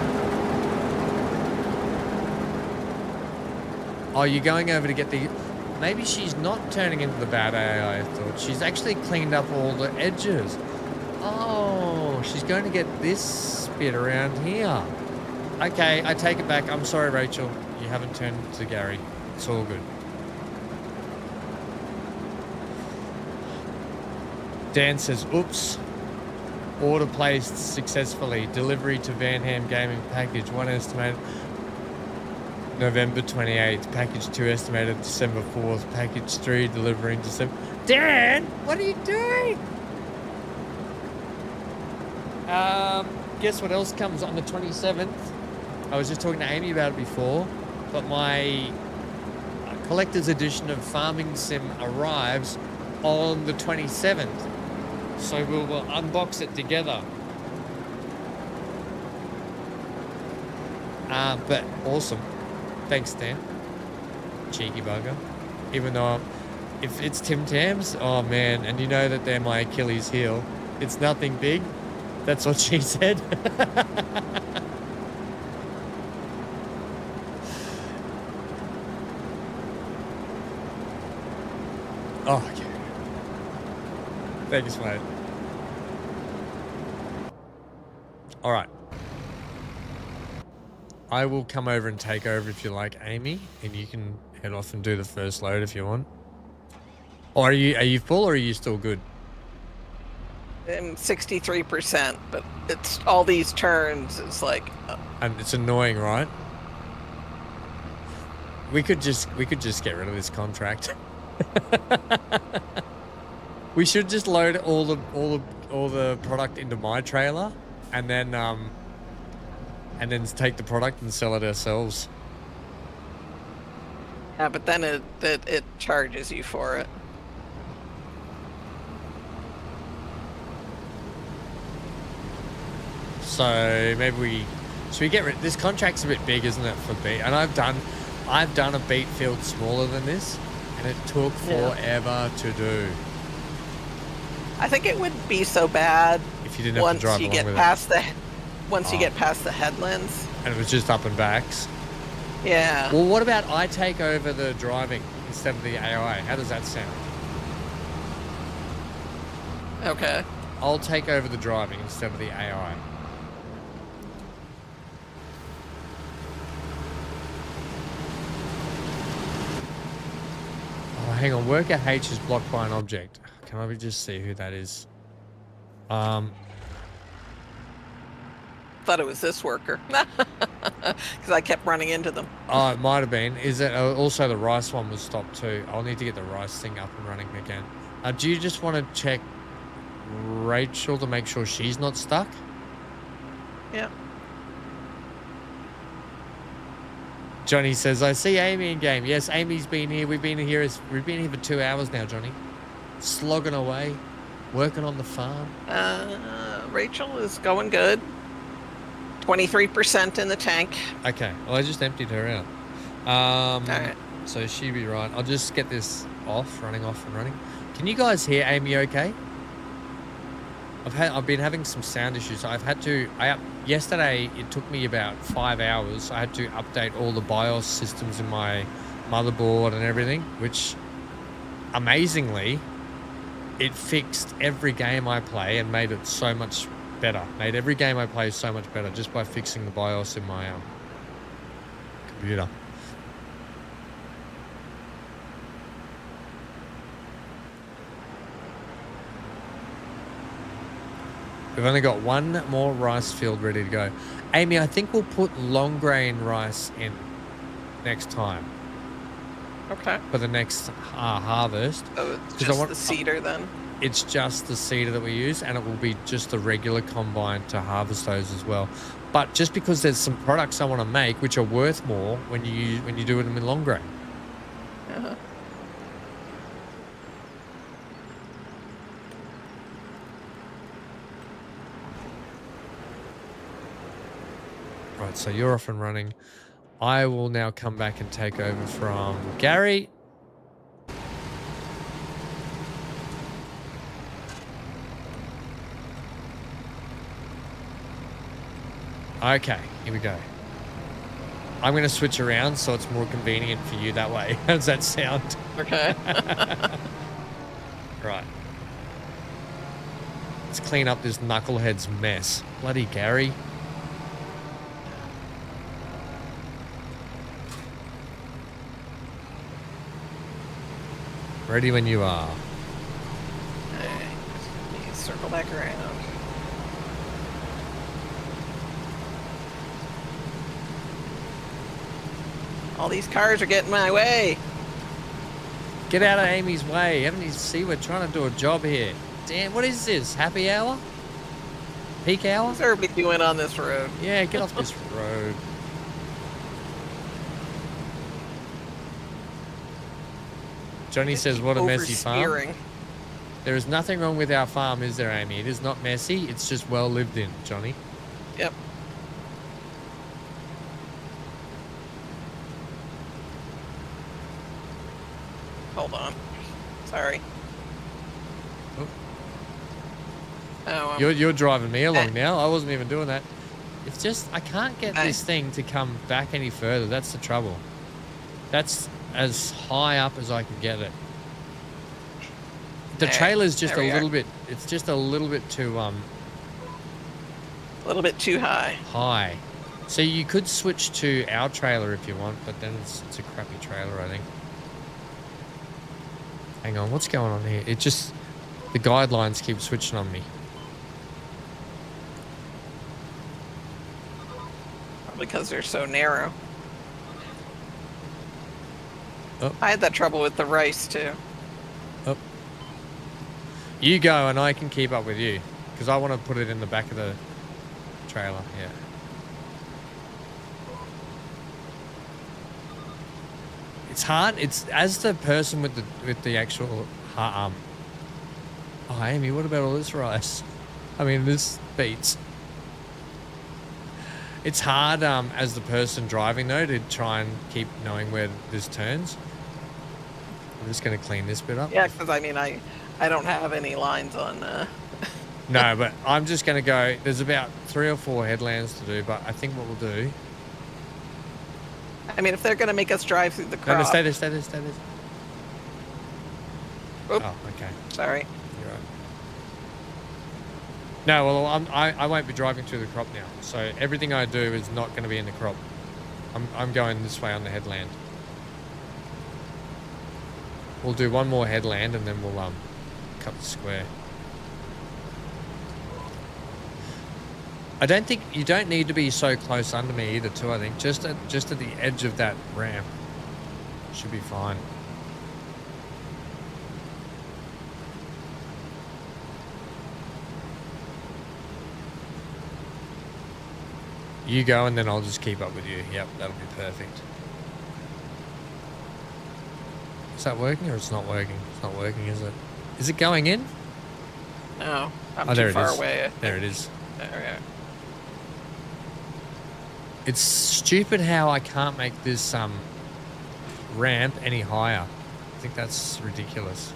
[SPEAKER 1] Oh, you're going over to get the... Maybe she's not turning into the bad AI, I thought. She's actually cleaned up all the edges. Oh, she's going to get this bit around here. Okay, I take it back. I'm sorry, Rachel. You haven't turned to Gary. It's all good. Dan says, oops. Order placed successfully. Delivery to VanHam Gaming package. 1 estimated November 28th. Package 2 estimated December 4th. Package 3 delivering December... Dan! What are you doing? Guess what else comes on the 27th? I was just talking to Amy about it before, but my collector's edition of Farming Sim arrives on the 27th. So we'll unbox it together. But awesome. Thanks, Dan. Cheeky bugger. Even though if it's Tim Tams, oh man, and you know that they're my Achilles heel. It's nothing big. That's what she said. Oh, okay. Thanks, mate. All right. I will come over and take over if you like, Amy, and you can head off and do the first load if you want. Or are you full, or are you still good?
[SPEAKER 2] I'm 63%, but it's all these turns. It's like,
[SPEAKER 1] and it's annoying, right? We could just get rid of this contract. We should just load all the product into my trailer, and then take the product and sell it ourselves.
[SPEAKER 2] yeah, but then it charges you for it.
[SPEAKER 1] So maybe should we get rid? This contract's a bit big, isn't it, for beet? And I've done a beet field smaller than this, and it took forever to do.
[SPEAKER 2] I think it wouldn't be so bad
[SPEAKER 1] if you didn't have to drive along with it.
[SPEAKER 2] Once you get past the headlands.
[SPEAKER 1] And it was just up and backs.
[SPEAKER 2] Yeah.
[SPEAKER 1] Well, what about I take over the driving instead of the AI? How does that sound?
[SPEAKER 2] Okay.
[SPEAKER 1] I'll take over the driving instead of the AI. Oh, hang on. Worker H is blocked by an object. Can I just see who that is?
[SPEAKER 2] Thought it was this worker. Because I kept running into them.
[SPEAKER 1] Oh, it might have been. Is it also the rice one was stopped too? I'll need to get the rice thing up and running again. Do you just want to check Rachel to make sure she's not stuck?
[SPEAKER 2] Yeah.
[SPEAKER 1] Johnny says, I see Amy in game. Yes, Amy's been here. We've been here for 2 hours now, Johnny. Slogging away, working on the farm.
[SPEAKER 2] Rachel is going good. 23% in the tank.
[SPEAKER 1] Okay, well, I just emptied her out.
[SPEAKER 2] All right.
[SPEAKER 1] So she'd be right. I'll just get this running off and running. Can you guys hear Amy okay? I've been having some sound issues. Yesterday it took me about 5 hours. I had to update all the BIOS systems in my motherboard and everything, which amazingly it fixed every game I play and made it so much better. Made every game I play so much better just by fixing the BIOS in my computer. We've only got one more rice field ready to go. Amy, I think we'll put long grain rice in next time.
[SPEAKER 2] Okay.
[SPEAKER 1] For the next harvest.
[SPEAKER 2] So it's just the seeder then?
[SPEAKER 1] It's just the seeder that we use, and it will be just the regular combine to harvest those as well. But just because there's some products I want to make which are worth more when you do them in long grain.
[SPEAKER 2] Uh-huh.
[SPEAKER 1] Right, so you're off and running. I will now come back and take over from Gary. Okay, here we go. I'm going to switch around so it's more convenient for you that way. How does that sound?
[SPEAKER 2] Okay.
[SPEAKER 1] Right. Let's clean up this knucklehead's mess. Bloody Gary. Ready when you are.
[SPEAKER 2] Alright. Let me circle back around. All these cars are getting my way.
[SPEAKER 1] Get out of Amy's way. Haven't you see we're trying to do a job here? Damn, what is this? Happy hour? Peak hour?
[SPEAKER 2] What's everybody doing on this road?
[SPEAKER 1] Yeah, get off this road. Johnny says, what a messy farm. There is nothing wrong with our farm, is there, Amy? It is not messy. It's just well lived in, Johnny.
[SPEAKER 2] Yep. Hold on. Sorry. Oh,
[SPEAKER 1] you're driving me along now. I wasn't even doing that. It's just I can't get this thing to come back any further. That's the trouble. That's as high up as I can get it. The trailer's just a little bit. It's just a little bit too
[SPEAKER 2] a little bit too high.
[SPEAKER 1] High. So you could switch to our trailer if you want, but then it's a crappy trailer, I think. Hang on, what's going on here? It just the guidelines keep switching on me.
[SPEAKER 2] Probably because they're so narrow.
[SPEAKER 1] Oh.
[SPEAKER 2] I had that trouble with the rice too.
[SPEAKER 1] Oh. You go and I can keep up with you because I want to put it in the back of the trailer. Yeah. It's hard. It's as the person with the actual oh, Amy, what about all this rice? I mean, this beats. It's hard as the person driving though to try and keep knowing where this turns. I'm just going to clean this bit up.
[SPEAKER 2] Yeah, because I mean, I don't have any lines on.
[SPEAKER 1] No, but I'm just going to go. There's about 3 or 4 headlands to do, but I think what we'll do.
[SPEAKER 2] I mean, if they're going to make us drive through the crop.
[SPEAKER 1] No, stay there.
[SPEAKER 2] Oop.
[SPEAKER 1] Oh, okay.
[SPEAKER 2] Sorry.
[SPEAKER 1] You're right. No, well, I won't be driving through the crop now. So everything I do is not going to be in the crop. I'm going this way on the headland. We'll do one more headland and then we'll cut the square. I don't think you don't need to be so close under me either, too. I think just at the edge of that ramp should be fine. You go and then I'll just keep up with you. Yep, that'll be perfect. Is that working or it's not working? It's not working, is it? Is it going in?
[SPEAKER 2] No, I'm too far away.
[SPEAKER 1] There it is.
[SPEAKER 2] There we are.
[SPEAKER 1] It's stupid how I can't make this ramp any higher. I think that's ridiculous.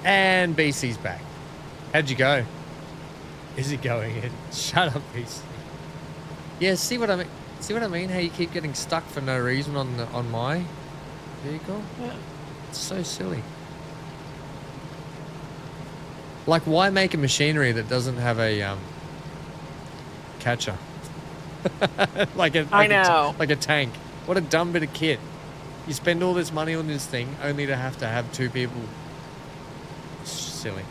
[SPEAKER 1] And BC's back. How'd you go? Is it going in? Shut up, BC. Yeah, see what I mean? See what I mean? How you keep getting stuck for no reason on my vehicle?
[SPEAKER 2] Yeah.
[SPEAKER 1] It's so silly. Like, why make a machinery that doesn't have a catcher? like a tank. What a dumb bit of kit. You spend all this money on this thing only to have two people. It's silly.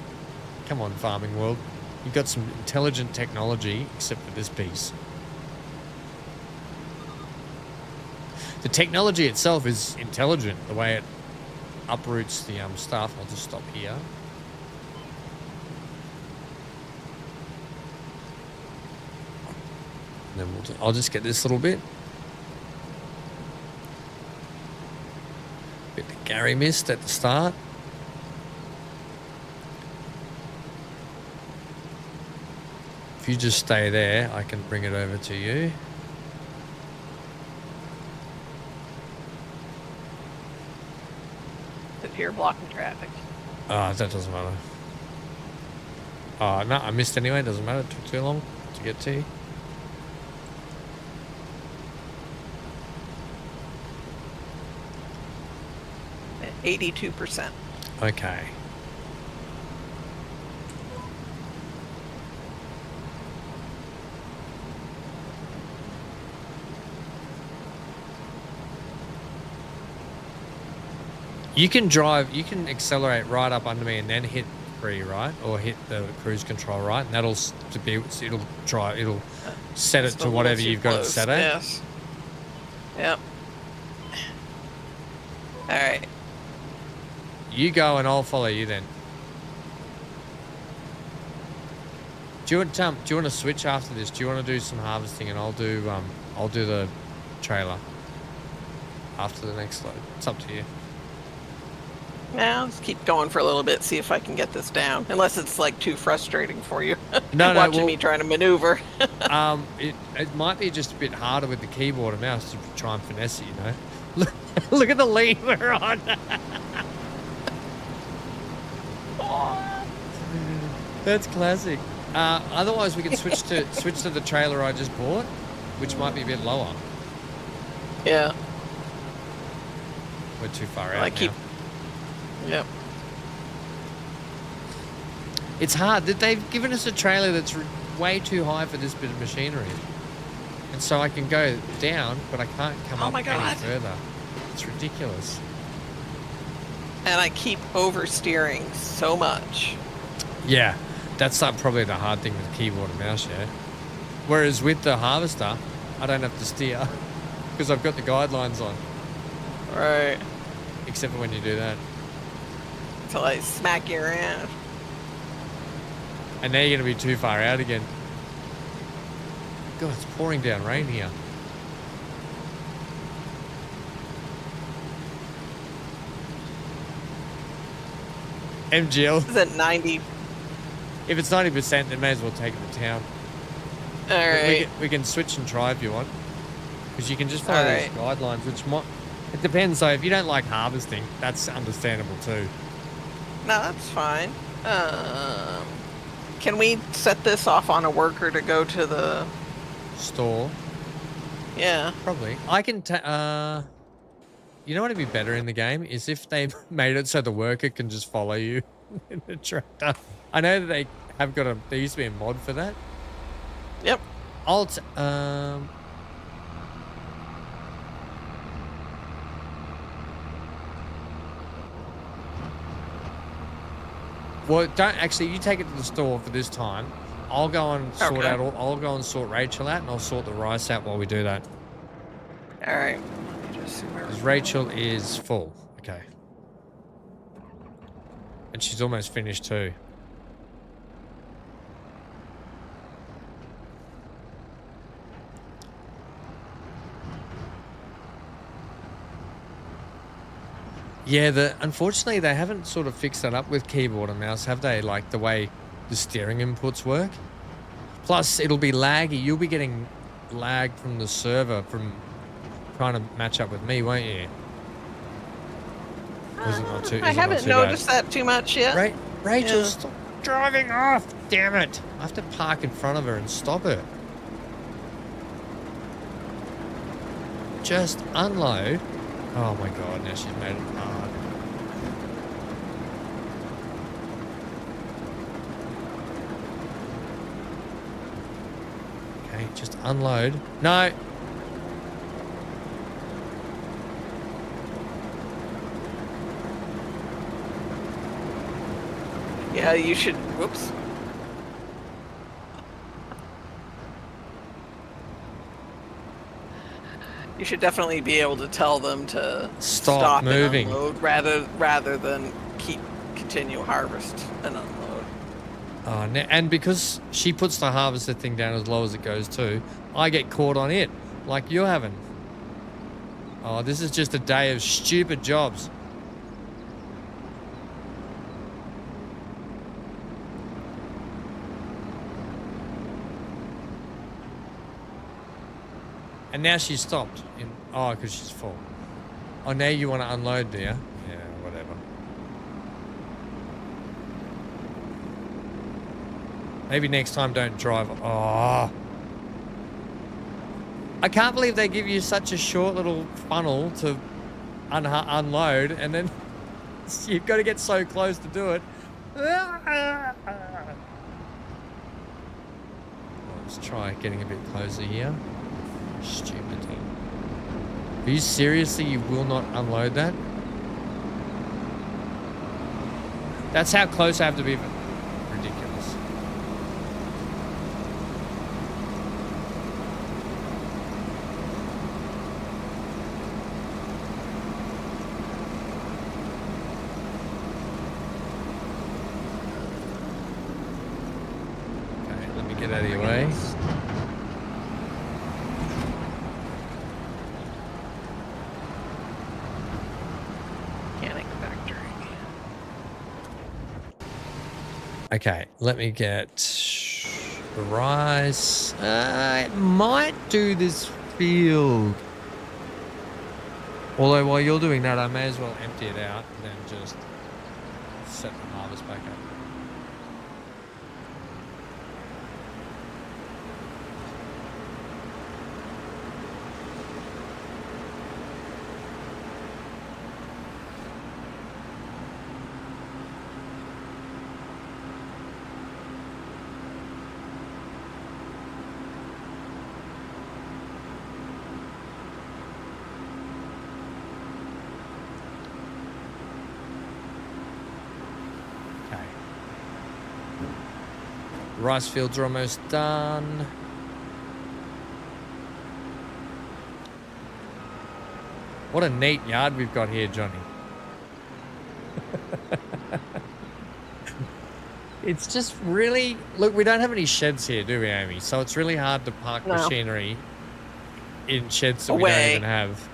[SPEAKER 1] Come on, farming world. You've got some intelligent technology, except for this piece. The technology itself is intelligent, the way it uproots the stuff. I'll just stop here. And then I'll just get this little bit. Bit of Gary missed at the start. If you just stay there, I can bring it over to you.
[SPEAKER 2] Sit here blocking traffic.
[SPEAKER 1] Oh, that doesn't matter. Oh, no, I missed anyway. Doesn't matter. It took too long to get to you.
[SPEAKER 2] At 82%.
[SPEAKER 1] Okay. You can accelerate right up under me and then hit 3, right? Or hit the cruise control, right? And it'll set it to whatever you've got it set at.
[SPEAKER 2] Yes. Yep. All right.
[SPEAKER 1] You go and I'll follow you then. Do you want to switch after this? Do you want to do some harvesting and I'll do the trailer after the next load? It's up to you.
[SPEAKER 2] Now, let's keep going for a little bit, see if I can get this down. Unless it's like too frustrating for you. Watching me trying to maneuver.
[SPEAKER 1] It might be just a bit harder with the keyboard and mouse to try and finesse it, you know. Look at the lead we're on. That's classic. Otherwise, we can switch to the trailer I just bought, which might be a bit lower.
[SPEAKER 2] Yeah.
[SPEAKER 1] We're too far out now.
[SPEAKER 2] Yep.
[SPEAKER 1] It's hard. They've given us a trailer that's way too high for this bit of machinery. And so I can go down, but I can't come up any further. It's ridiculous.
[SPEAKER 2] And I keep oversteering so much.
[SPEAKER 1] Yeah, that's probably the hard thing with the keyboard and mouse, yeah. Whereas with the harvester, I don't have to steer because I've got the guidelines on.
[SPEAKER 2] Right.
[SPEAKER 1] Except for when you do that.
[SPEAKER 2] Until I smack you around.
[SPEAKER 1] And now you're going to be too far out again. God, it's pouring down rain here. MGL.
[SPEAKER 2] Is it 90?
[SPEAKER 1] If it's 90%, then may as well take it to town.
[SPEAKER 2] All right.
[SPEAKER 1] We can switch and try if you want. Because you can just follow these guidelines, which might... It depends, though. If you don't like harvesting, that's understandable too.
[SPEAKER 2] No, that's fine. Can we set this off on a worker to go to the...
[SPEAKER 1] store?
[SPEAKER 2] Yeah.
[SPEAKER 1] Probably. I can You know what would be better in the game is if they made it so the worker can just follow you in the tractor. I know that they have got there used to be a mod for that.
[SPEAKER 2] Yep.
[SPEAKER 1] Well, don't actually. You take it to the store for this time. I'll go and sort out. I'll go and sort Rachel out, and I'll sort the rice out while we do that.
[SPEAKER 2] All right. Let me just see where.
[SPEAKER 1] Because Rachel is full. Okay. And she's almost finished too. Yeah, unfortunately they haven't sort of fixed that up with keyboard and mouse, have they? Like the way the steering inputs work. Plus, it'll be laggy. You'll be getting lag from the server from trying to match up with me, won't you?
[SPEAKER 2] I haven't noticed that too much yet.
[SPEAKER 1] Rachel, stop driving off! Damn it! I have to park in front of her and stop her. Just unload. Oh my god, now she's made it hard. Okay, just unload. No!
[SPEAKER 2] Yeah, you should. Whoops. You should definitely be able to tell them to
[SPEAKER 1] stop moving
[SPEAKER 2] and unload rather than continue harvest and unload.
[SPEAKER 1] Oh, and because she puts the harvester thing down as low as it goes too, I get caught on it, like you're having. Oh, this is just a day of stupid jobs. And now she's stopped. Because she's full. Oh, now you want to unload, do you? Yeah, whatever. Maybe next time don't drive. Oh. I can't believe they give you such a short little funnel to unload, and then you've got to get so close to do it. Let's try getting a bit closer here. Stupid thing. Are you seriously, you will not unload that? That's how close I have to be. Ridiculous. Okay, let me get out of your way. Okay, let me get the rice. It might do this field. Although while you're doing that, I may as well empty it out and then just set the harvest back up. Rice fields are almost done. What a neat yard we've got here, Johnny. It's just really... Look, we don't have any sheds here, do we, Amy? So it's really hard to park machinery in sheds that we don't even have.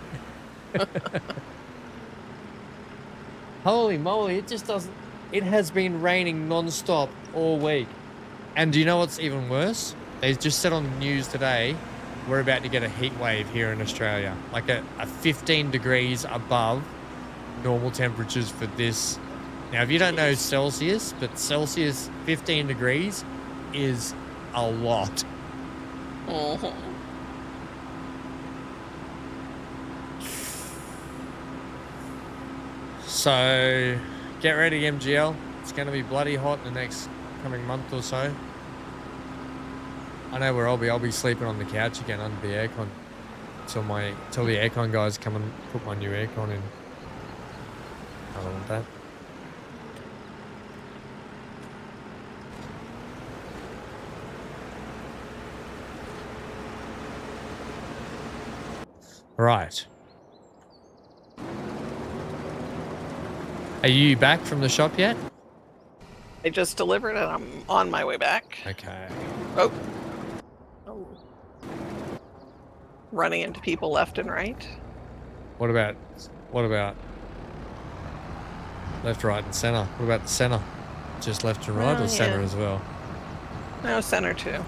[SPEAKER 1] Holy moly, it just doesn't... It has been raining non-stop all week. And do you know what's even worse? They just said on the news today, we're about to get a heat wave here in Australia. Like a 15 degrees above normal temperatures for this. Now, if you don't know Celsius, but Celsius 15 degrees is a lot. So get ready, MGL. It's going to be bloody hot in the next coming month or so. I know where I'll be sleeping on the couch again under the aircon till the aircon guys come and put my new aircon in. I don't want that. Right. Are you back from the shop yet?
[SPEAKER 2] I just delivered and I'm on my way back.
[SPEAKER 1] Okay.
[SPEAKER 2] Oh. Running into people left and right.
[SPEAKER 1] What about left, right, and center? What about the center? Just left and right, or center as well?
[SPEAKER 2] No, center too.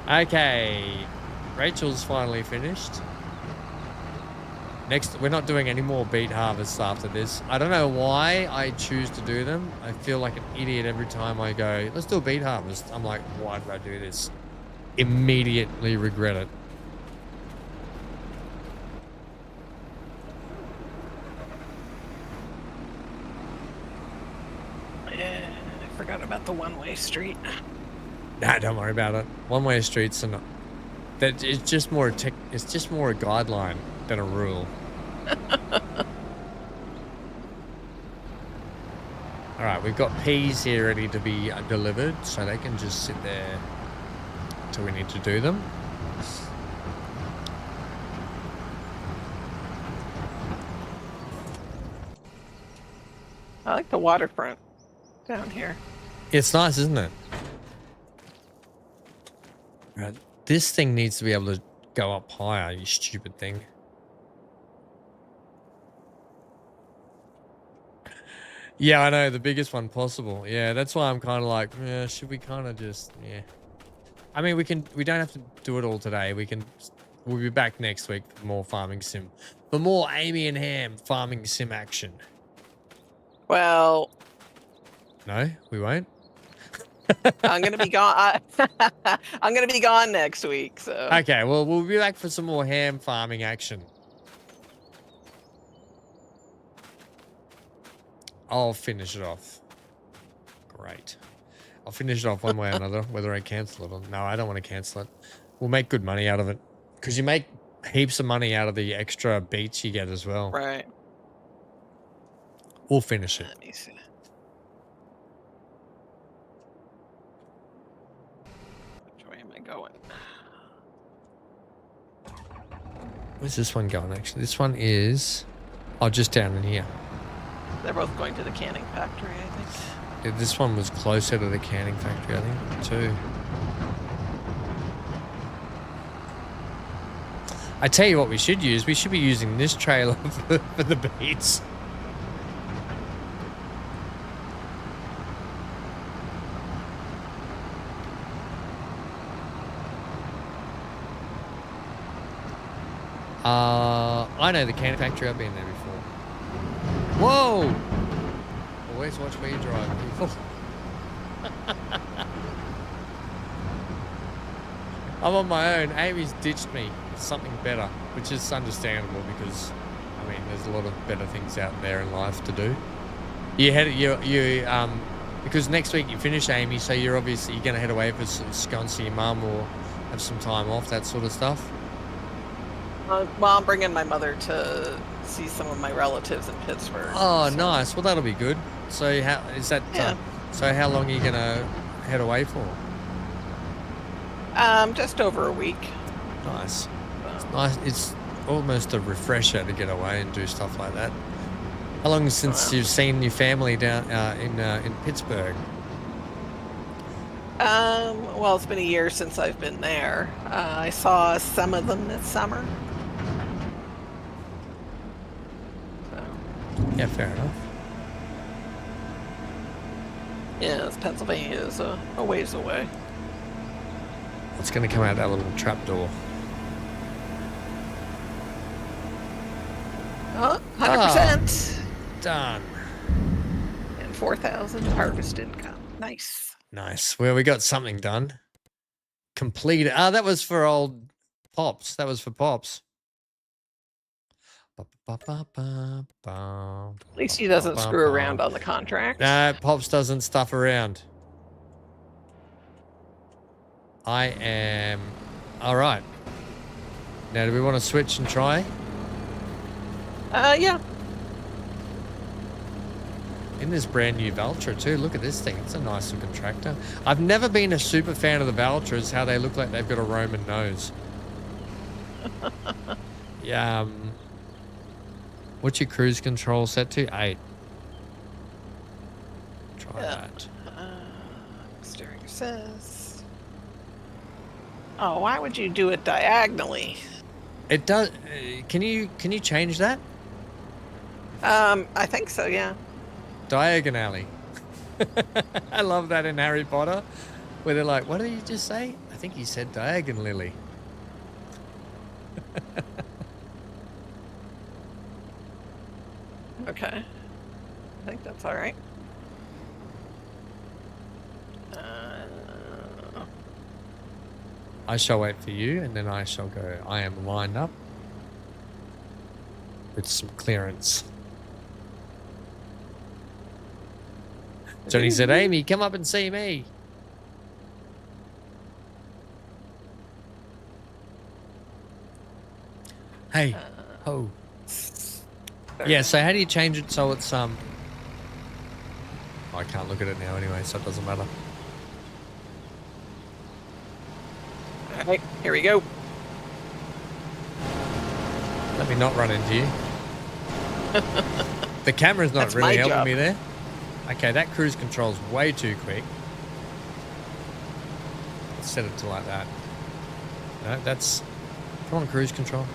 [SPEAKER 1] Okay. Rachel's finally finished. Next, we're not doing any more beet harvests after this. I don't know why I choose to do them. I feel like an idiot every time I go, let's do a beet harvest. I'm like, why did I do this? Immediately regret it.
[SPEAKER 2] Yeah, I forgot about the one-way street.
[SPEAKER 1] Nah, don't worry about it. One-way streets are not. That it's just more it's just more a guideline than a rule. All right, we've got peas here ready to be delivered, so they can just sit there till we need to do them.
[SPEAKER 2] I like the waterfront down here.
[SPEAKER 1] It's nice, isn't it? Right. This thing needs to be able to go up higher, you stupid thing. Yeah, I know, the biggest one possible. Yeah, that's why I'm kind of like, yeah, should we kind of just, yeah. I mean, we don't have to do it all today. We'll be back next week for more farming sim. For more Amy and Ham farming sim action.
[SPEAKER 2] Well,
[SPEAKER 1] no, we won't.
[SPEAKER 2] I'm gonna be gone. I'm gonna be gone next week. So
[SPEAKER 1] okay, well, we'll be back for some more ham farming action. I'll finish it off. Great. I'll finish it off one way or another, whether I cancel it or no. I don't want to cancel it. We'll make good money out of it because you make heaps of money out of the extra beats you get as well.
[SPEAKER 2] Right.
[SPEAKER 1] We'll finish it.
[SPEAKER 2] Let me see. Which way am I going?
[SPEAKER 1] Where's this one going, actually? This one is... oh, just down in here.
[SPEAKER 2] They're both going to the canning factory, I think.
[SPEAKER 1] Yeah, this one was closer to the canning factory, I think, too. I tell you what we should use. We should be using this trailer for the beats. I know the canning factory. I've been there before. Whoa! Always watch where you drive, people. I'm on my own. Amy's ditched me. Something better, which is understandable because, I mean, there's a lot of better things out there in life to do. Because next week you finish, Amy, so you're gonna head away for go and see your mum or have some time off, that sort of stuff.
[SPEAKER 2] Well, I'm bringing my mother to see some of my relatives in Pittsburgh.
[SPEAKER 1] Oh, so. Nice. Well, that'll be good. So how is that?
[SPEAKER 2] Yeah.
[SPEAKER 1] So how long are you gonna head away for?
[SPEAKER 2] Just over a week.
[SPEAKER 1] Nice. It's nice. It's almost a refresher to get away and do stuff like that. How long since you've seen your family down in Pittsburgh?
[SPEAKER 2] Well, it's been a year since I've been there. I saw some of them this summer. So.
[SPEAKER 1] Yeah, fair enough.
[SPEAKER 2] Yeah, Pennsylvania is a ways away.
[SPEAKER 1] It's going to come out that little trap door.
[SPEAKER 2] 100%.
[SPEAKER 1] Done.
[SPEAKER 2] And 4,000 harvest income. Nice.
[SPEAKER 1] Nice. Well, we got something done. Completed. That was for old Pops. That was for Pops.
[SPEAKER 2] At least he doesn't screw around on the contract.
[SPEAKER 1] Nah, Pops doesn't stuff around. I am... All right. Now, do we want to switch and try?
[SPEAKER 2] Yeah.
[SPEAKER 1] In this brand new Valtra too. Look at this thing. It's a nice looking tractor. I've never been a super fan of the Valtras, how they look like they've got a Roman nose. Yeah. What's your cruise control set to? 8. Try that.
[SPEAKER 2] Steering assist. Oh, why would you do it diagonally?
[SPEAKER 1] It does. Can you change that?
[SPEAKER 2] I think so, yeah.
[SPEAKER 1] Diagonally. I love that in Harry Potter, where they're like, what did he just say? I think he said diagonally.
[SPEAKER 2] Okay. I think that's all right.
[SPEAKER 1] I shall wait for you, and then I shall go. I am lined up with some clearance. Johnny said, Amy, come up and see me. Hey. Oh. Yeah, so how do you change it so it's, I can't look at it now anyway, so it doesn't matter.
[SPEAKER 2] All right, here we go.
[SPEAKER 1] Let me not run into you. The camera's not
[SPEAKER 2] That's
[SPEAKER 1] really
[SPEAKER 2] my
[SPEAKER 1] helping
[SPEAKER 2] job.
[SPEAKER 1] me there. Okay, that cruise control's way too quick. Let's set it to like that. No, that's... Come on, cruise control.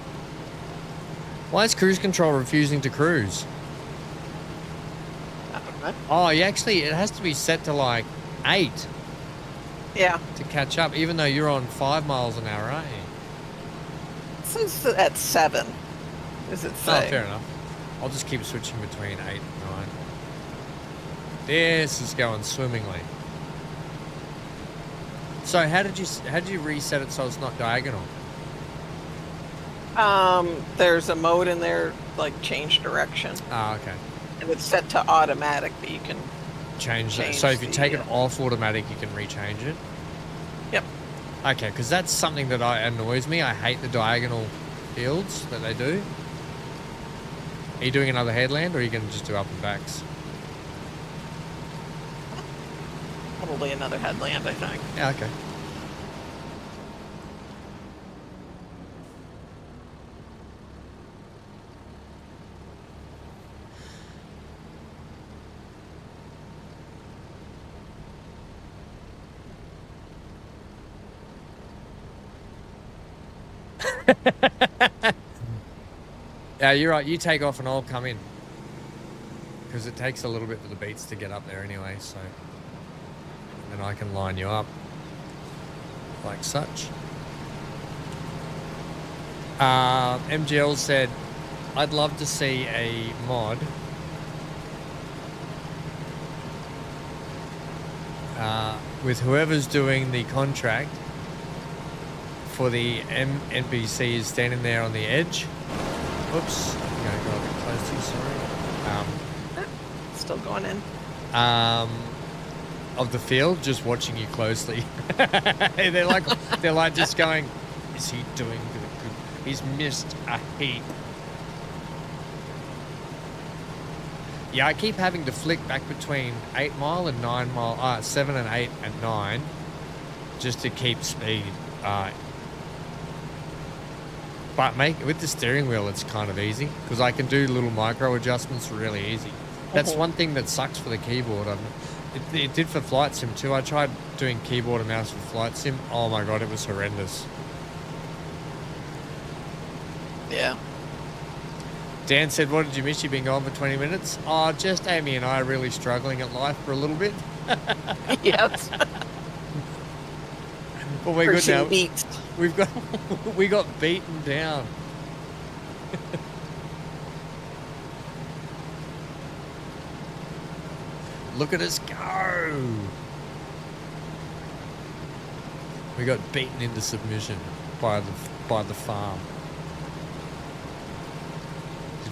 [SPEAKER 1] Why is cruise control refusing to cruise?
[SPEAKER 2] I don't know.
[SPEAKER 1] Oh, you actually... It has to be set to like 8
[SPEAKER 2] Yeah.
[SPEAKER 1] to catch up, even though you're on 5 miles an hour, aren't you?
[SPEAKER 2] Since at 7, is it
[SPEAKER 1] Oh,
[SPEAKER 2] say?
[SPEAKER 1] fair enough. I'll just keep switching between 8 and 9. This is going swimmingly. So how did you reset it so it's not diagonal?
[SPEAKER 2] There's a mode in there, like change direction,
[SPEAKER 1] Ah, okay.
[SPEAKER 2] and it's set to automatic, but you can.
[SPEAKER 1] Change that.
[SPEAKER 2] Change
[SPEAKER 1] So if you
[SPEAKER 2] the,
[SPEAKER 1] take it off automatic, you can rechange it?
[SPEAKER 2] Yep.
[SPEAKER 1] Okay, because that's something that annoys me. I hate the diagonal fields that they do. Are you doing another headland, or are you going to just do up and backs?
[SPEAKER 2] Probably another headland, I think.
[SPEAKER 1] Yeah, okay. Yeah, you're right. You take off and I'll come in. Because it takes a little bit for the beats to get up there anyway, so... And then I can line you up. Like such. MGL said, I'd love to see a mod... with whoever's doing the contract for the NPCs standing there on the edge. Oops, I'm going to go a bit close to you, sorry.
[SPEAKER 2] Still going in.
[SPEAKER 1] Of the field, just watching you closely. they're like just going, is he doing good? He's missed a heap. Yeah, I keep having to flick back between 8 mile and 9 mile, 7 and 8 and 9, just to keep speed. But with the steering wheel, it's kind of easy because I can do little micro adjustments really easy. That's one thing that sucks for the keyboard. It did for Flight Sim too. I tried doing keyboard and mouse for Flight Sim. Oh my god, it was horrendous.
[SPEAKER 2] Yeah.
[SPEAKER 1] Dan said, what did you miss? You've been gone for 20 minutes? Oh, just Amy and I are really struggling at life for a little bit.
[SPEAKER 2] Yes.
[SPEAKER 1] Well, we're good now.
[SPEAKER 2] Beats.
[SPEAKER 1] We got beaten down. Look at us go. We got beaten into submission by the farm.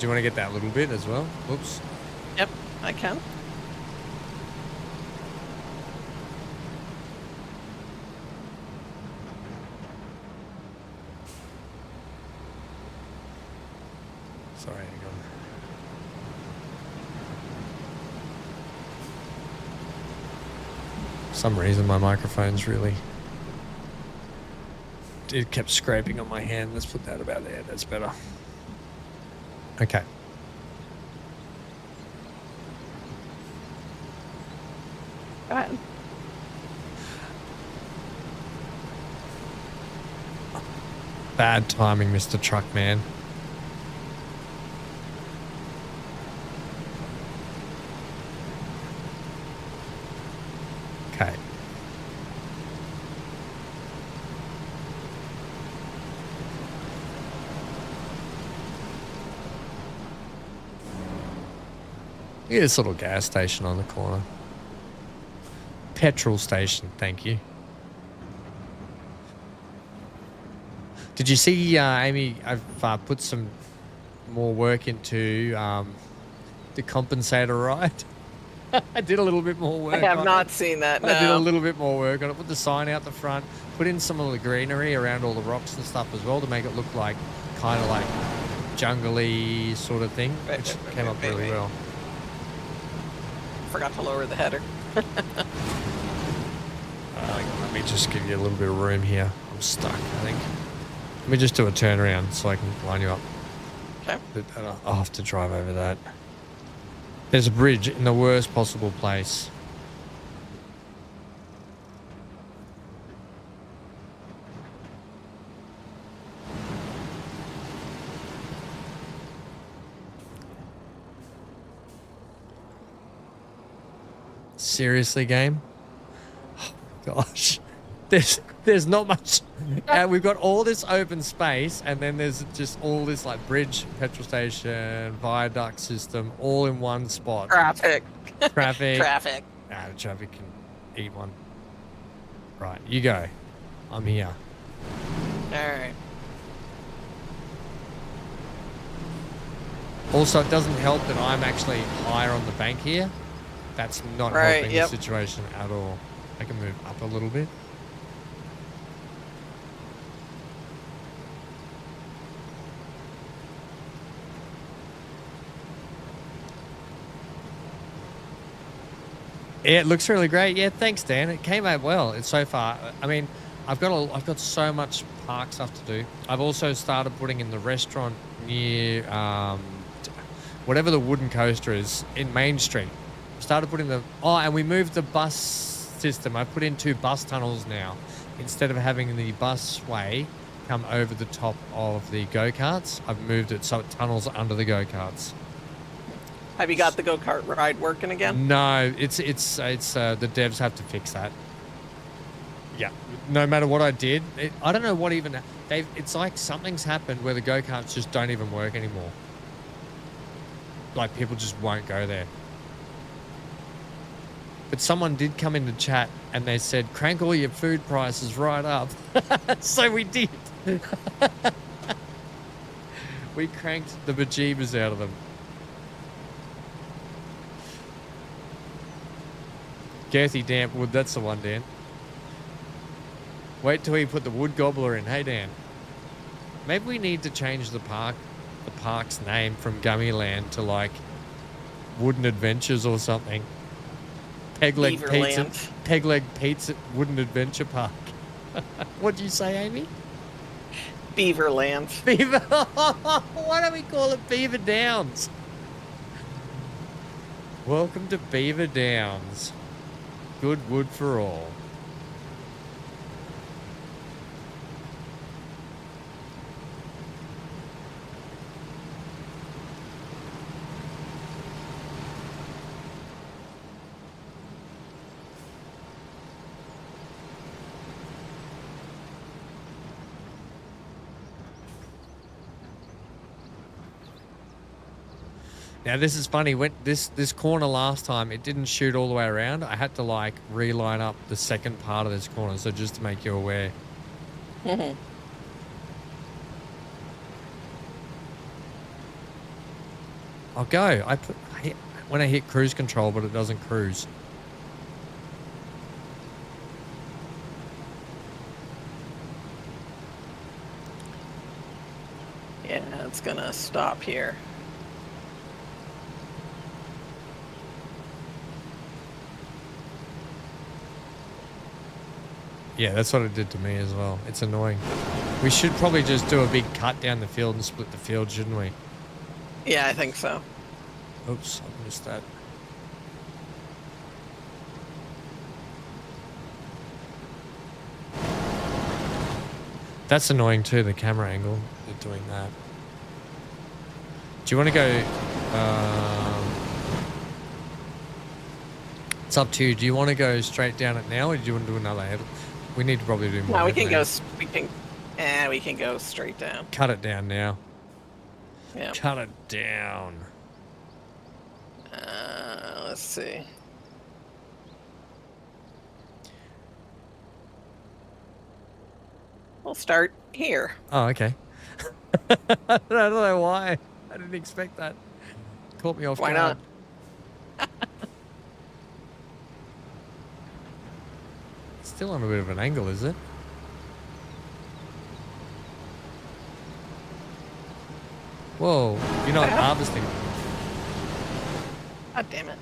[SPEAKER 1] Did you want to get that little bit as well? Whoops.
[SPEAKER 2] Yep, I can.
[SPEAKER 1] Sorry, hang on. For some reason my microphone's really... It kept scraping on my hand. Let's put that about there. That's better. Okay.
[SPEAKER 2] Go ahead.
[SPEAKER 1] Bad timing, Mr. Truckman. Okay. Look at this little gas station on the corner. Petrol station, thank you. Did you see, Amy, I've put some more work into the compensator ride. I did a little bit more work.
[SPEAKER 2] I have not seen that, no.
[SPEAKER 1] I did a little bit more work on it. Put the sign out the front, put in some of the greenery around all the rocks and stuff as well to make it look like kind of like jungly sort of thing, which came up really well.
[SPEAKER 2] Forgot to lower the header.
[SPEAKER 1] Let me just give you a little bit of room here. I'm stuck, I think. Let me just do a turnaround so I can line you up.
[SPEAKER 2] Okay.
[SPEAKER 1] I'll have to drive over that. There's a bridge in the worst possible place. Seriously, game? Oh, gosh. There's not much. We've got all this open space, and then there's just all this like bridge, petrol station, viaduct system, all in one spot.
[SPEAKER 2] Traffic.
[SPEAKER 1] Traffic. Nah, the traffic can eat one. Right, you go. I'm here.
[SPEAKER 2] All right.
[SPEAKER 1] Also, it doesn't help that I'm actually higher on the bank here. That's not helping the situation at all. I can move up a little bit. Yeah, it looks really great. Yeah, thanks, Dan. It came out well. It's so far. I mean, I've got so much park stuff to do. I've also started putting in the restaurant near whatever the wooden coaster is in Main Street. Started putting and we moved the bus system. I put in 2 bus tunnels now instead of having the busway come over the top of the go-karts. I've moved it so it tunnels under the go-karts.
[SPEAKER 2] Have you got the go-kart ride working again?
[SPEAKER 1] No, it's the devs have to fix that. Yeah, no matter what I did, I don't know what even it's like something's happened where the go-karts just don't even work anymore. Like people just won't go there. But someone did come into chat and they said, crank all your food prices right up. So we did. We cranked the bejeebers out of them. Girthy damp wood, that's the one, Dan. Wait till we put the wood gobbler in. Hey, Dan. Maybe we need to change the park's name from Gummyland to like Wooden Adventures or something. Pegleg Pizza Wooden Adventure Park. What'd you say, Amy?
[SPEAKER 2] Beaverland.
[SPEAKER 1] Beaver. Why don't we call it Beaver Downs? Welcome to Beaver Downs. Good wood for all. Now this is funny. When this corner last time, it didn't shoot all the way around. I had to like reline up the second part of this corner, so just to make you aware. I'll go. When I hit cruise control, but it doesn't cruise.
[SPEAKER 2] Yeah, it's gonna stop here.
[SPEAKER 1] Yeah, that's what it did to me as well. It's annoying. We should probably just do a big cut down the field and split the field, shouldn't we?
[SPEAKER 2] Yeah, I think so.
[SPEAKER 1] Oops, I missed that. That's annoying too, the camera angle. They're doing that. Do you want to go... it's up to you. Do you want to go straight down it now, or do you want to do another head? We need to probably do more.
[SPEAKER 2] No, we can go. We can go straight down.
[SPEAKER 1] Cut it down now.
[SPEAKER 2] Yeah.
[SPEAKER 1] Cut it down.
[SPEAKER 2] Let's see. We'll start here.
[SPEAKER 1] Oh, okay. I don't know why. I didn't expect that. Caught me off guard.
[SPEAKER 2] Why not?
[SPEAKER 1] Still on a bit of an angle, is it? Whoa, you're not harvesting.
[SPEAKER 2] God damn it.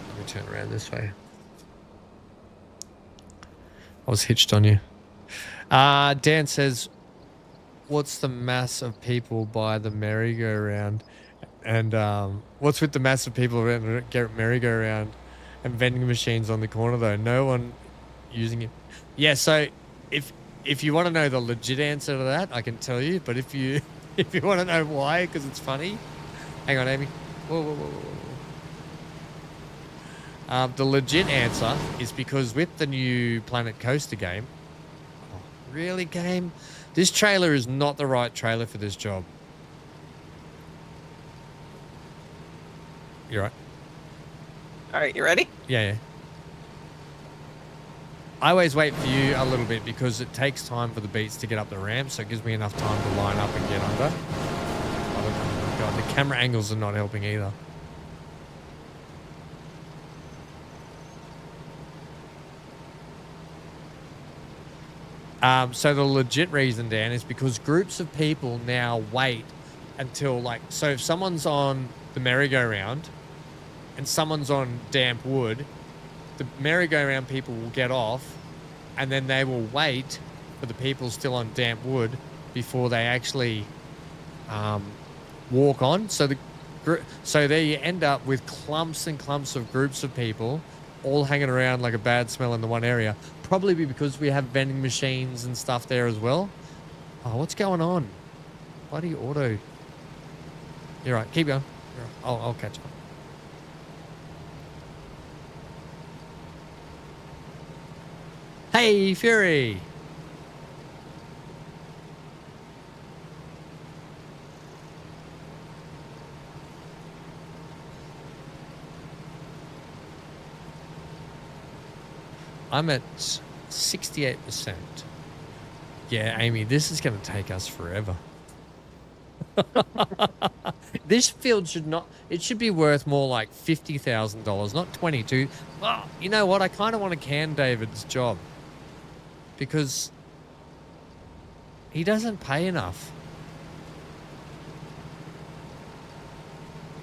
[SPEAKER 1] Let me turn around this way. I was hitched on you. Dan says, what's the mass of people by the merry-go-round? And what's with the mass of people around the merry-go-round and vending machines on the corner, though? No one using it. Yeah, so if you want to know the legit answer to that, I can tell you. But if you want to know why, because it's funny. Hang on, Amy. Whoa, whoa, whoa, whoa. The legit answer is because with the new Planet Coaster game... Oh, really, game? This trailer is not the right trailer for this job. You're right.
[SPEAKER 2] All right, you ready?
[SPEAKER 1] Yeah, yeah. I always wait for you a little bit because it takes time for the beats to get up the ramp, so it gives me enough time to line up and get under. Oh my God, the camera angles are not helping either. So the legit reason, Dan, is because groups of people now wait until, like, so if someone's on the merry-go-round and someone's on damp wood, the merry-go-round people will get off and then they will wait for the people still on damp wood before they actually walk on. So there you end up with clumps and clumps of groups of people all hanging around like a bad smell in the one area. Probably because we have vending machines and stuff there as well. Oh, what's going on? Bloody auto. You're right. Keep going. Right. I'll catch up. Hey, Fury. I'm at 68%. Yeah, Amy, this is going to take us forever. This field should not... It should be worth more like $50,000, not 22. Oh, you know what? I kind of want to can David's job. Because he doesn't pay enough.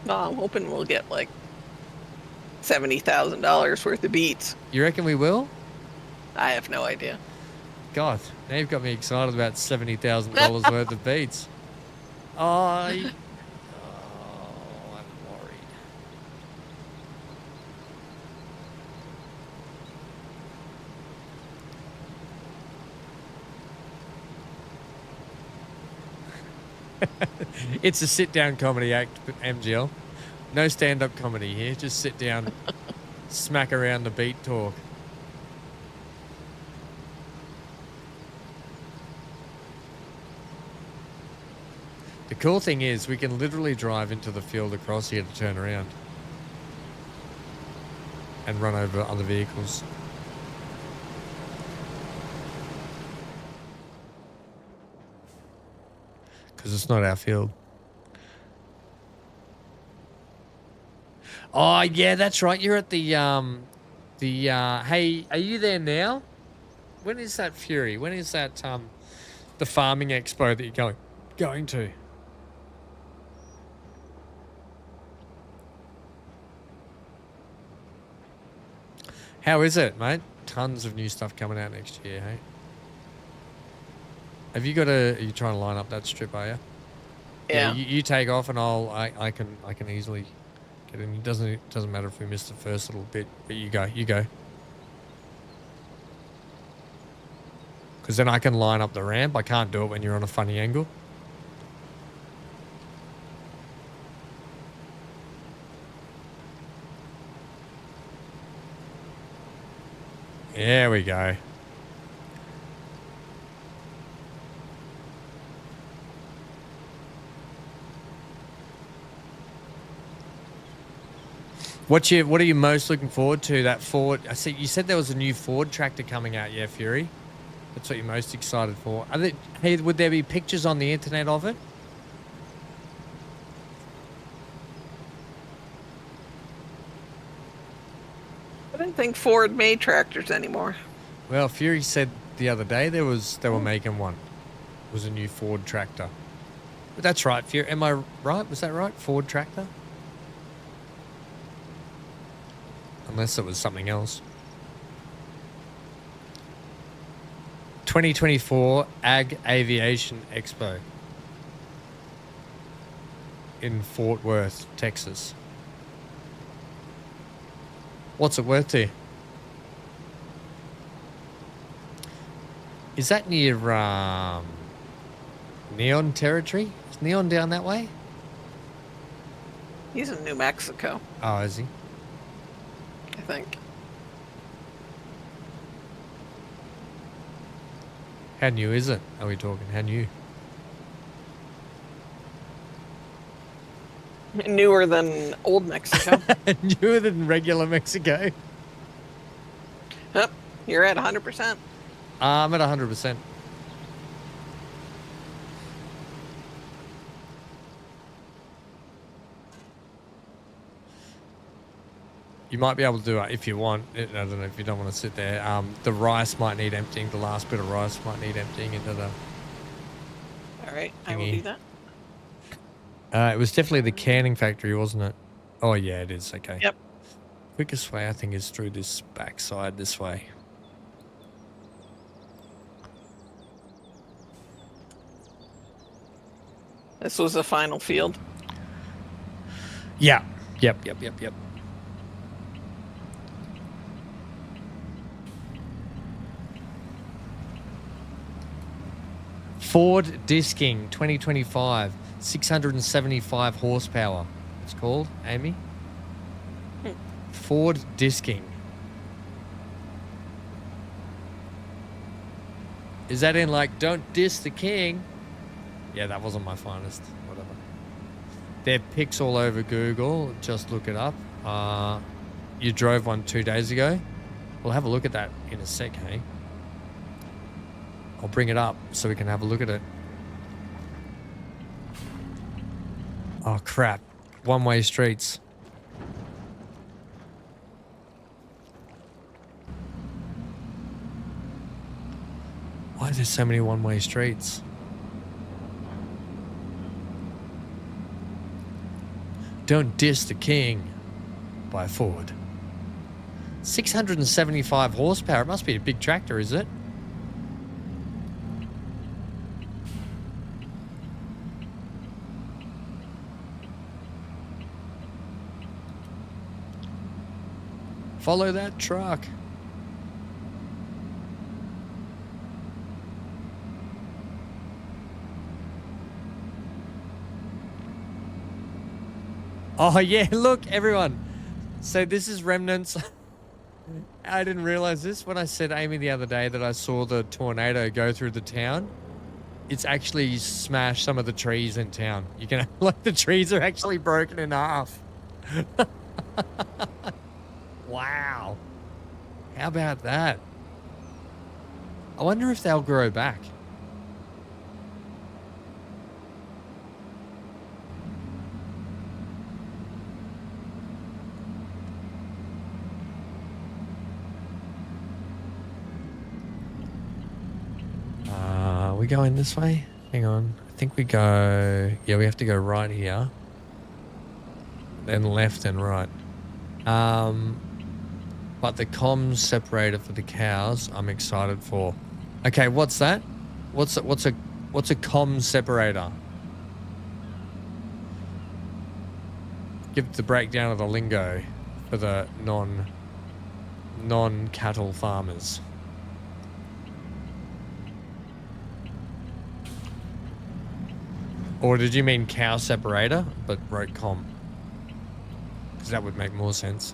[SPEAKER 2] No, I'm hoping we'll get like $70,000 worth of beats.
[SPEAKER 1] You reckon we will?
[SPEAKER 2] I have no idea.
[SPEAKER 1] God, now you've got me excited about $70,000 worth of beats. Oh, I'm worried. It's a sit-down comedy act, MGL. No stand-up comedy here. Just sit down, smack around the beat talk. The cool thing is we can literally drive into the field across here to turn around and run over other vehicles. because it's not our field. Oh yeah, that's right. You're at the hey, are you there now? When is that, Fury? When is that the farming expo that you're going to? How is it, mate? Tons of new stuff coming out next year, hey? Have you got are you trying to line up that strip, are you?
[SPEAKER 2] Yeah.
[SPEAKER 1] You take off and I can easily get in. It doesn't matter if we miss the first little bit, but you go. Because then I can line up the ramp. I can't do it when you're on a funny angle. There we go. What are you most looking forward to? That Ford? I see you said there was a new Ford tractor coming out. Yeah, Fury. That's what you're most excited for. Hey, would there be pictures on the internet of it?
[SPEAKER 2] I didn't think Ford made tractors anymore.
[SPEAKER 1] Well, Fury said the other day they were making one. It was a new Ford tractor. But that's right, Fury. Am I right? Was that right? Ford tractor? Unless it was something else. 2024 Ag Aviation Expo in Fort Worth, Texas. What's it worth to you? Is that near Neon territory? Is Neon down that way?
[SPEAKER 2] He's in New Mexico,
[SPEAKER 1] Oh, is he?
[SPEAKER 2] I think.
[SPEAKER 1] How new is it? Are we talking? How new?
[SPEAKER 2] Newer than old Mexico.
[SPEAKER 1] Newer than regular Mexico.
[SPEAKER 2] Yep, you're at 100%.
[SPEAKER 1] I'm at 100%. You might be able to do it if you want. I don't know if you don't want to sit there. The rice might need emptying. The last bit of rice might need emptying into the...
[SPEAKER 2] All right, I will do that.
[SPEAKER 1] It was definitely the canning factory, wasn't it? Oh, yeah, it is. Okay.
[SPEAKER 2] Yep.
[SPEAKER 1] Quickest way, I think, is through this backside this way.
[SPEAKER 2] This was the final field.
[SPEAKER 1] Yeah. Yep. Ford Disking 2025, 675 horsepower. It's called, Amy? Ford Disking. Is that in like, don't diss the king? Yeah, that wasn't my finest. Whatever. There are pics all over Google. Just look it up. You drove one 2 days ago. We'll have a look at that in a sec, hey? I'll bring it up so we can have a look at it. Oh, crap. One-way streets. Why is there so many one-way streets? Don't Diss the King by Ford. 675 horsepower. It must be a big tractor, is it? Follow that truck. Oh, yeah, look, everyone. So this is remnants. I didn't realize this when I said, Amy, the other day that I saw the tornado go through the town. It's actually smashed some of the trees in town. You can, like, the trees are actually broken in half. Wow. How about that? I wonder if they'll grow back. we going this way? Hang on. I think we go... Yeah, we have to go right here. Then left and right. But the comms separator for the cows, I'm excited for. Okay, what's that? What's a comms separator? Give the breakdown of the lingo for the non-cattle farmers. Or did you mean cow separator, but wrote com? Because that would make more sense.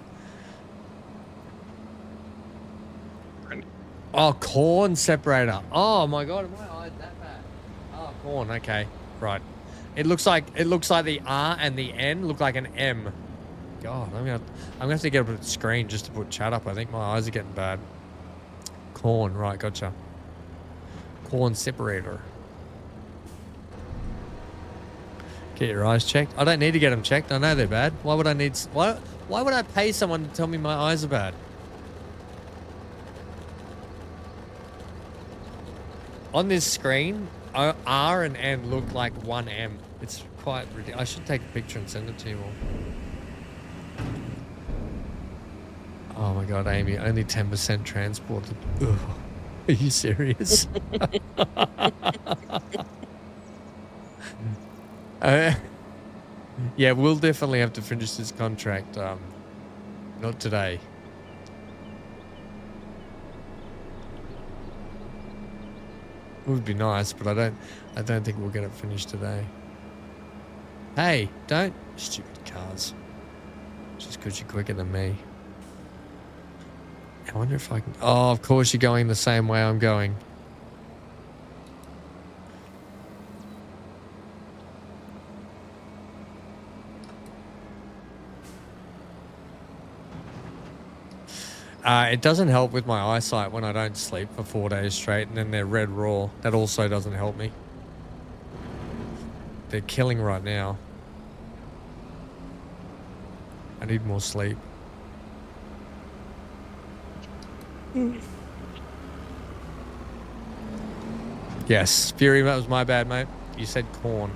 [SPEAKER 1] Oh, corn separator. Oh my god, am my eyes that bad? Oh, corn. Okay, right. It looks like the R and the N look like an M. God, I'm gonna have to get a screen just to put chat up. I think my eyes are getting bad. Corn, right? Gotcha. Corn separator. Get your eyes checked. I don't need to get them checked. I know they're bad. Why would I need? Why would I pay someone to tell me my eyes are bad? On this screen, R and N look like one M. It's quite ridiculous. I should take a picture and send it to you all. Oh my god, Amy, only 10% transported. Ugh. Are you serious? Yeah, we'll definitely have to finish this contract. Not today. It would be nice, but I don't think we'll get it finished today. Hey, don't stupid cars. Just because you're quicker than me. I wonder if I can. Oh, of course you're going the same way I'm going. It doesn't help with my eyesight when I don't sleep for 4 days straight and then they're red raw. That also doesn't help me. They're killing right now. I need more sleep. Yes, Fury, that was my bad, mate. You said corn.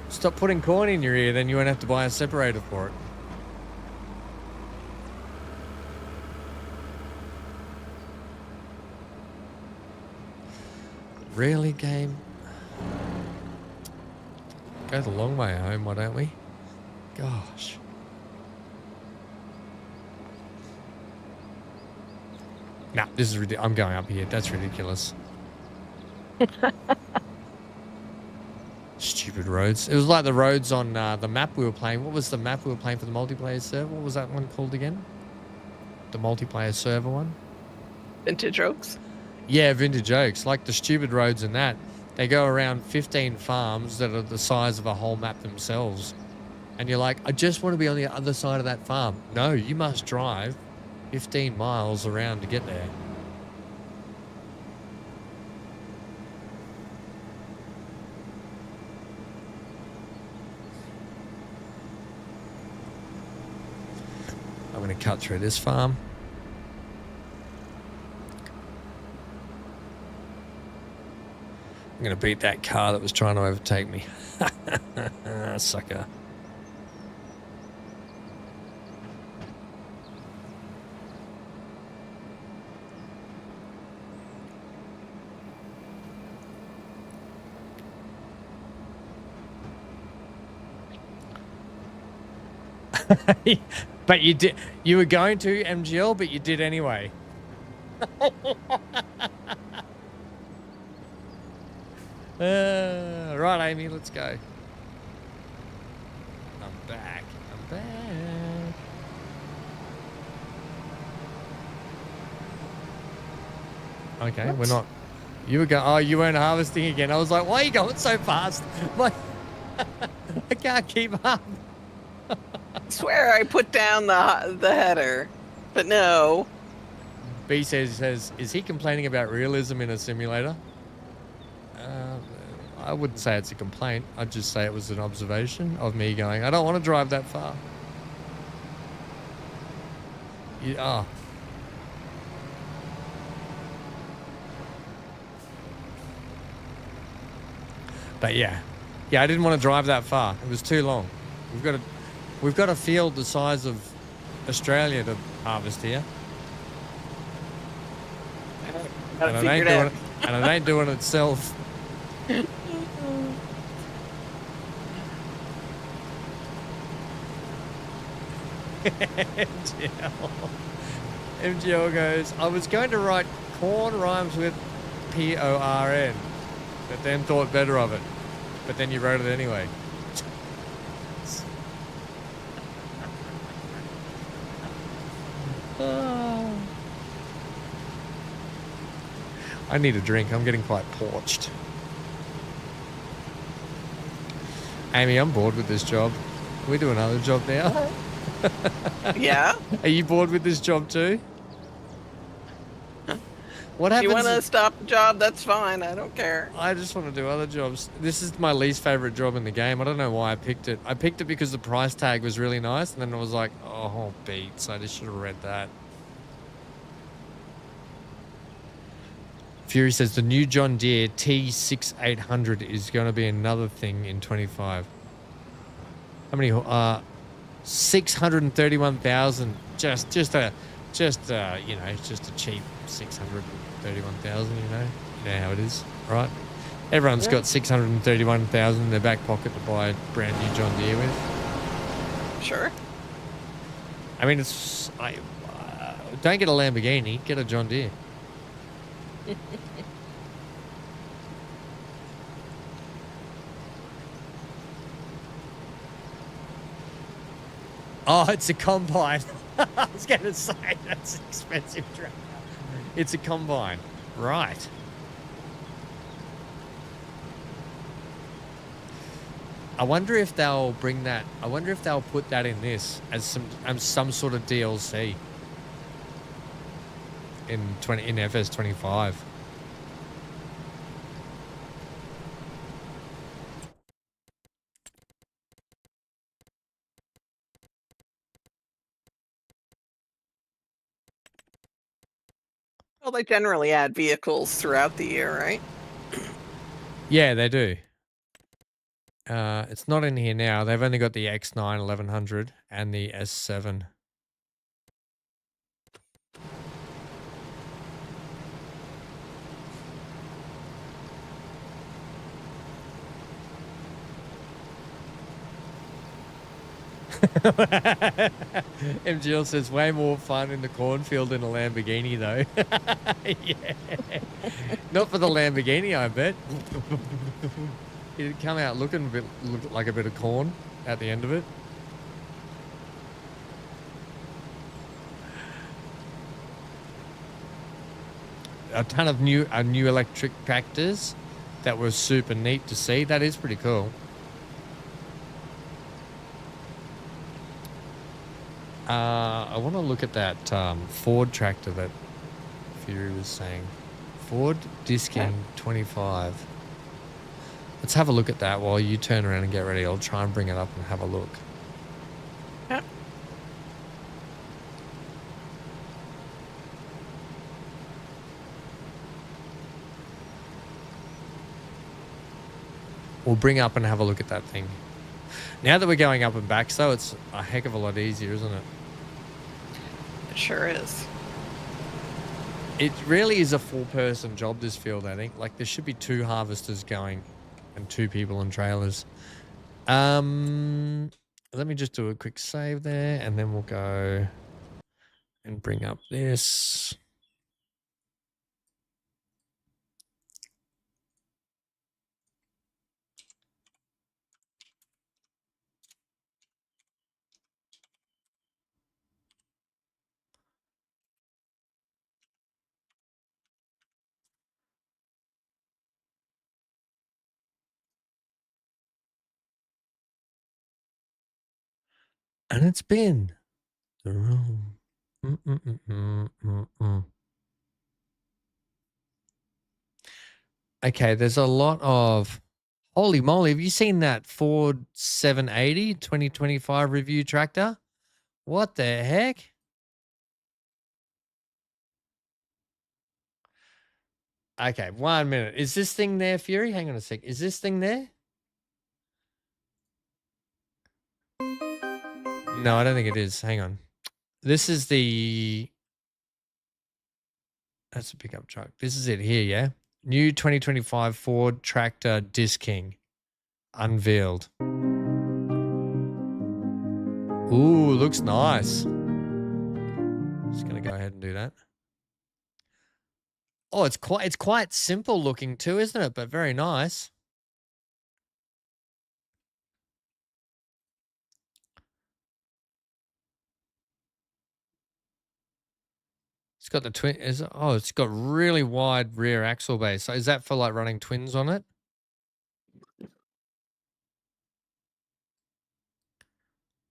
[SPEAKER 1] Stop putting corn in your ear, then you won't have to buy a separator for it. Really, game? Go the long way home, why don't we? Gosh. Nah, this is ridiculous. I'm going up here. That's ridiculous. Stupid roads. It was like the roads on the map we were playing. What was the map we were playing for the multiplayer server? What was that one called again? The multiplayer server one?
[SPEAKER 2] Vintage Oaks?
[SPEAKER 1] Yeah, Vintage Oaks. Like the stupid roads in that. They go around 15 farms that are the size of a whole map themselves. And you're like, I just want to be on the other side of that farm. No, you must drive 15 miles around to get there. I'm going to cut through this farm. I'm going to beat that car that was trying to overtake me. Sucker. But you did. You were going to MGL, but you did anyway. Right, Amy, let's go. I'm back. I'm back. Okay, what? We're not. You were going. Oh, you weren't harvesting again. I was like, why are you going so fast? Like, I can't keep up.
[SPEAKER 2] I swear I put down the header, but no.
[SPEAKER 1] B says, is he complaining about realism in a simulator? I wouldn't say it's a complaint. I'd just say it was an observation of me going, I don't want to drive that far. Oh. But yeah, I didn't want to drive that far. It was too long. We've got a field the size of Australia to harvest here.
[SPEAKER 2] Got it figured out.
[SPEAKER 1] And it ain't doing itself. MGL goes, I was going to write corn rhymes with PORN, but then thought better of it. But then you wrote it anyway. I need a drink. I'm getting quite parched. Amy, I'm bored with this job. Can we do another job now?
[SPEAKER 2] Yeah.
[SPEAKER 1] Are you bored with this job too? What happens?
[SPEAKER 2] If you want to stop the job, that's fine. I don't care.
[SPEAKER 1] I just want to do other jobs. This is my least favorite job in the game. I don't know why I picked it. I picked it because the price tag was really nice, and then I was like, oh, beats. I just should have read that. Fury says the new John Deere T6800 is going to be another thing in 25. How many? 631,000. Just a cheap 631,000. You know how it is, right? Everyone's got 631,000 in their back pocket to buy a brand new John Deere with.
[SPEAKER 2] Sure.
[SPEAKER 1] I mean, don't get a Lamborghini, get a John Deere. Oh, it's a combine. I was going to say that's an expensive tractor. It's a combine, right? I wonder if they'll bring that. I wonder if they'll put that in this as some sort of DLC in FS25.
[SPEAKER 2] Well, they generally add vehicles throughout the year, right?
[SPEAKER 1] Yeah, they do. It's not in here now. They've only got the X9 1100 and the S7. MGL says way more fun in the cornfield in a Lamborghini though. Yeah. Not for the Lamborghini, I bet. It'd come out looking look like a bit of corn at the end of it. A ton of new electric tractors that were super neat to see. That is pretty cool. I want to look at that Ford tractor that Fury was saying. Ford Disking 25. Let's have a look at that while you turn around and get ready. I'll try and bring it up and have a look.
[SPEAKER 2] Yeah.
[SPEAKER 1] We'll bring up and have a look at that thing. Now that we're going up and back, though, it's a heck of a lot easier, isn't it?
[SPEAKER 2] It sure is.
[SPEAKER 1] It really is a full-person job, this field, I think. Like, there should be 2 harvesters going and 2 people on trailers. Let me just do a quick save there, and then we'll go and bring up this. And it's been the room. Okay, there's a lot of... Holy moly, have you seen that Ford 780 2025 review tractor? What the heck? Okay, 1 minute. Is this thing there, Fury? Hang on a sec. Is this thing there? No, I don't think it is. Hang on. This is the... That's a pickup truck. This is it here, yeah? New 2025 Ford Tractor Disc King. Unveiled. Ooh, looks nice. Just going to go ahead and do that. Oh, it's quite simple looking too, isn't it? But very nice. It's got the twin. It's got really wide rear axle base. So is that for like running twins on it?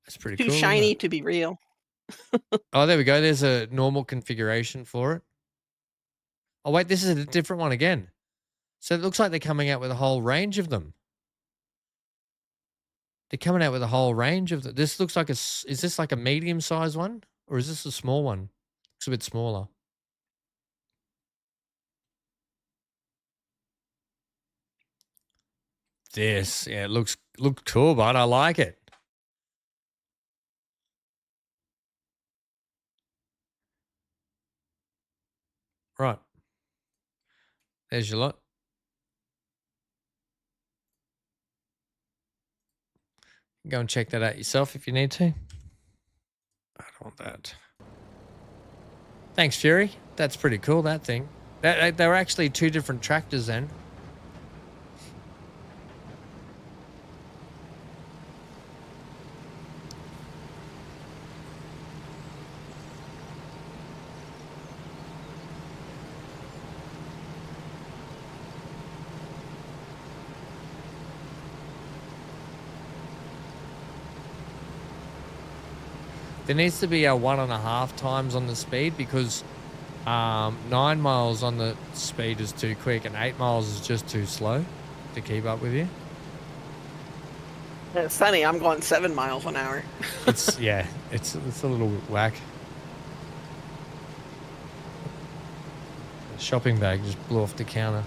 [SPEAKER 1] That's pretty
[SPEAKER 2] Too
[SPEAKER 1] cool, isn't
[SPEAKER 2] shiny
[SPEAKER 1] it?
[SPEAKER 2] to be real.
[SPEAKER 1] Oh, there we go. There's a normal configuration for it. Oh, wait, this is a different one again. So it looks like they're coming out with a whole range of them. They're coming out with a whole range of them. This looks like is this like a medium-sized one? Or is this a small one? Looks a bit smaller. This, yeah, it looks cool, but I like it. Right. There's your lot. Go and check that out yourself if you need to. I don't want that. Thanks, Fury. That's pretty cool, that thing. They were actually two different tractors then. There needs to be a 1.5 times on the speed because 9 miles on the speed is too quick and 8 miles is just too slow to keep up with you.
[SPEAKER 2] It's funny, I'm going 7 miles an hour.
[SPEAKER 1] It's yeah, it's a little whack. The shopping bag just blew off the counter.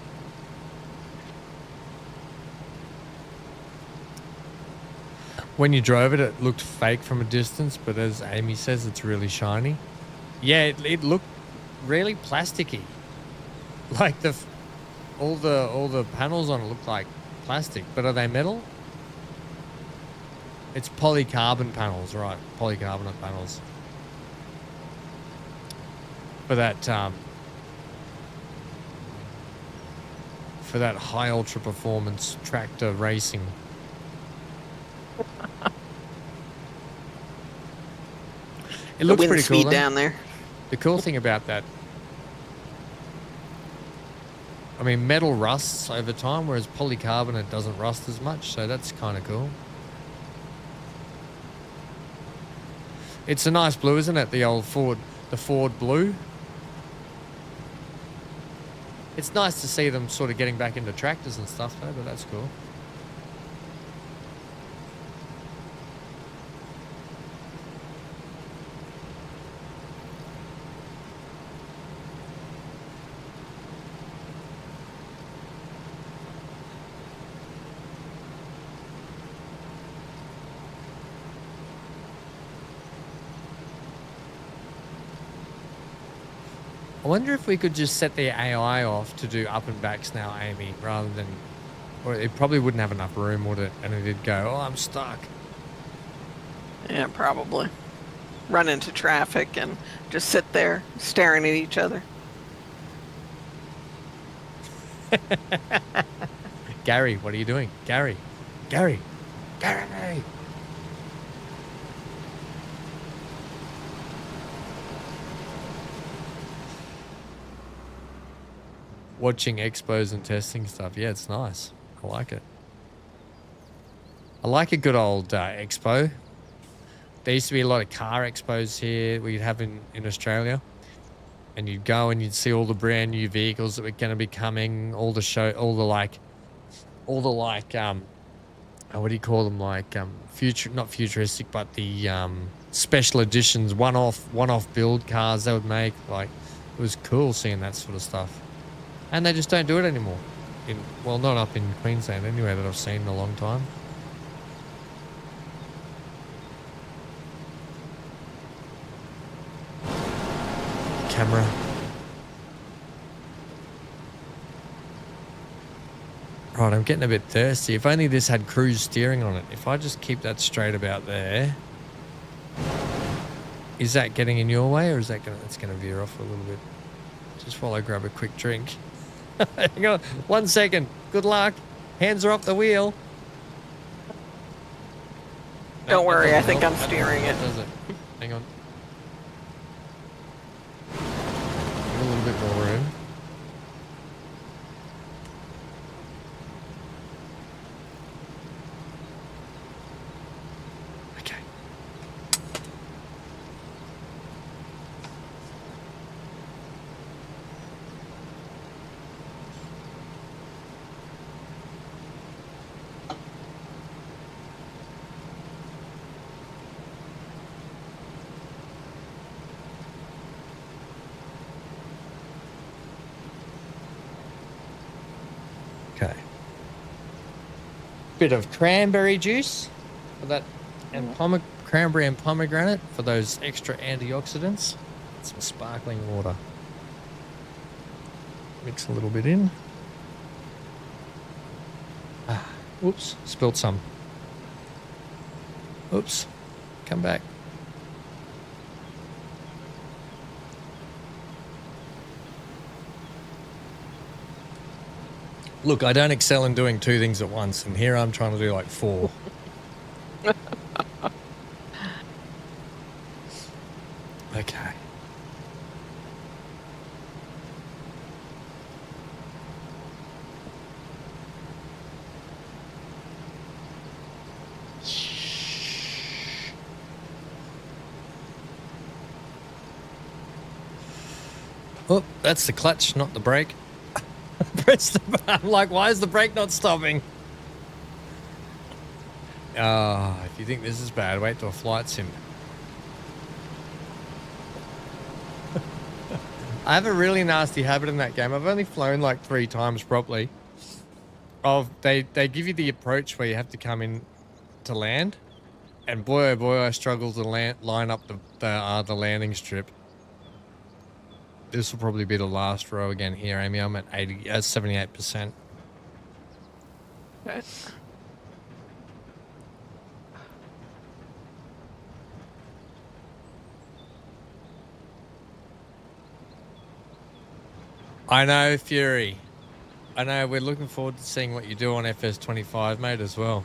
[SPEAKER 1] When you drove it, it looked fake from a distance, but as Amy says, it's really shiny. Yeah, it looked really plasticky. Like all the panels on it look like plastic, but are they metal? It's polycarbon panels, right? Polycarbonate panels. For that high ultra performance tractor racing. It looks
[SPEAKER 2] wind
[SPEAKER 1] pretty cool
[SPEAKER 2] speed down there.
[SPEAKER 1] The cool thing about that, I mean, metal rusts over time, whereas polycarbonate doesn't rust as much, so that's kind of cool. It's a nice blue, isn't it? The Ford blue. It's nice to see them sort of getting back into tractors and stuff, though, but that's cool. I wonder if we could just set the AI off to do up and backs now, Amy, rather than... Or it probably wouldn't have enough room, would it? And it'd go, oh, I'm stuck.
[SPEAKER 2] Yeah, probably. Run into traffic and just sit there staring at each other.
[SPEAKER 1] Gary, what are you doing? Gary! Watching expos and testing stuff. Yeah, it's nice. I like it. I like a good old expo. There used to be a lot of car expos here we'd have in Australia. And you'd go and you'd see all the brand new vehicles that were going to be coming, what do you call them? Like not futuristic, but the special editions, one-off build cars they would make. Like, it was cool seeing that sort of stuff. And they just don't do it anymore. Well, not up in Queensland anyway, that I've seen in a long time. Camera. Right, I'm getting a bit thirsty. If only this had cruise steering on it. If I just keep that straight about there. Is that getting in your way, or is that it's gonna veer off a little bit? Just while I grab a quick drink. Hang on, 1 second. Good luck. Hands are off the wheel.
[SPEAKER 2] Don't worry, I think
[SPEAKER 1] help.
[SPEAKER 2] I'm steering it.
[SPEAKER 1] Does it? Hang on. Give a little bit more room. Okay. Okay. Bit of cranberry juice for that, and cranberry and pomegranate for those extra antioxidants. Some sparkling water. Mix a little bit in. Oops, spilled some. Oops, come back. Look, I don't excel in doing 2 things at once, and here I'm trying to do like 4. Okay. Oh, that's the clutch, not the brake. Press the button. I'm like, why is the brake not stopping? If you think this is bad, wait till a flight sim. I have a really nasty habit in that game. I've only flown like 3 times properly. They give you the approach where you have to come in to land, and boy oh boy, I struggle to line up the landing strip. This will probably be the last row again here, Amy. I'm at 78%.
[SPEAKER 2] Okay.
[SPEAKER 1] I know, Fury. I know, we're looking forward to seeing what you do on FS25, mate, as well.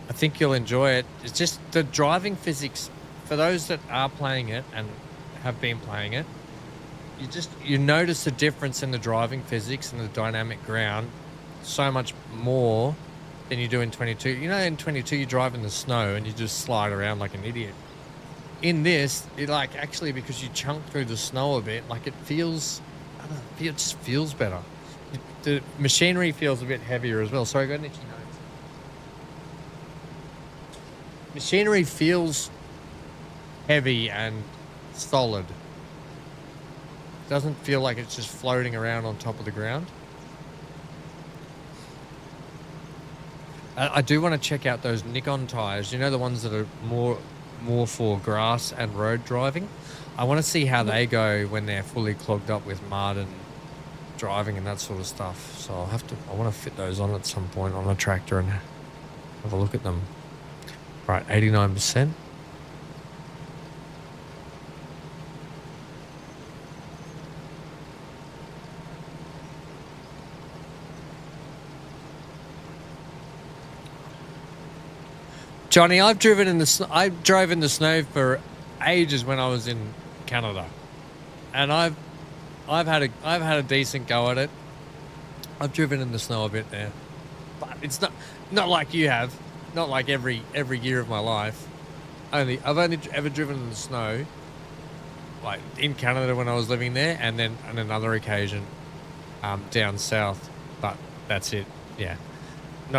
[SPEAKER 1] I think you'll enjoy it. It's just the driving physics, for those that are playing it and have been playing it, you notice the difference in the driving physics and the dynamic ground so much more than you do in 22. You know, in 22 you drive in the snow and you just slide around like an idiot. In this, it like actually, because you chunk through the snow a bit, like it feels, I don't know, it just feels better. The machinery feels a bit heavier as well. Sorry, go ahead, Nicky. Machinery feels heavy and solid. Doesn't feel like it's just floating around on top of the ground. I do want to check out those Nikon tires. You know, the ones that are more for grass and road driving. I want to see how they go when they're fully clogged up with mud and driving and that sort of stuff. So I want to fit those on at some point on a tractor and have a look at them. Right, 89%. Johnny, I drove in the snow for ages when I was in Canada, and I've had a decent go at it. I've driven in the snow a bit there, but it's not like you have, not like every year of my life. I've only ever driven in the snow, like in Canada when I was living there, and then on another occasion, down south. But that's it. Yeah. I'm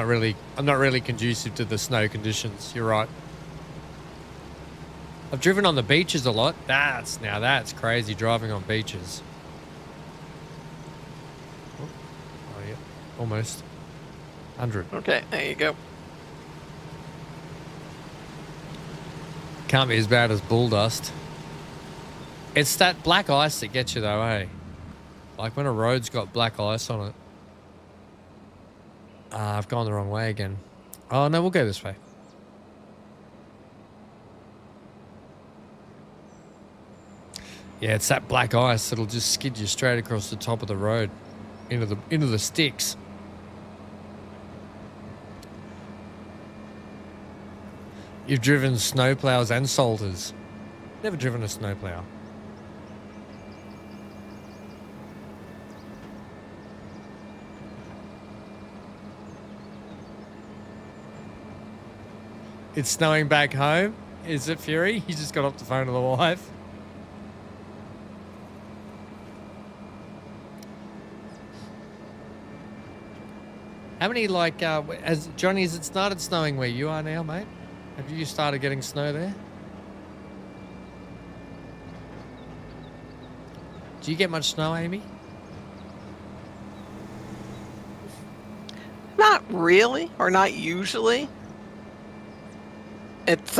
[SPEAKER 1] not really conducive to the snow conditions. You're right. I've driven on the beaches a lot. Now that's crazy, driving on beaches. Oh yeah, almost 100.
[SPEAKER 2] Okay, there you go.
[SPEAKER 1] Can't be as bad as bull dust. It's that black ice that gets you though, eh? Like when a road's got black ice on it. I've gone the wrong way again. Oh no, we'll go this way. Yeah, it's that black ice that'll just skid you straight across the top of the road into the sticks. You've driven snowplows and salters. Never driven a snowplow. It's snowing back home. Is it, Fury? He just got off the phone with the wife. How many, like, as Johnny, has it started snowing where you are now, mate? Have you started getting snow there? Do you get much snow, Amy?
[SPEAKER 2] Not really, or not usually. It's,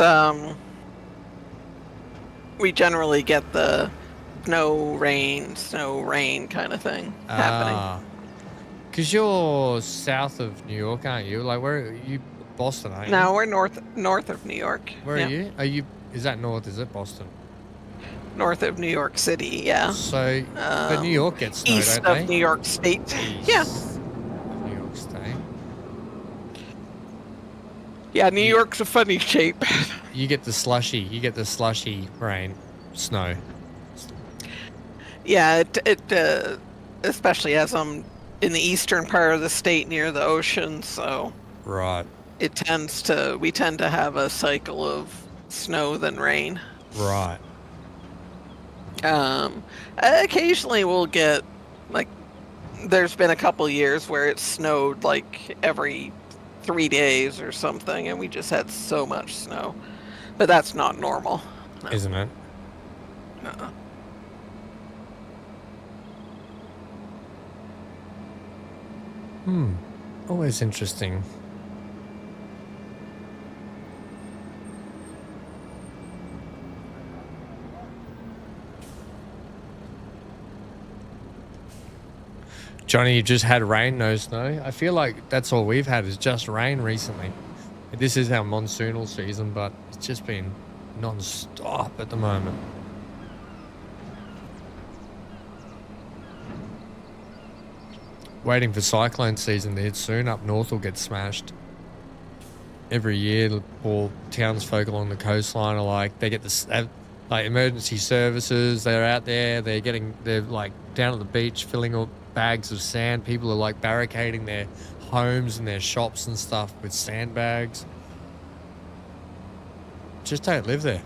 [SPEAKER 2] we generally get the snow, rain kind of thing happening.
[SPEAKER 1] Because you're south of New York, aren't you? Like, where are you? Boston, aren't you?
[SPEAKER 2] No, we're north of New York.
[SPEAKER 1] Where are you? Is that north? Is it Boston?
[SPEAKER 2] North of New York City, yeah.
[SPEAKER 1] So, but New York gets snow,
[SPEAKER 2] east
[SPEAKER 1] don't they?
[SPEAKER 2] of New York State.
[SPEAKER 1] East
[SPEAKER 2] Yeah.
[SPEAKER 1] of New York State.
[SPEAKER 2] Yeah, New York's a funny shape.
[SPEAKER 1] You get the slushy. You get the slushy rain, snow.
[SPEAKER 2] Yeah, it especially as I'm in the eastern part of the state near the ocean, so
[SPEAKER 1] Right.
[SPEAKER 2] we tend to have a cycle of snow than rain.
[SPEAKER 1] Right.
[SPEAKER 2] Occasionally we'll get, like, there's been a couple years where it snowed like every 3 days or something, and we just had so much snow. But that's not normal. No.
[SPEAKER 1] Isn't it?
[SPEAKER 2] Uh-uh.
[SPEAKER 1] Always interesting. Johnny, you just had rain, no snow. I feel like that's all we've had is just rain recently. This is our monsoonal season, but it's just been non-stop at the moment. Waiting for cyclone season to hit soon. Up north will get smashed. Every year, all townsfolk along the coastline are like, they get this, like emergency services. They're out there. They're like down at the beach filling up bags of sand. People are like barricading their homes and their shops and stuff with sandbags. Just don't live there.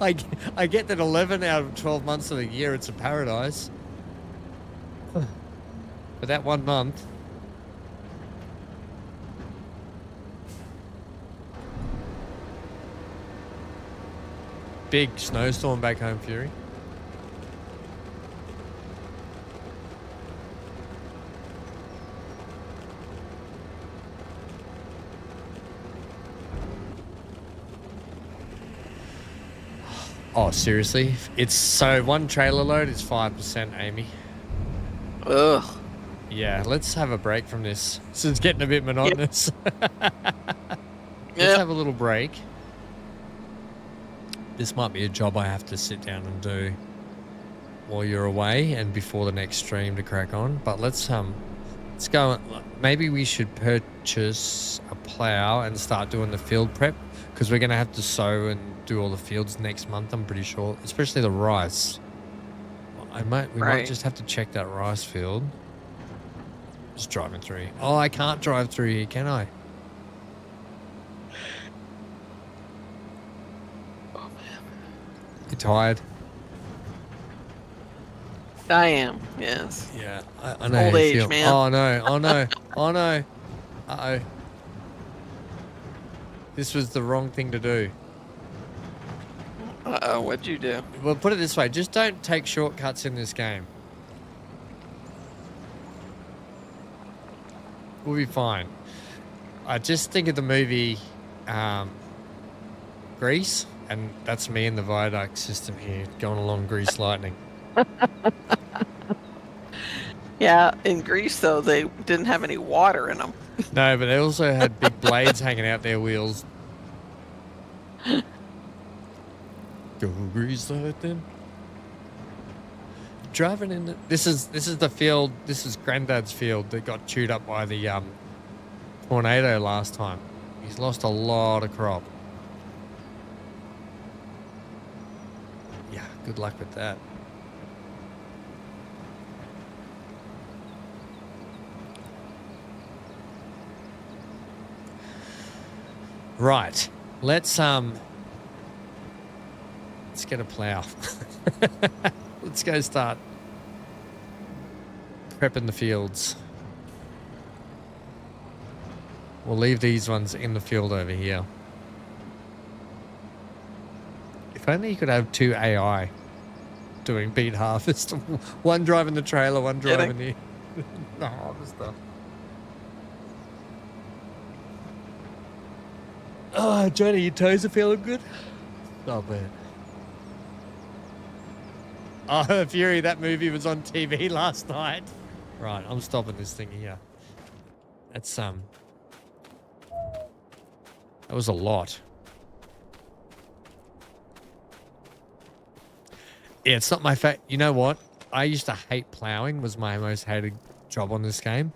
[SPEAKER 1] I get that 11 out of 12 months of the year it's a paradise. But that 1 month, big snowstorm back home, Fury. Oh, seriously? It's so one trailer load is 5%, Amy.
[SPEAKER 2] Ugh.
[SPEAKER 1] Yeah, let's have a break from this. This is getting a bit monotonous.
[SPEAKER 2] Yep.
[SPEAKER 1] Let's have a little break. This might be a job I have to sit down and do while you're away and before the next stream to crack on. But let's go. Maybe we should purchase a plow and start doing the field prep, because we're gonna have to sow and do all the fields next month. I'm pretty sure, especially the rice. We might just have to check that rice field. Just driving through. Oh, I can't drive through here, can I?
[SPEAKER 2] Oh man.
[SPEAKER 1] You tired?
[SPEAKER 2] I am, yes.
[SPEAKER 1] Yeah, I know.
[SPEAKER 2] Old
[SPEAKER 1] how you
[SPEAKER 2] age,
[SPEAKER 1] feel.
[SPEAKER 2] man.
[SPEAKER 1] Oh no! Oh no! Oh no! Uh-oh. This was the wrong thing to do.
[SPEAKER 2] Uh-oh, what'd you do?
[SPEAKER 1] Well, put it this way. Just don't take shortcuts in this game. We'll be fine. I just think of the movie Grease, and that's me in the viaduct system here, going along Grease Lightning.
[SPEAKER 2] Yeah, in Greece, though, they didn't have any water in them.
[SPEAKER 1] No, but they also had big blades hanging out their wheels. Go Grease Lightning. Driving in the, this is the field. This is Granddad's field that got chewed up by the tornado last time. He's lost a lot of crop. Yeah, good luck with that. Right, let's get a plow. Let's go start prepping the fields. We'll leave these ones in the field over here. If only you could have 2 AI doing beet harvest. One driving the trailer, one driving the harvester. Oh, Johnny, your toes are feeling good? Oh, man. Oh, Fury, that movie was on TV last night. Right, I'm stopping this thing here. That's, that was a lot. Yeah, it's not my you know what? I used to hate plowing, was my most hated job on this game.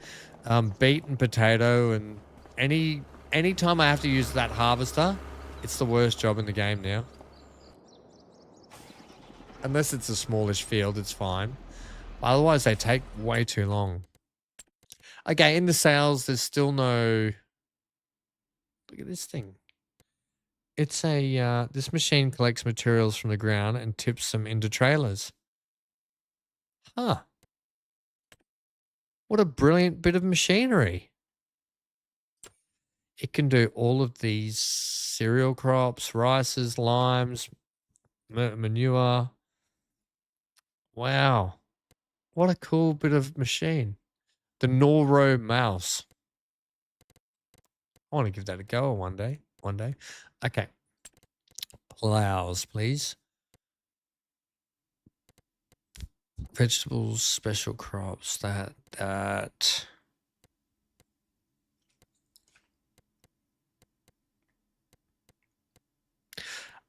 [SPEAKER 1] Beet and potato, and any time I have to use that harvester, it's the worst job in the game now. Unless it's a smallish field, it's fine. Otherwise, they take way too long. Okay, in the sales, there's still no... Look at this thing. It's a... this machine collects materials from the ground and tips them into trailers. Huh. What a brilliant bit of machinery. It can do all of these cereal crops, rices, limes, manure. Wow. What a cool bit of machine. The Noro mouse. I want to give that a go one day. Okay. Plows, please. Vegetables, special crops, that.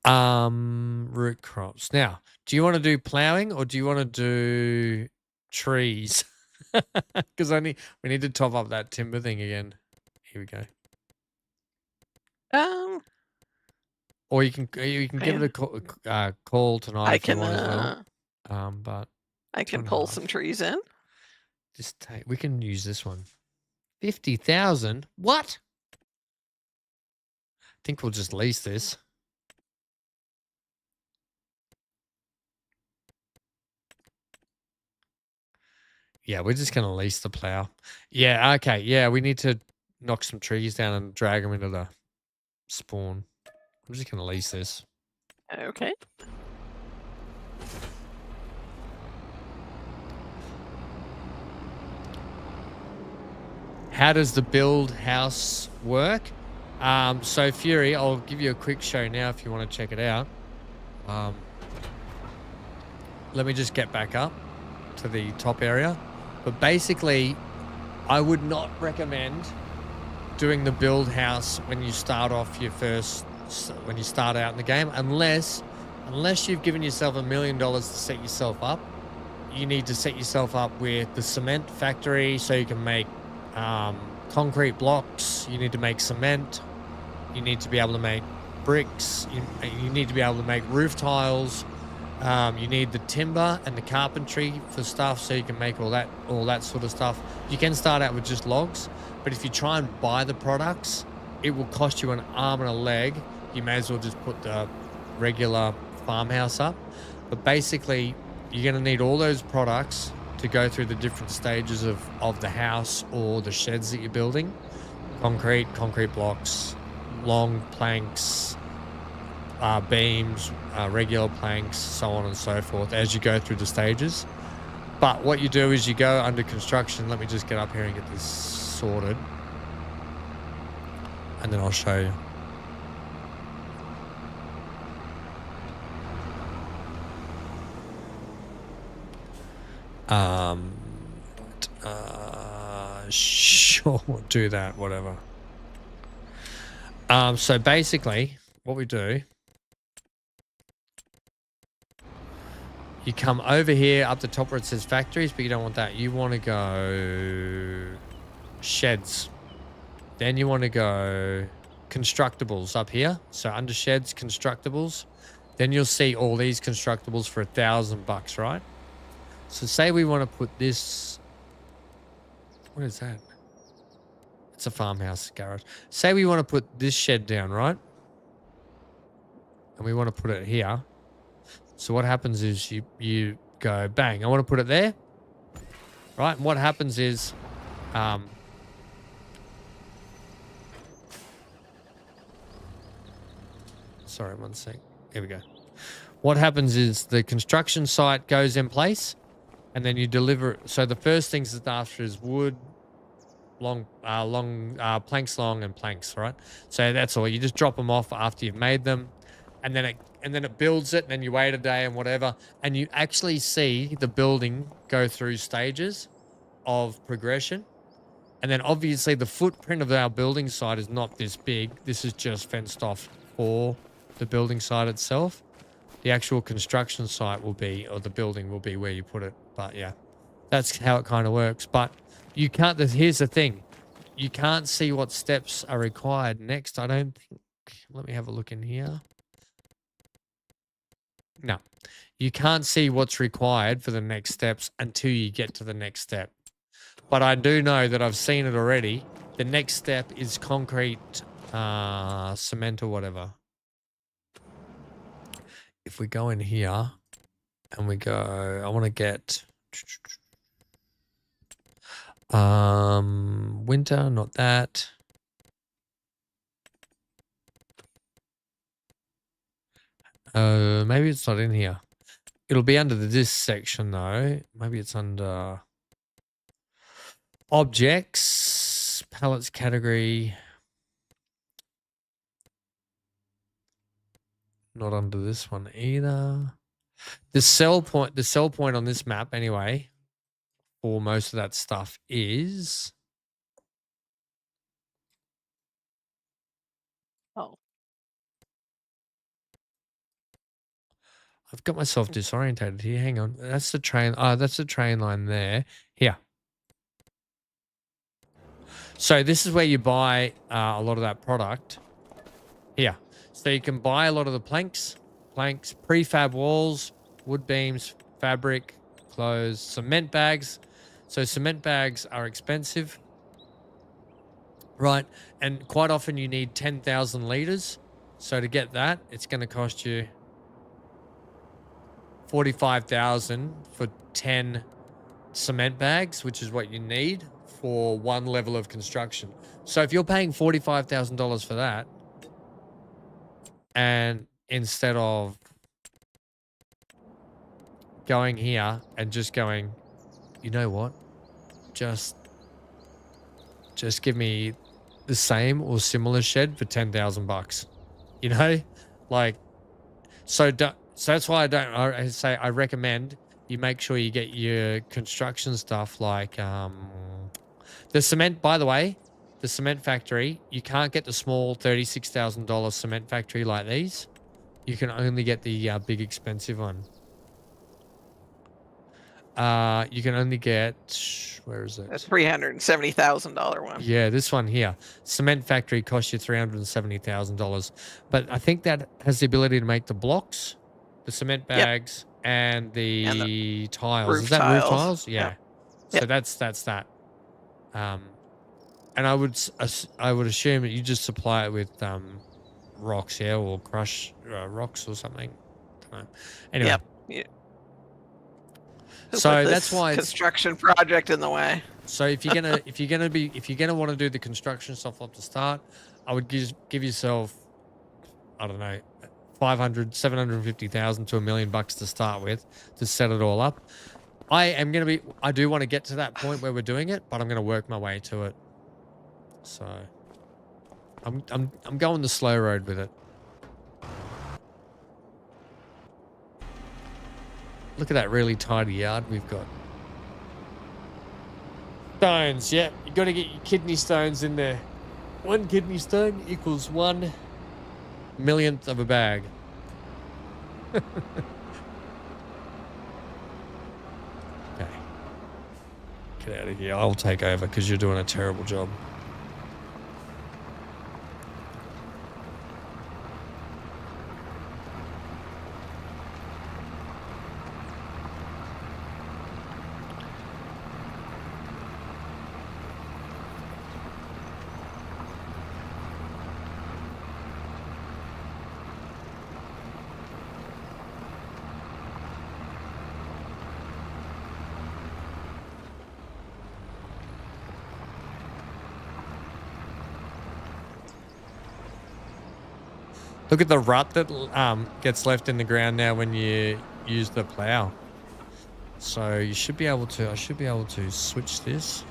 [SPEAKER 1] Root crops. Now, do you want to do plowing or do you want to do trees? Because we need to top up that timber thing again. Here we go. Or you can give it a call tonight if you want as well. But
[SPEAKER 2] I can pull some trees in.
[SPEAKER 1] We can use this one. 50,000. What? I think we'll just lease this. Yeah, we're just going to lease the plow. Yeah, okay. Yeah, we need to knock some trees down and drag them into the spawn. I'm just going to lease this.
[SPEAKER 2] Okay.
[SPEAKER 1] How does the build house work? So, Fury, I'll give you a quick show now if you want to check it out. Let me just get back up to the top area. But basically, I would not recommend doing the build house when you start off when you start out in the game, unless you've given yourself $1 million to set yourself up. You need to set yourself up with the cement factory so you can make concrete blocks. You need to make cement. You need to be able to make bricks. You need to be able to make roof tiles. You need the timber and the carpentry for stuff so you can make all that sort of stuff. You can start out with just logs, but if you try and buy the products, it will cost you an arm and a leg. You may as well just put the regular farmhouse up. But basically, you're going to need all those products to go through the different stages of the house or the sheds that you're building. Concrete blocks, long planks, beams, regular planks, so on and so forth as you go through the stages. But what you do is you go under construction. Let me just get up here and get this sorted. And then I'll show you. Sure, we'll do that, whatever. So basically, what we do, you come over here up the top where it says factories, but you don't want that. You want to go sheds. Then you want to go constructibles up here. So under sheds, constructibles. Then you'll see all these constructibles for $1,000, right? So say we want to put this. What is that? It's a farmhouse garage. Say we want to put this shed down, right? And we want to put it here. So what happens is you go bang. I want to put it there, right? And what happens is, sorry, one sec. Here we go. What happens is the construction site goes in place, and then you deliver. So the first things it's after is wood, planks long, and planks, right? So that's all. You just drop them off after you've made them, and then it builds it, and then you wait a day and whatever, and you actually see the building go through stages of progression. And then obviously the footprint of our building site is not this big. This is just fenced off for the building site itself. The actual construction site will be, or the building will be where you put it. But yeah, that's how it kind of works. But you can't, here's the thing. You can't see what steps are required next, I don't think. Let me have a look in here. No, you can't see what's required for the next steps until you get to the next step. But I do know that I've seen it already. The next step is concrete, cement or whatever. If we go in here and we go, I want to get winter, not that. Maybe it's not in here. It'll be under this section though. Maybe it's under objects, pallets category. Not under this one either. The sell point on this map anyway, for most of that stuff is.
[SPEAKER 2] Oh.
[SPEAKER 1] I've got myself disorientated here. Hang on. That's the train. Oh, that's the train line there. Here. So this is where you buy a lot of that product. Here. So you can buy a lot of the planks, prefab walls, wood beams, fabric, clothes, cement bags. So cement bags are expensive, right? And quite often you need 10,000 liters. So to get that, it's going to cost you 45,000 for 10 cement bags, which is what you need for one level of construction. So if you're paying $45,000 for that, and instead of going here and just going, you know what, just give me the same or similar shed for $10,000, you know, like, so that's why I say I recommend you make sure you get your construction stuff like the cement. By the way, the cement factory, you can't get the small $36,000 cement factory like these. You can only get the big expensive one. You can only get, where is it?
[SPEAKER 2] A $370,000 one.
[SPEAKER 1] Yeah, this one here. Cement factory costs you $370,000. But I think that has the ability to make the blocks, the cement bags, and the tiles. Is that roof tiles? Yeah. So that's that. And I would assume that you just supply it with rocks, yeah, or crush rocks or something. Anyway.
[SPEAKER 2] Yep.
[SPEAKER 1] So that's why
[SPEAKER 2] construction project in the way.
[SPEAKER 1] So if you're gonna want to do the construction stuff off the start, I would give yourself, I don't know, 500, 750,000 to $1 million to start with to set it all up. I do want to get to that point where we're doing it, but I'm going to work my way to it. So I'm going the slow road with it. Look at that really tidy yard we've got. Stones, yeah. You got to get your kidney stones in there. 1 kidney stone equals 1 millionth of a bag. Okay. Get out of here. I'll take over because you're doing a terrible job. Look at the rut that gets left in the ground now when you use the plow. So you should be able to, I should be able to switch this,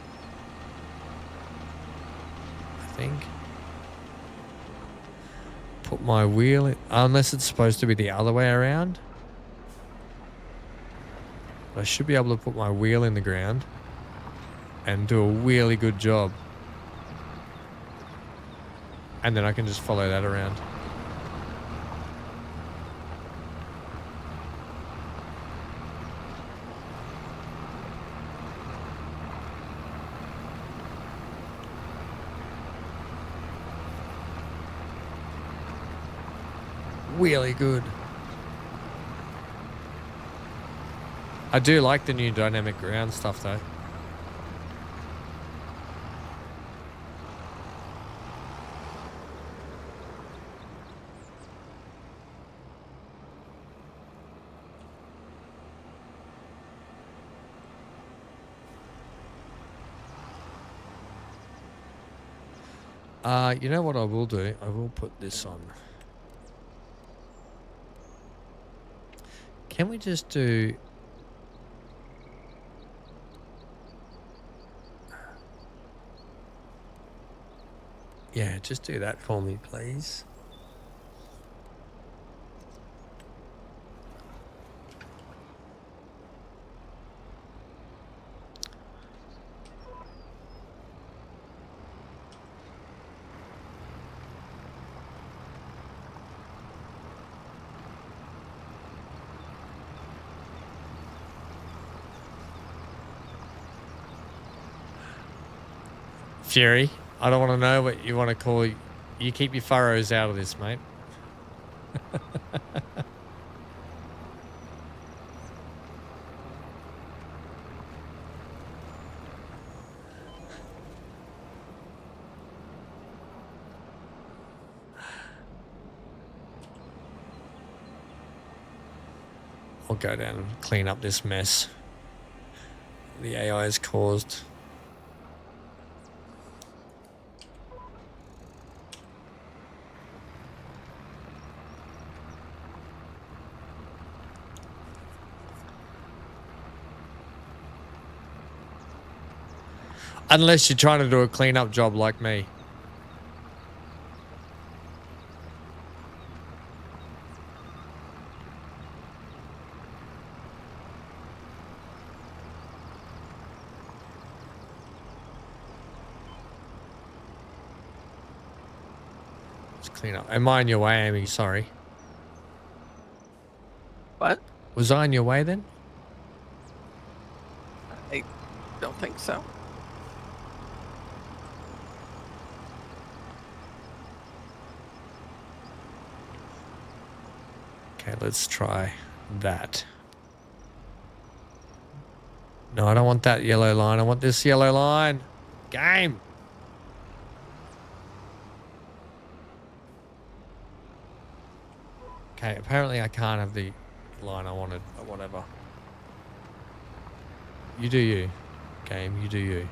[SPEAKER 1] I think. Put my wheel in, unless it's supposed to be the other way around. But I should be able to put my wheel in the ground and do a really good job. And then I can just follow that around. Really good. I do like the new dynamic ground stuff though. You know what I will do? I will put this on. Can we just do... Yeah, just do that for me, please. Fury, I don't want to know what you want to call. You keep your furrows out of this, mate. I'll go down and clean up this mess the AI has caused. Unless you're trying to do a cleanup job like me. Let's clean up. Am I in your way, Amy? Sorry.
[SPEAKER 2] What?
[SPEAKER 1] Was I in your way then?
[SPEAKER 2] I don't think so.
[SPEAKER 1] Okay, let's try that. No, I don't want that yellow line. I want this yellow line. Game. Okay, apparently I can't have the line I wanted, or whatever. You do you. Game, you do you.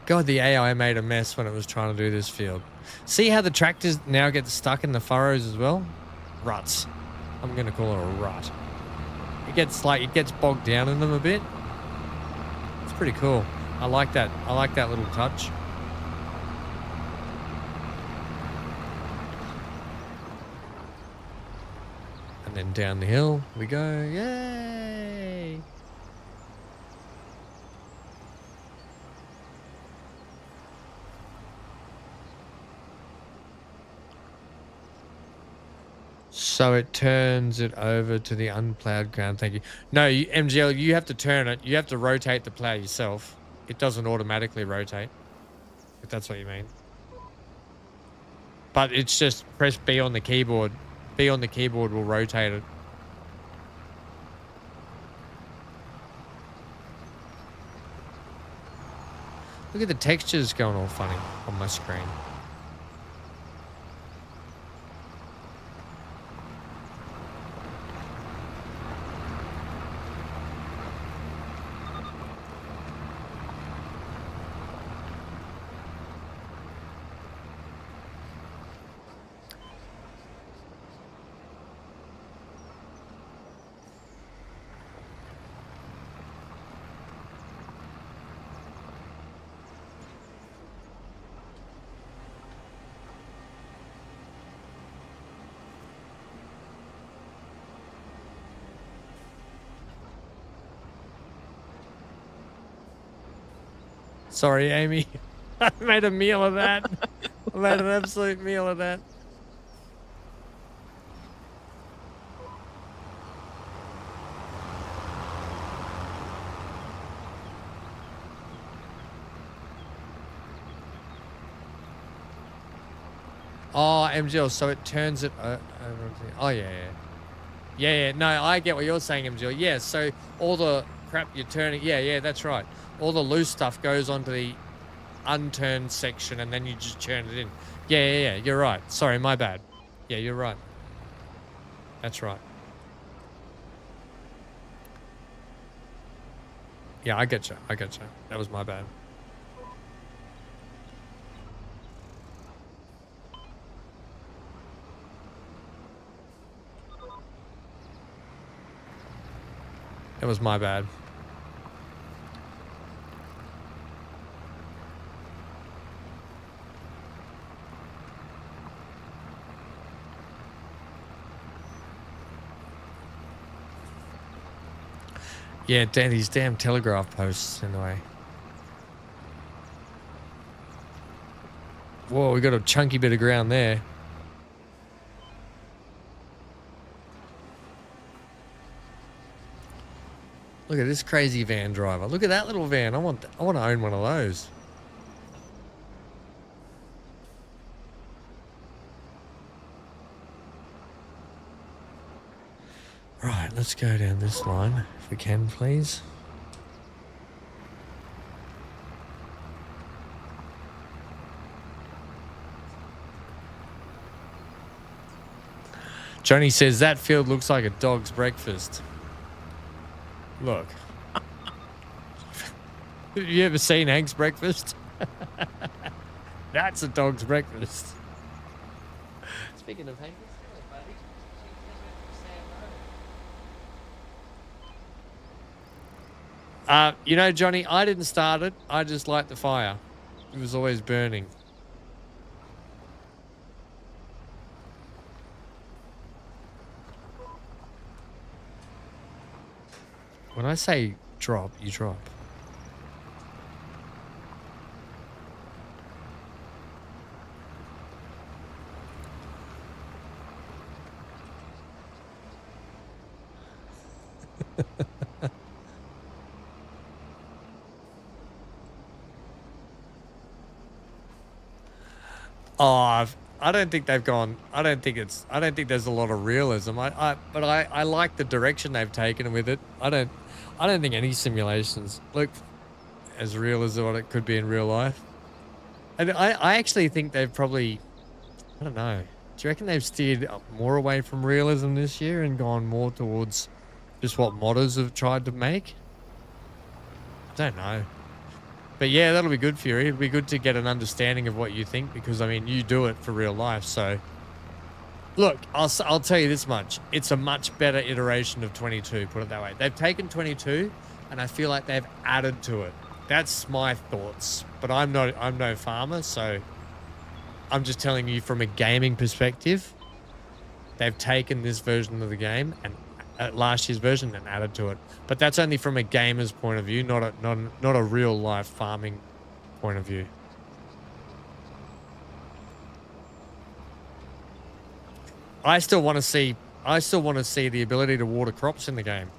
[SPEAKER 1] God, the AI made a mess when it was trying to do this field. See how the tractors now get stuck in the furrows as well? Ruts. I'm going to call it a rut. It gets bogged down in them a bit. It's pretty cool. I like that. I like that little touch. And then down the hill we go. Yay! So it turns it over to the unplowed ground. Thank you. No, MGL, you have to turn it. You have to rotate the plow yourself. It doesn't automatically rotate, if that's what you mean. But it's just press B on the keyboard. B on the keyboard will rotate it. Look at the textures going all funny on my screen. Sorry, Amy. I made a meal of that. I made an absolute meal of that. Oh, MGL, so it turns it over. Oh, yeah. Yeah, no, I get what you're saying, MGL. Yeah, so all the crap you're turning, yeah, that's right. All the loose stuff goes onto the unturned section and then you just turn it in. Yeah, you're right. Sorry, my bad. Yeah, you're right. That's right. Yeah, I get you. That was my bad. That was my bad. Yeah, these damn telegraph posts in the way. Whoa, we got a chunky bit of ground there. Look at this crazy van driver. Look at that little van. I want to own one of those. Right, let's go down this line if we can, please. Johnny says that field looks like a dog's breakfast. Look. Have you ever seen Hank's breakfast? That's a dog's breakfast. Speaking of Hank, you know, Johnny, I didn't start it. I just light the fire. It was always burning. When I say drop, you drop. Oh, I don't think they've gone. I don't think there's a lot of realism. But I like the direction they've taken with it. I don't think any simulations look as real as what it could be in real life. And I actually think they've probably, I don't know. Do you reckon they've steered more away from realism this year and gone more towards just what modders have tried to make? I don't know. But yeah, that'll be good for you. It'll be good to get an understanding of what you think because, I mean, you do it for real life. So, look, I'll tell you this much. It's a much better iteration of 22, put it that way. They've taken 22 and I feel like they've added to it. That's my thoughts. But I'm no farmer, so I'm just telling you from a gaming perspective, they've taken this version of the game and last year's version and added to it. But that's only from a gamer's point of view, not a real life farming point of view. I still want to see the ability to water crops in the game.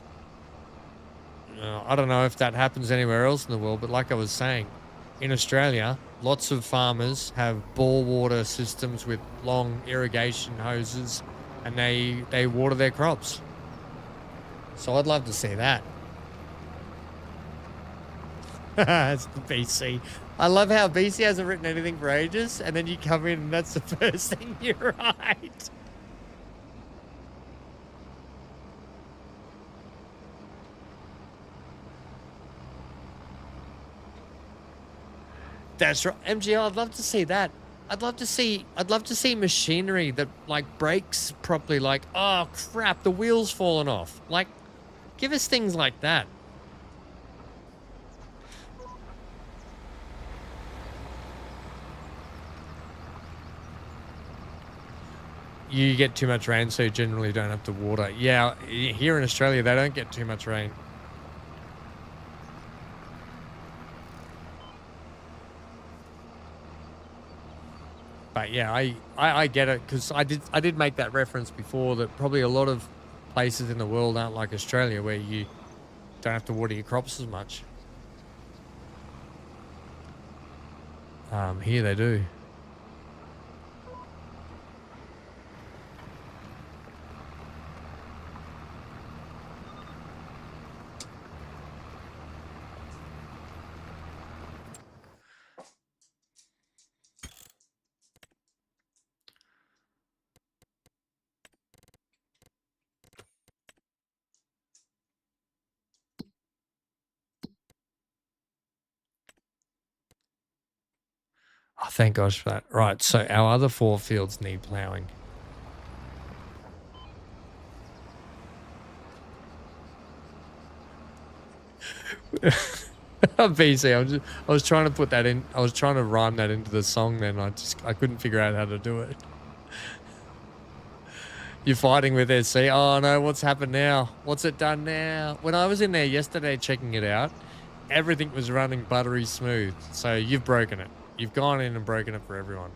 [SPEAKER 1] I don't know if that happens anywhere else in the world, but like I was saying, in Australia, lots of farmers have bore water systems with long irrigation hoses, and they water their crops. So I'd love to see that. It's the BC. I love how BC hasn't written anything for ages, and then you come in and that's the first thing you write. That's right. MGL, I'd love to see that. I'd love to see machinery that like brakes properly, like, oh crap, the wheel's fallen off. Like, give us things like that. You get too much rain, so you generally don't have to water. Yeah, here in Australia, they don't get too much rain. But yeah, I get it, because I did make that reference before that probably a lot of places in the world aren't like Australia where you don't have to water your crops as much. Here they do. Oh, thank gosh for that. Right, so our other 4 fields need ploughing. BC, I was trying to put that in. I was trying to rhyme that into the song then. I couldn't figure out how to do it. You're fighting with SC. Oh no, what's happened now? What's it done now? When I was in there yesterday checking it out, everything was running buttery smooth. So you've broken it. You've gone in and broken it for everyone.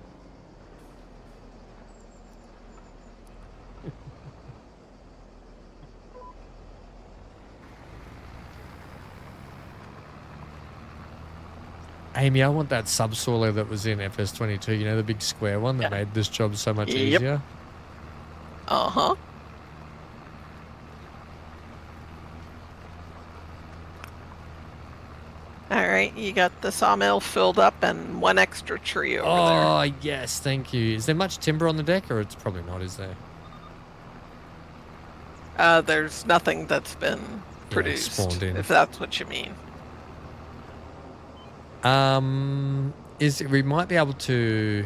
[SPEAKER 1] Amy, I want that subsoiler that was in FS22, you know, the big square one that made this job so much easier.
[SPEAKER 2] Uh-huh. All right, you got the sawmill filled up and 1 extra tree over there.
[SPEAKER 1] Oh, yes, thank you. Is there much timber on the deck, or it's probably not, is there?
[SPEAKER 2] There's nothing that's been produced,
[SPEAKER 1] spawned in.
[SPEAKER 2] if that's what you mean.
[SPEAKER 1] We might be able to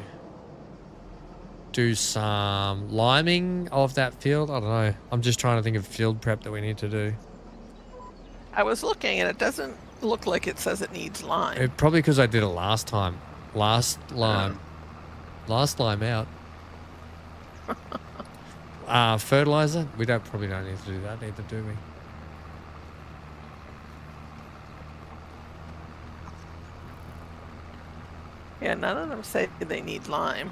[SPEAKER 1] do some liming of that field. I don't know. I'm just trying to think of field prep that we need to do.
[SPEAKER 2] I was looking and it doesn't look like it says it needs lime.
[SPEAKER 1] Probably because I did it last time. Last lime out. Fertilizer? We probably don't need to do that either, do we?
[SPEAKER 2] Yeah, none of them say they need lime.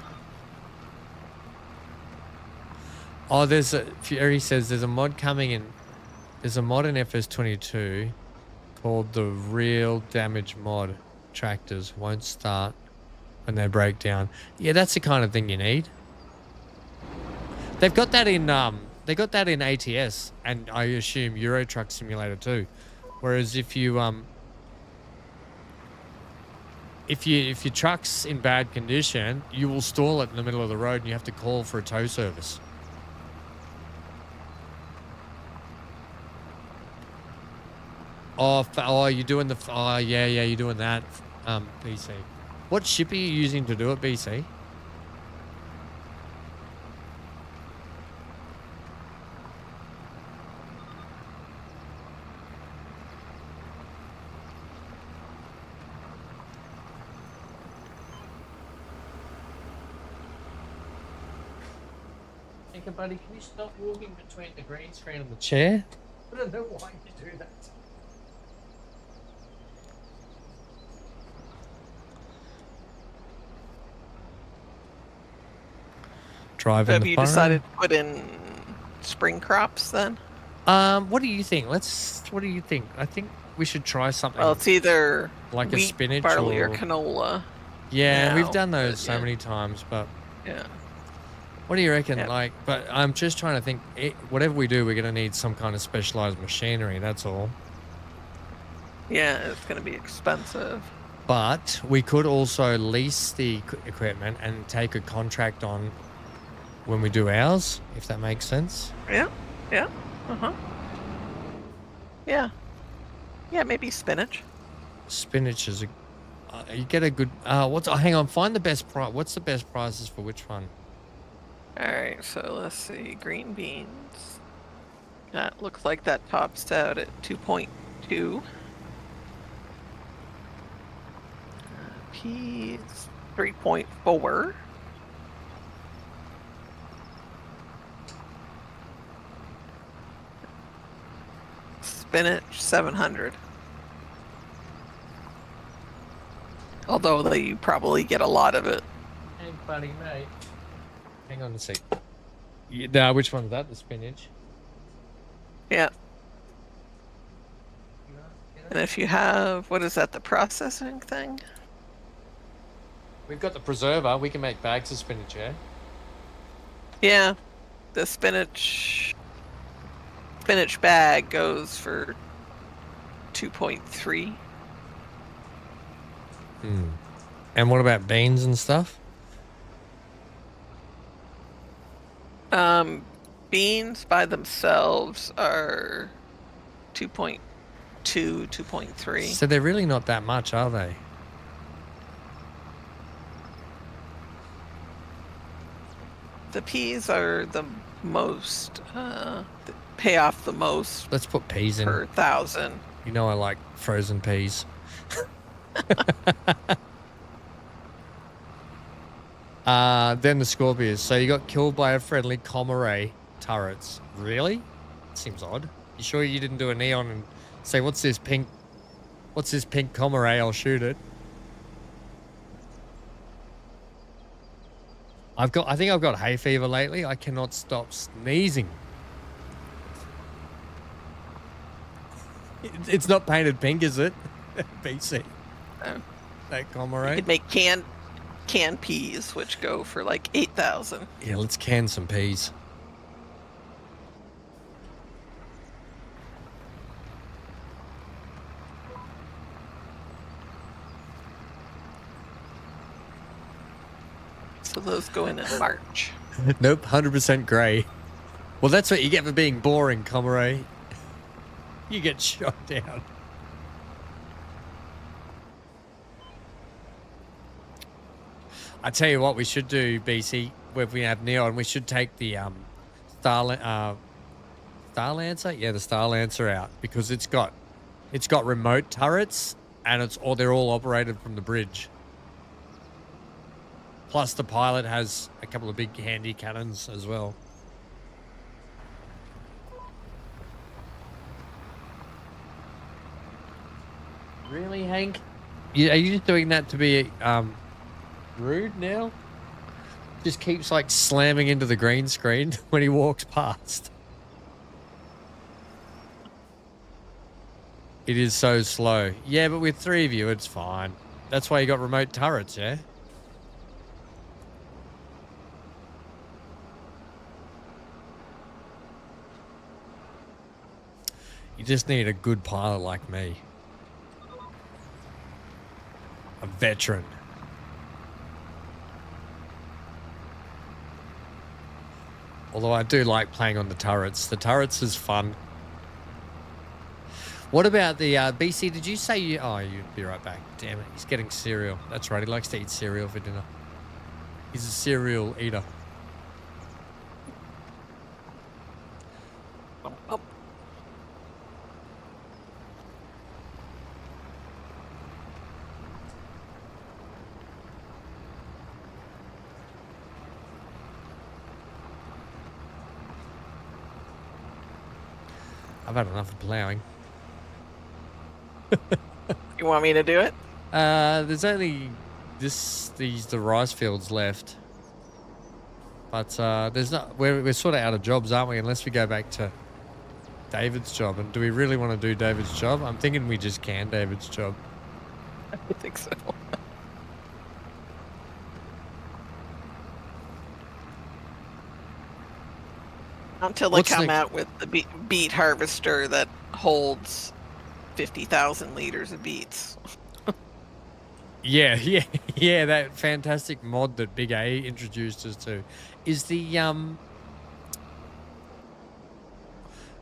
[SPEAKER 1] Oh, Fury says there's a mod coming in. There's a mod in FS22 called the Real Damage Mod. Tractors won't start when they break down. Yeah, that's the kind of thing you need. They've got that in ATS, and I assume Euro Truck Simulator too. Whereas if your truck's in bad condition, you will stall it in the middle of the road and you have to call for a tow service. Oh, you're doing yeah, you're doing that. BC. What ship are you using to do it, BC? Hey, buddy, can you stop walking between the green screen and the chair? I don't know why you do that. Driving
[SPEAKER 2] Have
[SPEAKER 1] the
[SPEAKER 2] you
[SPEAKER 1] furrow.
[SPEAKER 2] decided to put in spring crops then?
[SPEAKER 1] What do you think? What do you think? I think we should try something.
[SPEAKER 2] Well, it's either
[SPEAKER 1] like
[SPEAKER 2] wheat,
[SPEAKER 1] a spinach
[SPEAKER 2] barley, or
[SPEAKER 1] or
[SPEAKER 2] canola.
[SPEAKER 1] yeah, we've
[SPEAKER 2] now,
[SPEAKER 1] done those
[SPEAKER 2] but
[SPEAKER 1] so
[SPEAKER 2] yeah.
[SPEAKER 1] many times, but
[SPEAKER 2] Yeah.
[SPEAKER 1] what do you reckon?
[SPEAKER 2] Yeah.
[SPEAKER 1] Like, but I'm just trying to think. Whatever we do, we're gonna need some kind of specialized machinery. That's all.
[SPEAKER 2] Yeah, it's going to be expensive.
[SPEAKER 1] But we could also lease the equipment and take a contract on when we do ours, if that makes sense.
[SPEAKER 2] Yeah. Yeah. Uh-huh. Yeah. Yeah, maybe spinach.
[SPEAKER 1] Spinach is you get a good. Hang on. Find the best price. What's the best prices for which one?
[SPEAKER 2] All right, so let's see. Green beans. That looks like that tops out at 2.2. Peas, 3.4. Spinach, 700. Although they probably get a lot of it.
[SPEAKER 1] Hey, buddy, mate. Hang on a sec. Yeah, which one's that? The spinach?
[SPEAKER 2] Yeah. And if you have, what is that, the processing thing?
[SPEAKER 1] We've got the preserver. We can make bags of spinach, yeah?
[SPEAKER 2] Yeah. The spinach bag goes for 2.3.
[SPEAKER 1] And what about beans and stuff?
[SPEAKER 2] Beans by themselves are 2.2, 2.3.
[SPEAKER 1] So they're really not that much, are they?
[SPEAKER 2] The peas are the most, pay off the most
[SPEAKER 1] Let's put peas in.
[SPEAKER 2] per 1,000.
[SPEAKER 1] You know I like frozen peas. Then the Scorpions. So you got killed by a friendly Comaray turrets. Really? Seems odd. You sure you didn't do a neon and say, what's this pink Comaray? I'll shoot it. I think I've got hay fever lately. I cannot stop sneezing. It's not painted pink, is it? BC.
[SPEAKER 2] No.
[SPEAKER 1] That
[SPEAKER 2] You
[SPEAKER 1] Comaray.
[SPEAKER 2] could make canned peas, which go for like 8,000.
[SPEAKER 1] Yeah, let's can some peas.
[SPEAKER 2] So those go in March.
[SPEAKER 1] Nope, 100% grey. Well, that's what you get for being boring, Comaray. You get shot down. I tell you what, we should do, BC, where we have neon. We should take the Star Lancer, yeah, the Star Lancer out because it's got remote turrets and they're all operated from the bridge. Plus, the pilot has a couple of big handy cannons as well. Really, Hank? Are you just doing that to be rude now? Just keeps like slamming into the green screen when he walks past. It is so slow. Yeah, but with 3 of you, it's fine. That's why you got remote turrets, yeah? You just need a good pilot like me. A veteran. Although I do like playing on the turrets. The turrets is fun. What about the BC? Did you say you? Oh, you'd be right back. Damn it, he's getting cereal. That's right. He likes to eat cereal for dinner. He's a cereal eater.
[SPEAKER 2] Oh,
[SPEAKER 1] I've had enough of ploughing.
[SPEAKER 2] you want me to do it?
[SPEAKER 1] There's only the rice fields left, but there's not. We're sort of out of jobs, aren't we? Unless we go back to David's job. And do we really want to do David's job? I'm thinking we just can David's job.
[SPEAKER 2] I think so. Until they come out with the beet harvester that holds 50,000 liters of beets.
[SPEAKER 1] Yeah, that fantastic mod that Big A introduced us to. Is the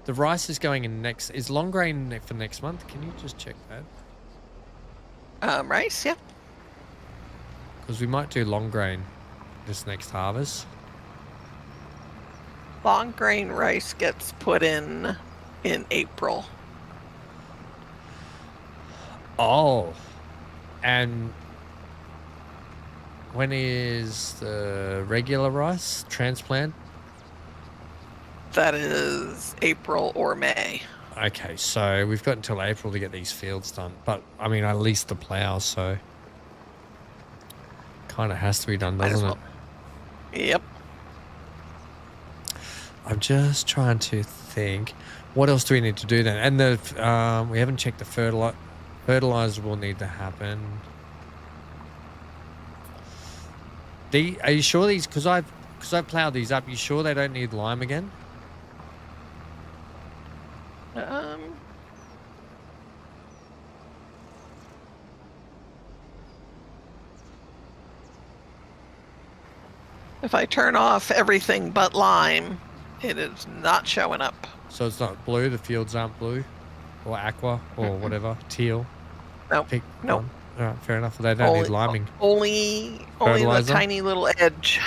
[SPEAKER 1] rice is going in next, is long grain for next month? Can you just check that?
[SPEAKER 2] Rice, yeah.
[SPEAKER 1] Because we might do long grain this next harvest.
[SPEAKER 2] Long grain rice gets put in April.
[SPEAKER 1] Oh, and when is the regular rice transplant?
[SPEAKER 2] That is April or May.
[SPEAKER 1] Okay, so we've got until April to get these fields done. But, I mean, at least the plow, so kind of has to be done, doesn't it?
[SPEAKER 2] Yep.
[SPEAKER 1] I'm just trying to think. What else do we need to do then? And the we haven't checked the fertilizer will need to happen. Are you sure these? Because I've plowed these up. You sure they don't need lime again?
[SPEAKER 2] If I turn off everything but lime, it is not showing up.
[SPEAKER 1] So it's not blue. The fields aren't blue, or aqua, or whatever, teal.
[SPEAKER 2] Nope. Nope.
[SPEAKER 1] All right, fair enough. They don't need liming.
[SPEAKER 2] Only the tiny little edge.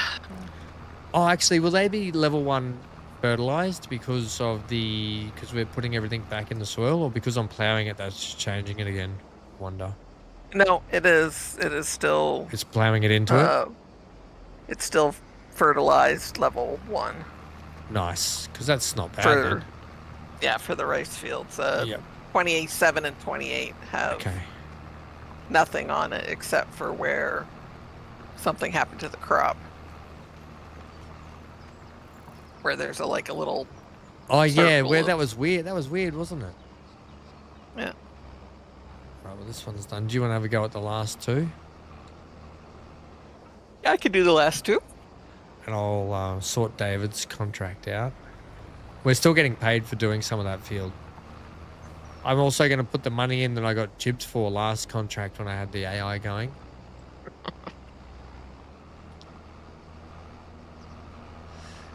[SPEAKER 1] Oh, actually, will they be level 1 fertilized because we're putting everything back in the soil, or because I'm plowing it, that's changing it again? Wonder.
[SPEAKER 2] No, it is still.
[SPEAKER 1] It's plowing it into it.
[SPEAKER 2] It's still fertilized level 1.
[SPEAKER 1] Nice, because that's not bad.
[SPEAKER 2] For the rice fields.
[SPEAKER 1] Yep.
[SPEAKER 2] 27 and 28 have nothing on it except for where something happened to the crop. Where there's a little.
[SPEAKER 1] Oh yeah, where that was weird. That was weird, wasn't it?
[SPEAKER 2] Yeah.
[SPEAKER 1] Right, well this one's done. Do you want to have a go at the last two?
[SPEAKER 2] Yeah, I could do the last two.
[SPEAKER 1] And I'll sort David's contract out. We're still getting paid for doing some of that field. I'm also going to put the money in that I got jibbed for last contract when I had the AI going.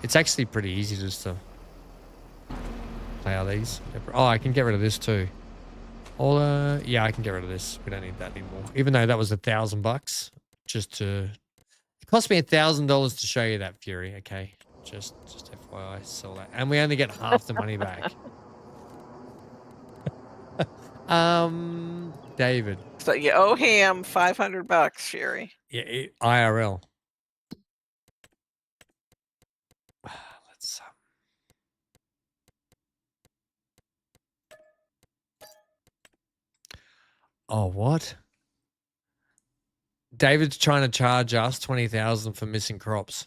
[SPEAKER 1] It's actually pretty easy just to plow these. Oh, I can get rid of this too. Yeah, I can get rid of this. We don't need that anymore. Even though that was $1,000 just to... It cost me $1,000 to show you that, Fury. Okay, just FYI, sell that, and we only get half the money back. David.
[SPEAKER 2] So you owe him $500, Fury.
[SPEAKER 1] Yeah, IRL. Let's. Oh, what? David's trying to charge us $20,000 for missing crops.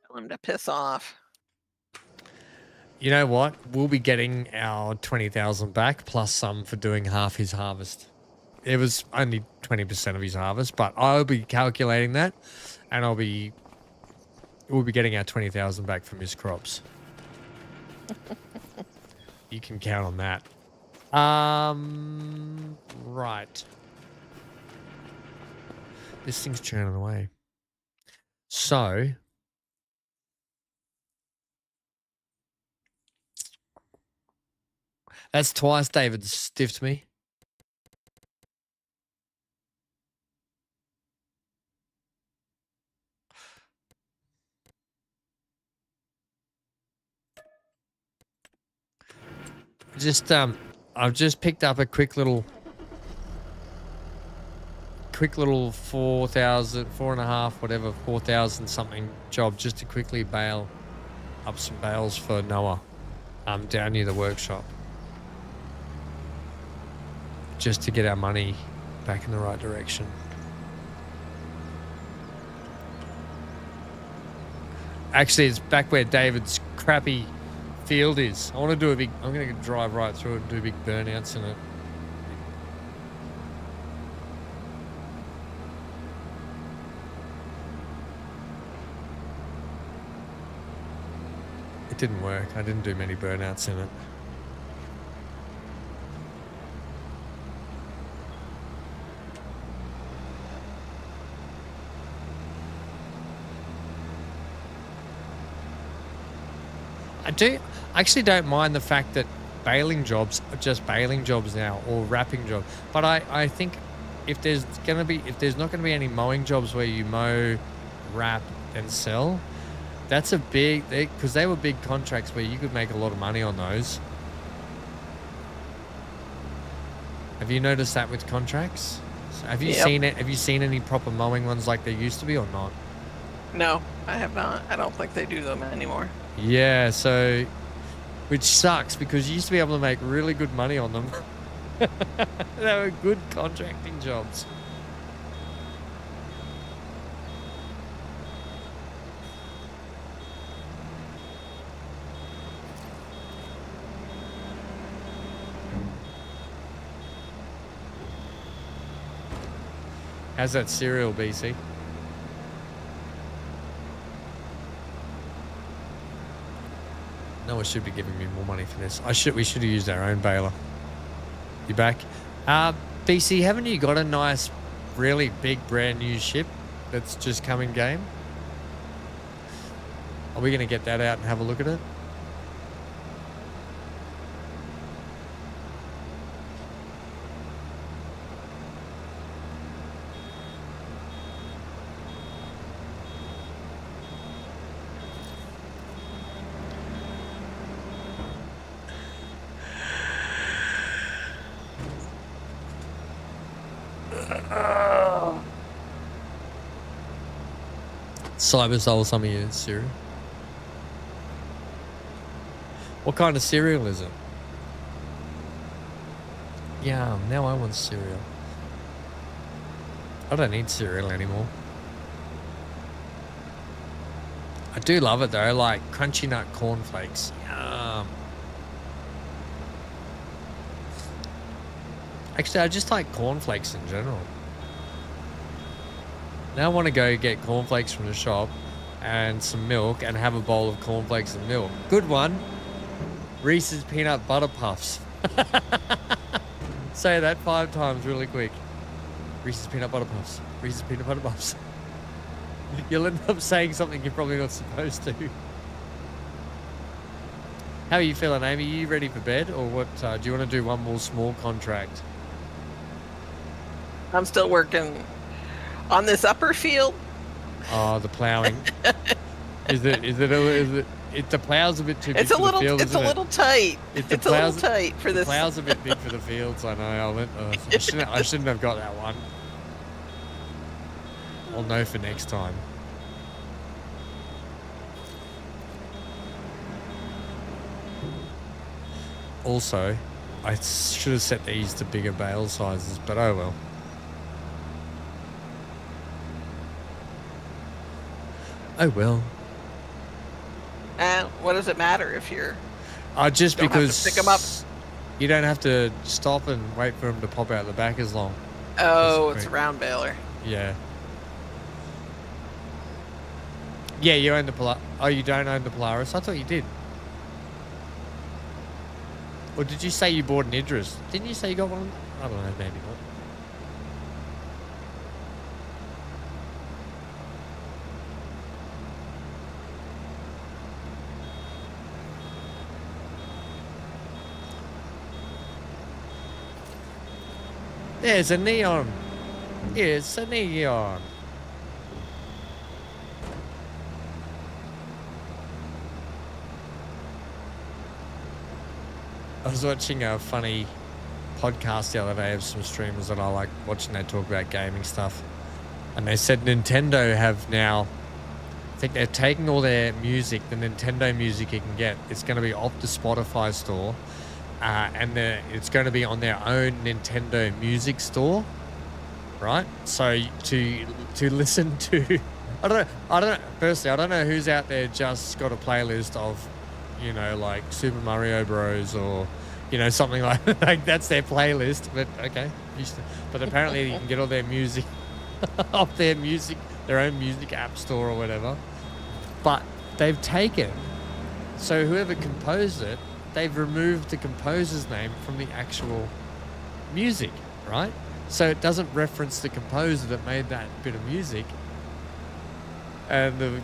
[SPEAKER 2] Tell him to piss off.
[SPEAKER 1] You know what? We'll be getting our $20,000 back plus some for doing half his harvest. It was only 20% of his harvest, but I'll be calculating that, and we'll be getting our $20,000 back from his crops. You can count on that. Right. This thing's churning away. So That's twice David stiffed me. Just I've just picked up a quick little 4,000, 4.5, whatever, 4,000 something job just to quickly bail up some bales for Noah down near the workshop. Just to get our money back in the right direction. Actually, it's back where David's crappy field is. I want to do a big, I'm going to drive right through it and do big burnouts in it. It didn't work. I didn't do many burnouts in it. I actually don't mind the fact that baling jobs are just baling jobs now, or wrapping jobs. But I think if there's not gonna be any mowing jobs where you mow, wrap, and sell, that's a big, because they were big contracts where you could make a lot of money on those. Have you noticed that with contracts? Have you seen it? Have you seen any proper mowing ones like there used to be, or not?
[SPEAKER 2] No, I have not. I don't think they do them anymore.
[SPEAKER 1] Yeah, so, which sucks because you used to be able to make really good money on them. They were good contracting jobs. How's that cereal, BC? Noah should be giving me more money for this. We should have used our own baler. You back? BC, haven't you got a nice, really big brand new ship that's just come in game? Are we going to get that out and have a look at it? Cyber stole some of your cereal. What kind of cereal is it? Yeah, now I want cereal. I don't need cereal anymore. I do love it though, like crunchy nut cornflakes. Yum. Actually, I just like cornflakes in general. Now I want to go get cornflakes from the shop and some milk and have a bowl of cornflakes and milk. Good one. Reese's Peanut Butter Puffs. Say that 5 times really quick. Reese's Peanut Butter Puffs. Reese's Peanut Butter Puffs. You'll end up saying something you're probably not supposed to. How are you feeling, Amy? Are you ready for bed, or what? Do you want to do one more small contract?
[SPEAKER 2] I'm still working on this upper field.
[SPEAKER 1] Oh, the ploughing. The plough's a bit too big for the field,
[SPEAKER 2] It's a little tight. It's a little tight for this.
[SPEAKER 1] The plough's a bit big for the fields, I know. I shouldn't have got that one. I'll know for next time. Also, I should have set these to bigger bale sizes, but oh well. Oh well.
[SPEAKER 2] And what does it matter if you're...
[SPEAKER 1] Just because
[SPEAKER 2] pick them up.
[SPEAKER 1] You don't have to stop and wait for them to pop out the back as long.
[SPEAKER 2] Oh, it's a round baler.
[SPEAKER 1] Yeah. Yeah, you own the Polaris. Oh, you don't own the Polaris? I thought you did. Or did you say you bought an Idris? Didn't you say you got one? I don't know, maybe not. There's a neon. It's a neon. I was watching a funny podcast the other day of some streamers that I like watching. They talk about gaming stuff. And they said Nintendo have now, I think they're taking all their music, the Nintendo music you can get. It's going to be off the Spotify store. And it's going to be on their own Nintendo music store. Right? So to listen to, I don't know, firstly, I don't know who's out there just got a playlist of, you know, like Super Mario Bros. Or, you know, something like that's their playlist. But okay, but apparently you can get all their music off their own music app store or whatever. But they've taken, so whoever composed it, they've removed the composer's name from the actual music, right? So it doesn't reference the composer that made that bit of music. And the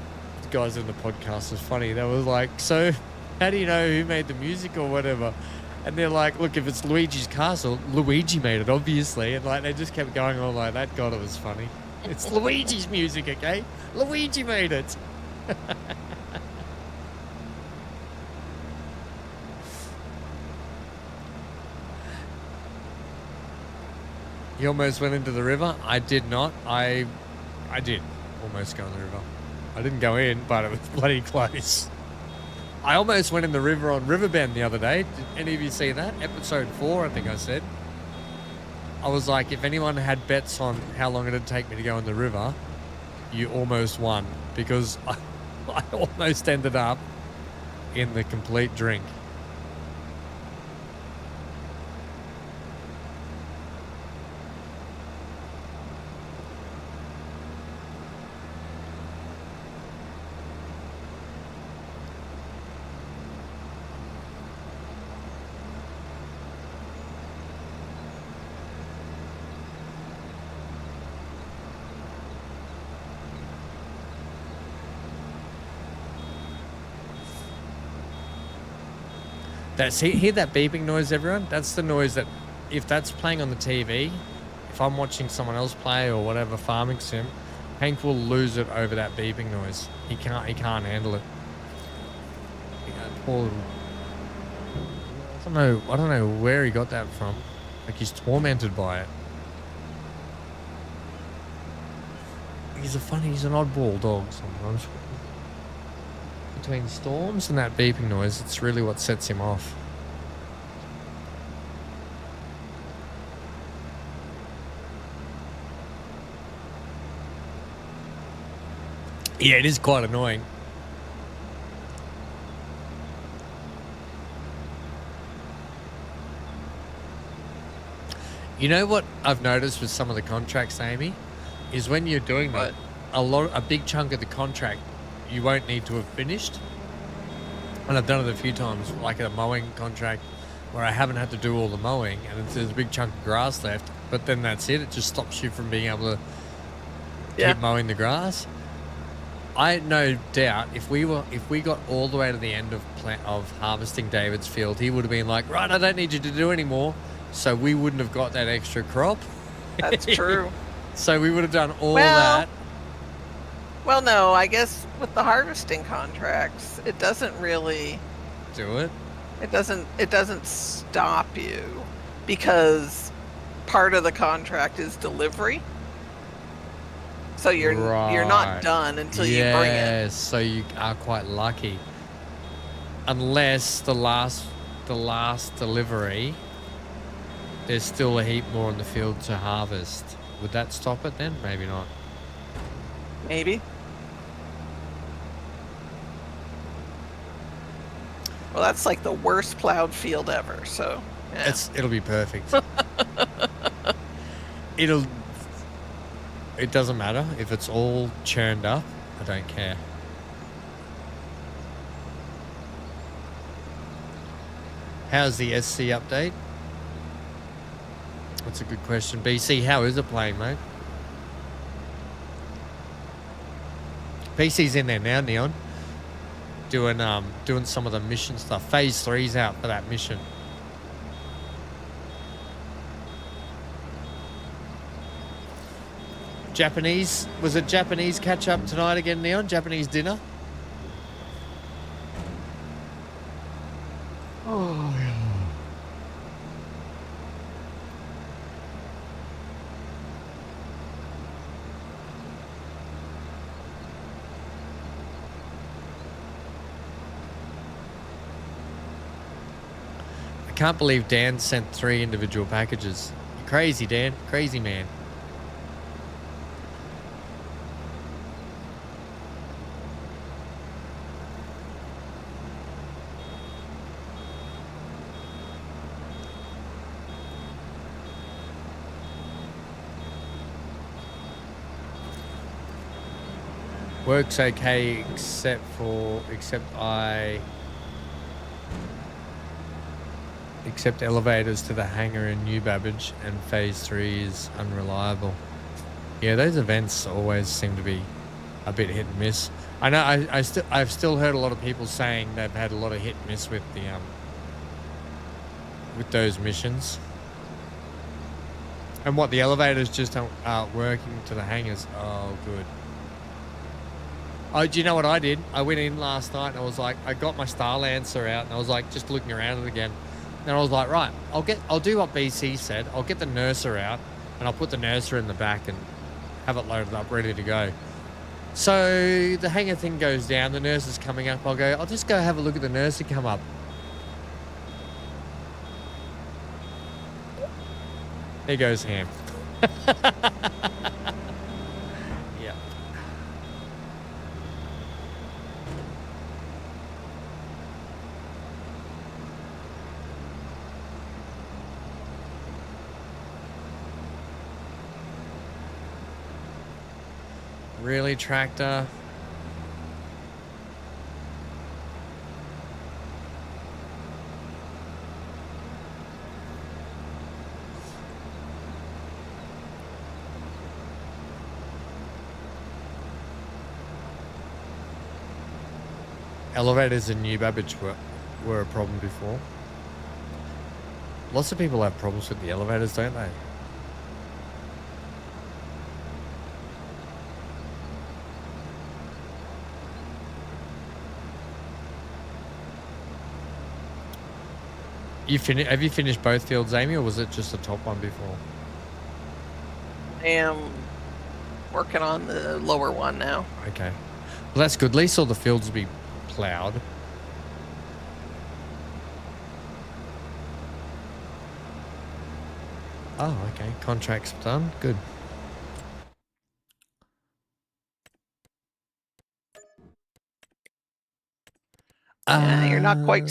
[SPEAKER 1] guys in the podcast was funny. They were like, so how do you know who made the music or whatever? And they're like, look, if it's Luigi's Castle, Luigi made it, obviously. And like they just kept going on like that. God, it was funny. It's Luigi's music, okay? Luigi made it. You almost went into the river? I did not. I did almost go in the river. I didn't go in, but it was bloody close. I almost went in the river on Riverbend the other day. Did any of you see that? Episode 4, I think I said. I was like, if anyone had bets on how long it'd take me to go in the river, you almost won. Because I almost ended up in the complete drink. Hear that beeping noise, everyone? That's the noise that, if that's playing on the TV, if I'm watching someone else play or whatever farming sim, Hank will lose it over that beeping noise. He can't handle it. Poor little, I don't know where he got that from. Like he's tormented by it. He's an oddball dog sometimes. Between storms and that beeping noise, it's really what sets him off. Yeah, it is quite annoying. You know what I've noticed with some of the contracts, Amy, is when you're doing that, a big chunk of the contract you won't need to have finished. And I've done it a few times, like a mowing contract where I haven't had to do all the mowing and there's a big chunk of grass left, but then that's it. It just stops you from being able to keep mowing the grass. I no doubt if we got all the way to the end of harvesting David's field, he would have been like, right, I don't need you to do anymore. So we wouldn't have got that extra crop.
[SPEAKER 2] That's true.
[SPEAKER 1] So we would have done all that.
[SPEAKER 2] Well, no, I guess with the harvesting contracts, it doesn't really
[SPEAKER 1] do it.
[SPEAKER 2] It doesn't stop you because part of the contract is delivery. So you're not done until you bring it.
[SPEAKER 1] Yes, so you are quite lucky. Unless the last delivery, there's still a heap more in the field to harvest. Would that stop it then? Maybe not.
[SPEAKER 2] Maybe. Well, that's like the worst plowed field ever, so yeah.
[SPEAKER 1] It'll be perfect. It doesn't matter if it's all churned up. I don't care. How's the SC update? That's a good question. BC, how is it playing, mate? PC's in there now, Neon. Doing some of the mission stuff. Phase 3's out for that mission. Japanese, was it Japanese catch up tonight again, Neon? Japanese dinner? Oh, yeah. I can't believe Dan sent 3 individual packages. You're crazy, Dan. Crazy man. Works okay, except elevators to the hangar in New Babbage, and phase 3 is unreliable. Yeah, those events always seem to be a bit hit and miss. I know I've still heard a lot of people saying they've had a lot of hit and miss with the with those missions. And what, the elevators just aren't working to the hangars? Oh, good. Oh, do you know what I did? I went in last night and I was like, I got my Star Lancer out and I was like, just looking around it again. And I was like, right, I'll do what BC said. I'll get the Nurser out and I'll put the Nurser in the back and have it loaded up, ready to go. So the hangar thing goes down, the Nurser's coming up. I'll just go have a look at the Nurser come up. There goes Ham. Yeah. Really, tractor? Elevators in New Babbage were a problem before. Lots of people have problems with the elevators, don't they? Have you finished both fields, Amy, or was it just the top one before?
[SPEAKER 2] I am working on the lower one now.
[SPEAKER 1] Okay. Well, that's good. At least all the fields will be plowed. Oh, okay. Contract's done. Good.
[SPEAKER 2] Yeah, you're not quite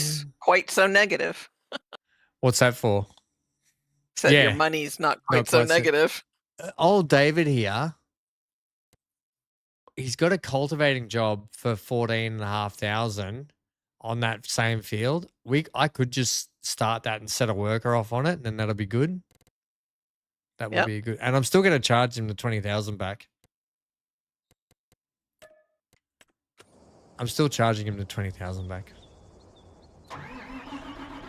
[SPEAKER 2] so negative.
[SPEAKER 1] What's that for?
[SPEAKER 2] Said your money's not quite so negative.
[SPEAKER 1] Old David here, he's got a cultivating job for 14,500 on that same field. I could just start that and set a worker off on it, and then that'll be good. That would be good. And I'm still going to charge him the 20,000 back. I'm still charging him the 20,000 back.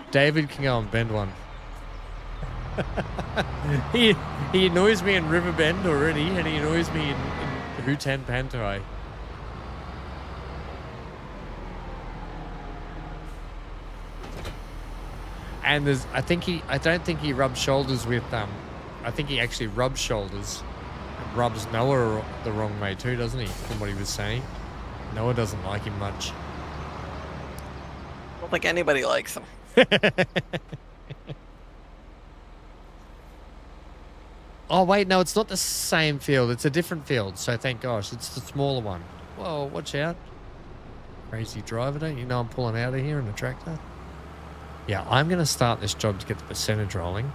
[SPEAKER 1] David can go and bend one. he annoys me in Riverbend already, and he annoys me in Hutan Pantai. And I don't think he rubs shoulders with I think he actually rubs shoulders and rubs Noah the wrong way too, doesn't he? From what he was saying. Noah doesn't like him much.
[SPEAKER 2] I don't think anybody likes him.
[SPEAKER 1] Oh, wait, no, it's not the same field. It's a different field. So thank gosh, it's the smaller one. Whoa, watch out. Crazy driver, don't you know I'm pulling out of here in a tractor? Yeah, I'm going to start this job to get the percentage rolling.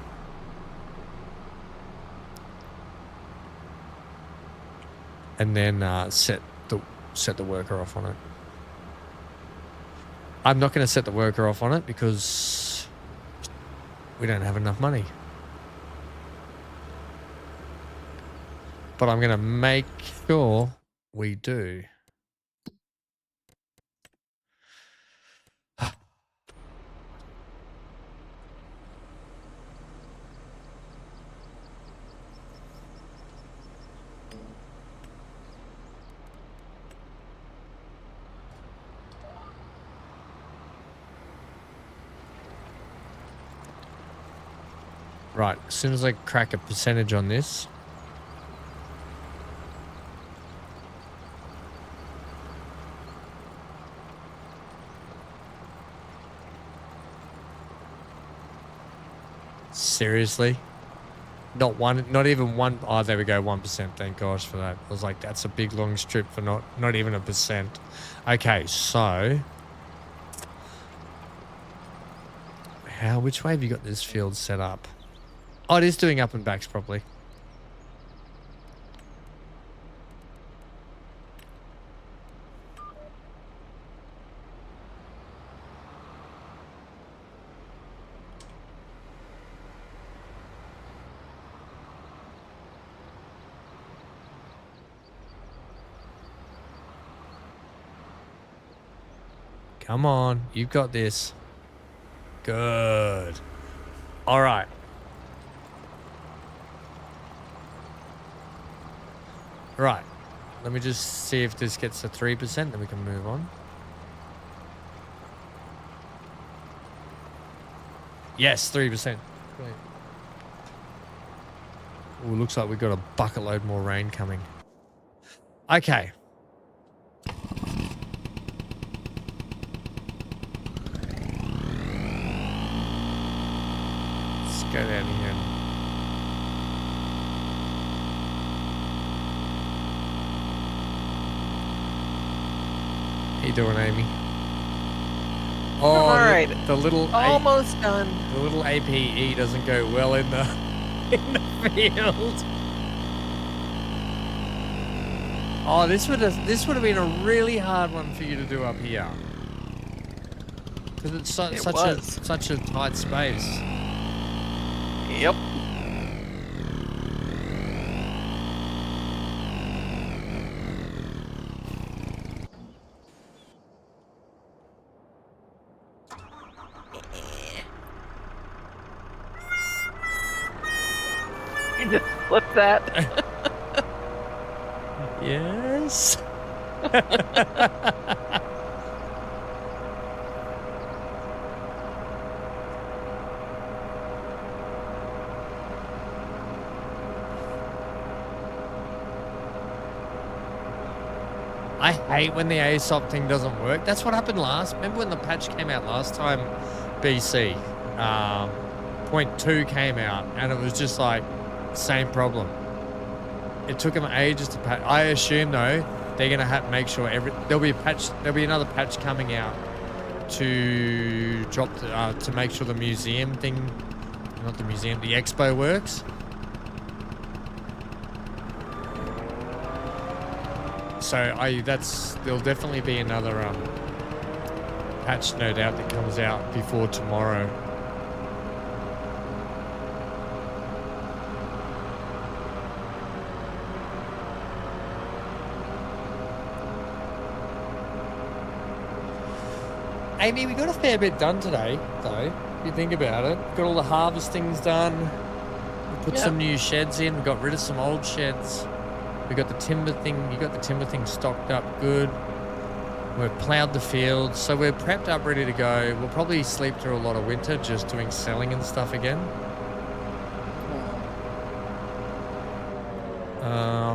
[SPEAKER 1] And then set the worker off on it. I'm not going to set the worker off on it because we don't have enough money. But I'm going to make sure we do. Right, as soon as I crack a percentage on this. Seriously? Not even one. Oh, there we go, 1%. Thank gosh for that. I was like, that's a big long strip for not even a percent. Okay, so which way have you got this field set up? Oh, it is doing up and backs properly. Come on, you've got this. Good. All right. Right. Let me just see if this gets to 3%, then we can move on. Yes, 3%. Great. Ooh, looks like we've got a bucket load more rain coming. Okay. Let's go down here. How you doing, Amy? Oh,
[SPEAKER 2] all right.
[SPEAKER 1] The little
[SPEAKER 2] almost done.
[SPEAKER 1] The little APE doesn't go well in the field. Oh, this would have been a really hard one for you to do up here because it's such a tight space.
[SPEAKER 2] Yep. You just flip that.
[SPEAKER 1] Yes. I hate when the ASOP thing doesn't work. That's what happened last. Remember when the patch came out last time, BC? 0.2 came out, and it was just like same problem. It took them ages to patch. I assume though they're gonna make sure there'll be a patch. There'll be another patch coming out to drop to make sure the museum thing, not the museum, the expo works. So there'll definitely be another patch, no doubt, that comes out before tomorrow. Amy, we got a fair bit done today, though, if you think about it. Got all the harvestings done. We put some new sheds in. We got rid of some old sheds. We got the timber thing. You got the timber thing stocked up good. We've ploughed the fields, so we're prepped up, ready to go. We'll probably sleep through a lot of winter, just doing selling and stuff again.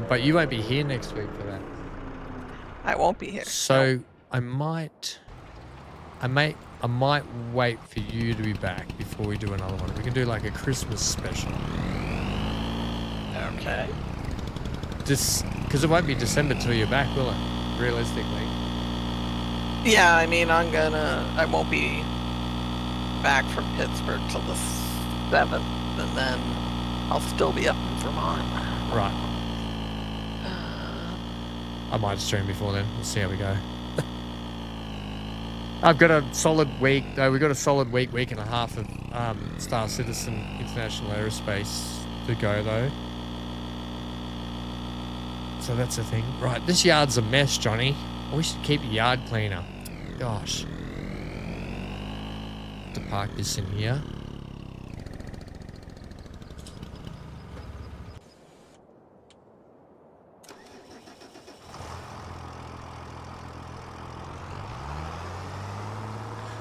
[SPEAKER 1] But you won't be here next week for that.
[SPEAKER 2] I won't be here.
[SPEAKER 1] So
[SPEAKER 2] nope.
[SPEAKER 1] I might wait for you to be back before we do another one. We can do like a Christmas special.
[SPEAKER 2] Okay.
[SPEAKER 1] Just because it won't be December till you're back, will it? Realistically.
[SPEAKER 2] Yeah, I mean, I won't be back from Pittsburgh till the 7th, and then I'll still be up in Vermont.
[SPEAKER 1] Right. I might stream before then. We'll see how we go. I've got a solid week, though. We've got a solid week and a half of Star Citizen International Aerospace to go, though. So that's the thing. Right, this yard's a mess, Johnny. We should keep the yard cleaner. Gosh. To park this in here.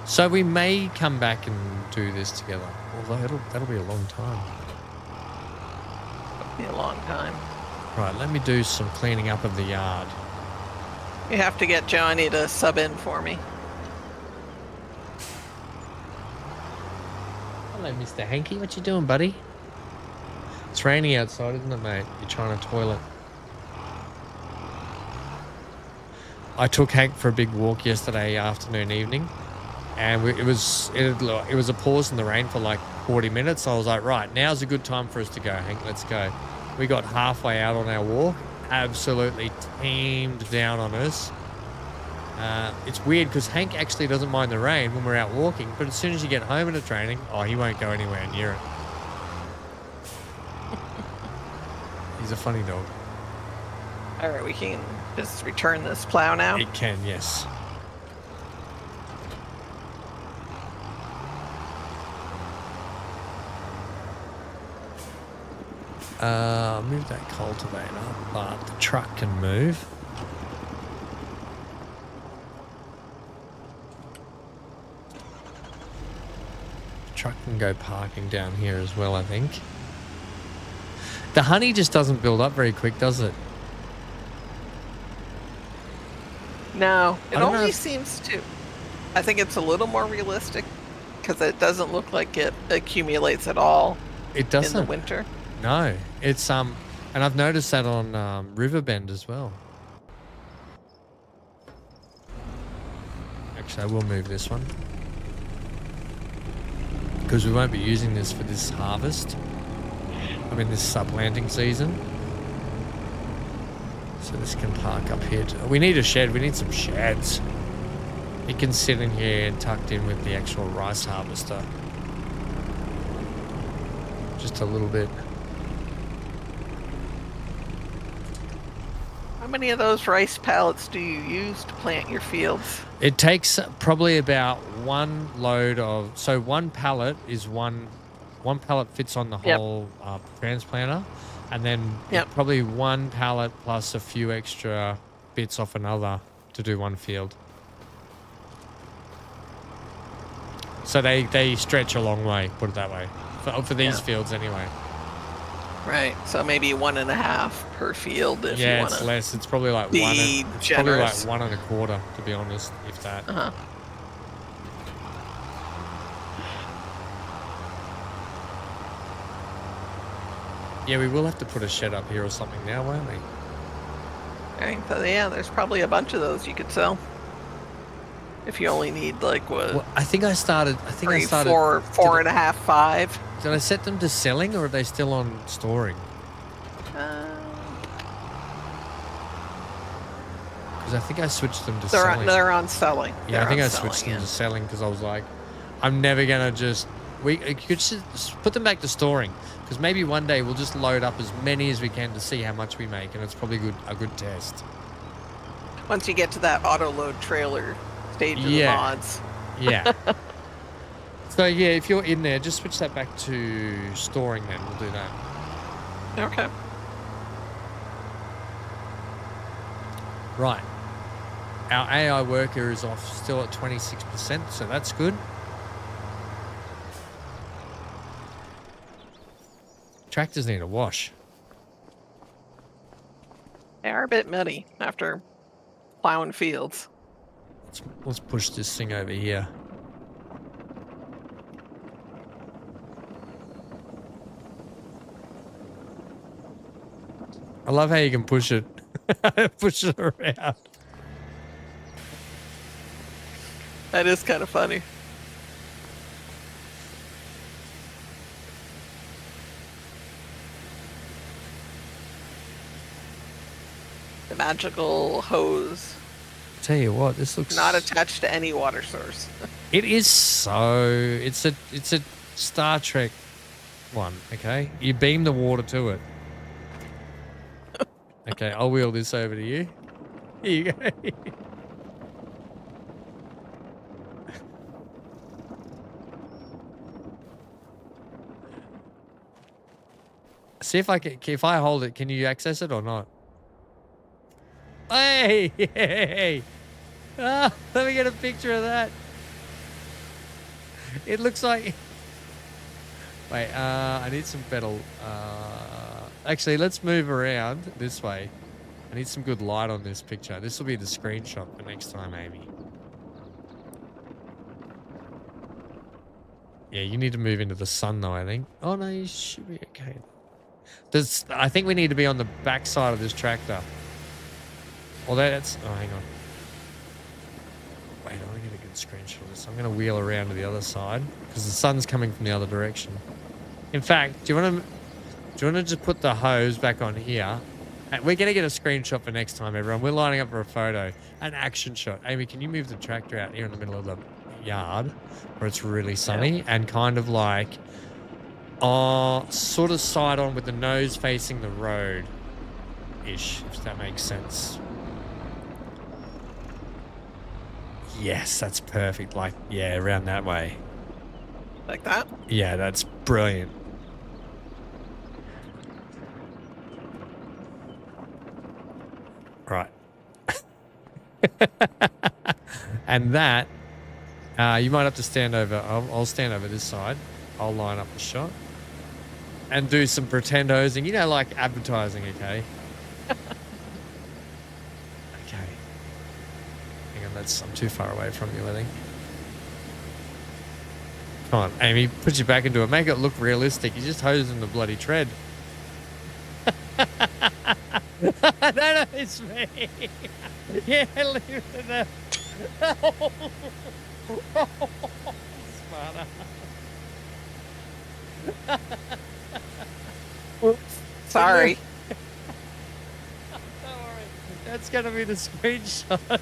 [SPEAKER 1] So we may come back and do this together, although that'll be a long time.
[SPEAKER 2] Be a long time.
[SPEAKER 1] Right, let me do some cleaning up of the yard.
[SPEAKER 2] You have to get Johnny to sub in for me.
[SPEAKER 1] Hello, Mr. Hanky. What you doing, buddy? It's raining outside, isn't it, mate? You're trying to toilet. I took Hank for a big walk yesterday afternoon, evening, and it was a pause in the rain for like 40 minutes. So I was like, right, now's a good time for us to go, Hank. Let's go. We got halfway out on our walk. Absolutely teamed down on us. It's weird because Hank actually doesn't mind the rain when we're out walking, but as soon as you get home in a training, oh, he won't go anywhere near it. He's a funny dog.
[SPEAKER 2] All right, we can just return this plow now.
[SPEAKER 1] It can, yes. Move that cultivator, but the truck can move. The truck can go parking down here as well, I think. The honey just doesn't build up very quick, does it?
[SPEAKER 2] No, it
[SPEAKER 1] I don't know
[SPEAKER 2] only
[SPEAKER 1] if-
[SPEAKER 2] seems to. I think it's a little more realistic because it doesn't look like it accumulates at all
[SPEAKER 1] It
[SPEAKER 2] in
[SPEAKER 1] doesn't.
[SPEAKER 2] the winter.
[SPEAKER 1] No, it's and I've noticed that on Riverbend as well. Actually, I will move this one because we won't be using this for this harvest. I mean, this supplanting season. So this can park up here. We need a shed. We need some sheds. It can sit in here tucked in with the actual rice harvester. Just a little bit.
[SPEAKER 2] How many of those rice pallets do you use to plant your fields?
[SPEAKER 1] It takes probably about one load of... So one pallet is one pallet fits on the
[SPEAKER 2] Yep.
[SPEAKER 1] whole transplanter. And then
[SPEAKER 2] Yep.
[SPEAKER 1] probably one pallet plus a few extra bits off another to do one field. So they stretch a long way, put it that way. For these
[SPEAKER 2] Yeah.
[SPEAKER 1] fields anyway.
[SPEAKER 2] Right, so maybe 1.5 per field if you
[SPEAKER 1] Yeah,
[SPEAKER 2] want
[SPEAKER 1] it's
[SPEAKER 2] to.
[SPEAKER 1] less. It's probably like
[SPEAKER 2] be
[SPEAKER 1] it's probably like
[SPEAKER 2] generous.
[SPEAKER 1] 1 1/4, to be honest, if that.
[SPEAKER 2] Uh-huh.
[SPEAKER 1] Yeah, we will have to put a shed up here or something now, won't we?
[SPEAKER 2] Right, so yeah, there's probably a bunch of those you could sell. If you only need like what,
[SPEAKER 1] Well, I think I started.
[SPEAKER 2] four and a half, 5.
[SPEAKER 1] Did I set them to selling or are they still on storing? Because I think I switched them to selling.
[SPEAKER 2] They're on selling.
[SPEAKER 1] Yeah, I
[SPEAKER 2] They're
[SPEAKER 1] think
[SPEAKER 2] on
[SPEAKER 1] I switched
[SPEAKER 2] selling,
[SPEAKER 1] them to selling because I was like, I'm never gonna just. You could just put them back to storing because maybe one day we'll just load up as many as we can to see how much we make, and it's probably a good test.
[SPEAKER 2] Once you get to that auto load trailer stage of the
[SPEAKER 1] Yeah.
[SPEAKER 2] mods.
[SPEAKER 1] Yeah. So yeah, if you're in there, just switch that back to storing. Then we'll do that.
[SPEAKER 2] Okay.
[SPEAKER 1] Right. Our AI worker is off still at 26%, so that's good. Tractors need a wash.
[SPEAKER 2] They are a bit muddy after plowing fields.
[SPEAKER 1] Let's push this thing over here. I love how you can push it. Push it around.
[SPEAKER 2] That is kind of funny. The magical hose,
[SPEAKER 1] Tell you what, this looks
[SPEAKER 2] not attached to any water source.
[SPEAKER 1] It is so. It's a Star Trek one. Okay, you beam the water to it. Okay, I'll wheel this over to you. Here you go. See if I hold it, can you access it or not? Hey, hey. Ah, let me get a picture of that. It looks like. Wait, I need some better. Actually, let's move around this way. I need some good light on this picture. This will be the screenshot for next time, Amy. Yeah, you need to move into the sun, though, I think. Oh, no, you should be okay. I think we need to be on the back side of this tractor. Well, that's... Oh, hang on. Wait, I want to get a good screenshot of this. I'm going to wheel around to the other side because the sun's coming from the other direction. In fact, do you want to just put the hose back on here? And we're going to get a screenshot for next time, everyone. We're lining up for a photo. An action shot. Amy, can you move the tractor out here in the middle of the yard where it's really sunny and kind of like sort of side on with the nose facing the road-ish, if that makes sense. Yes, that's perfect. Like, yeah, around that way.
[SPEAKER 2] Like that?
[SPEAKER 1] Yeah, that's brilliant. Right. And that, you might have to stand over. I'll stand over this side. I'll line up the shot and do some pretend hosing. You know, like advertising, okay? Okay. Hang on, I'm too far away from you, I think. Come on, Amy, put your back into it. Make it look realistic. You're just hosing the bloody tread. No, it's me. Yeah, leave it there. Smarter.
[SPEAKER 2] Sorry.
[SPEAKER 1] Don't worry. That's going to be the screenshot.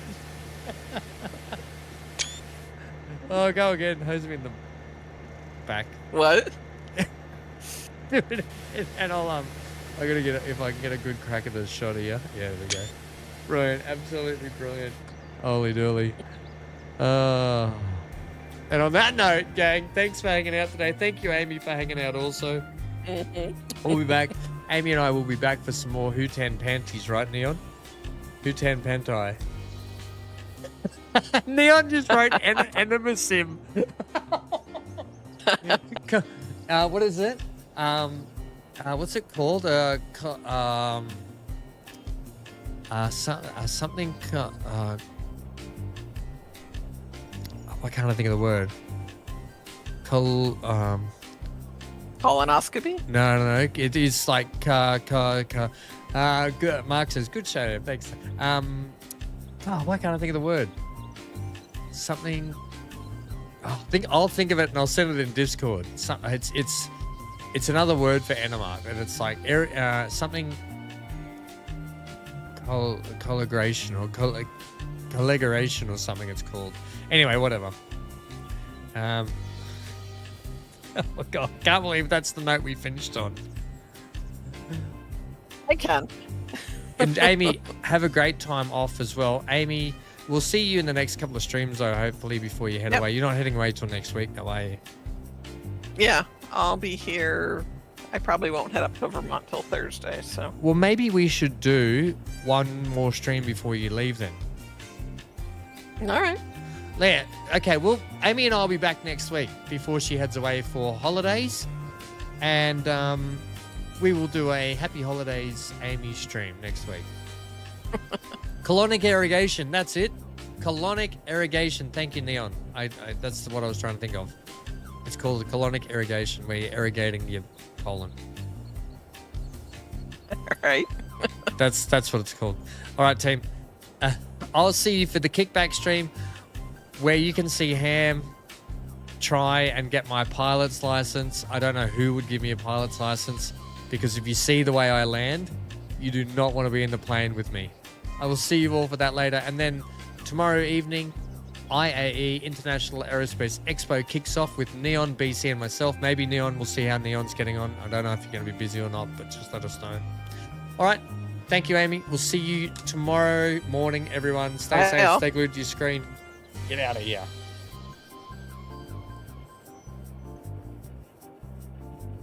[SPEAKER 1] Oh, go again. Hose me in the back.
[SPEAKER 2] What?
[SPEAKER 1] And I gotta get if I can get a good crack at the shot here. Yeah, there we go. Brilliant, absolutely brilliant. Holy dooly. And on that note, gang, thanks for hanging out today. Thank you, Amy, for hanging out also. We'll be back. Amy and I will be back for some more Hootan Panties, right, Neon? Hootan Pantai. Neon just wrote Enema Sim. What is it? What's it called? Something. Why can't I think of the word?
[SPEAKER 2] Colonoscopy?
[SPEAKER 1] No. It is like good. Mark says good show. Thanks. Why can't I think of the word? Something. I'll think of it and I'll send it in Discord. It's another word for enema, and it's like something colligration or colligation or something. It's called. Anyway, whatever. Oh God, can't believe that's the note we finished on.
[SPEAKER 2] I can.
[SPEAKER 1] And Amy, have a great time off as well. Amy, we'll see you in the next couple of streams though, hopefully before you head away. You're not heading away till next week, are you?
[SPEAKER 2] Yeah, I'll be here. I probably won't head up to Vermont till Thursday, so.
[SPEAKER 1] Well, maybe we should do one more stream before you leave then.
[SPEAKER 2] All right.
[SPEAKER 1] Yeah, okay, well, Amy and I will be back next week before she heads away for holidays. And we will do a happy holidays Amy stream next week. Colonic irrigation, that's it. Colonic irrigation. Thank you, Neon. That's what I was trying to think of. It's called colonic irrigation, where you're irrigating your colon.
[SPEAKER 2] All right.
[SPEAKER 1] That's what it's called. All right, team. I'll see you for the kickback stream, where you can see Ham try and get my pilot's license. I don't know who would give me a pilot's license, because if you see the way I land, you do not want to be in the plane with me. I will see you all for that later. And then tomorrow evening, IAE, International Aerospace Expo, kicks off with Neon, BC, and myself. Maybe Neon, we'll see how Neon's getting on. I don't know if you're going to be busy or not, but just let us know. All right. Thank you, Amy. We'll see you tomorrow morning, everyone. Stay safe. Stay glued to your screen. Get out of here.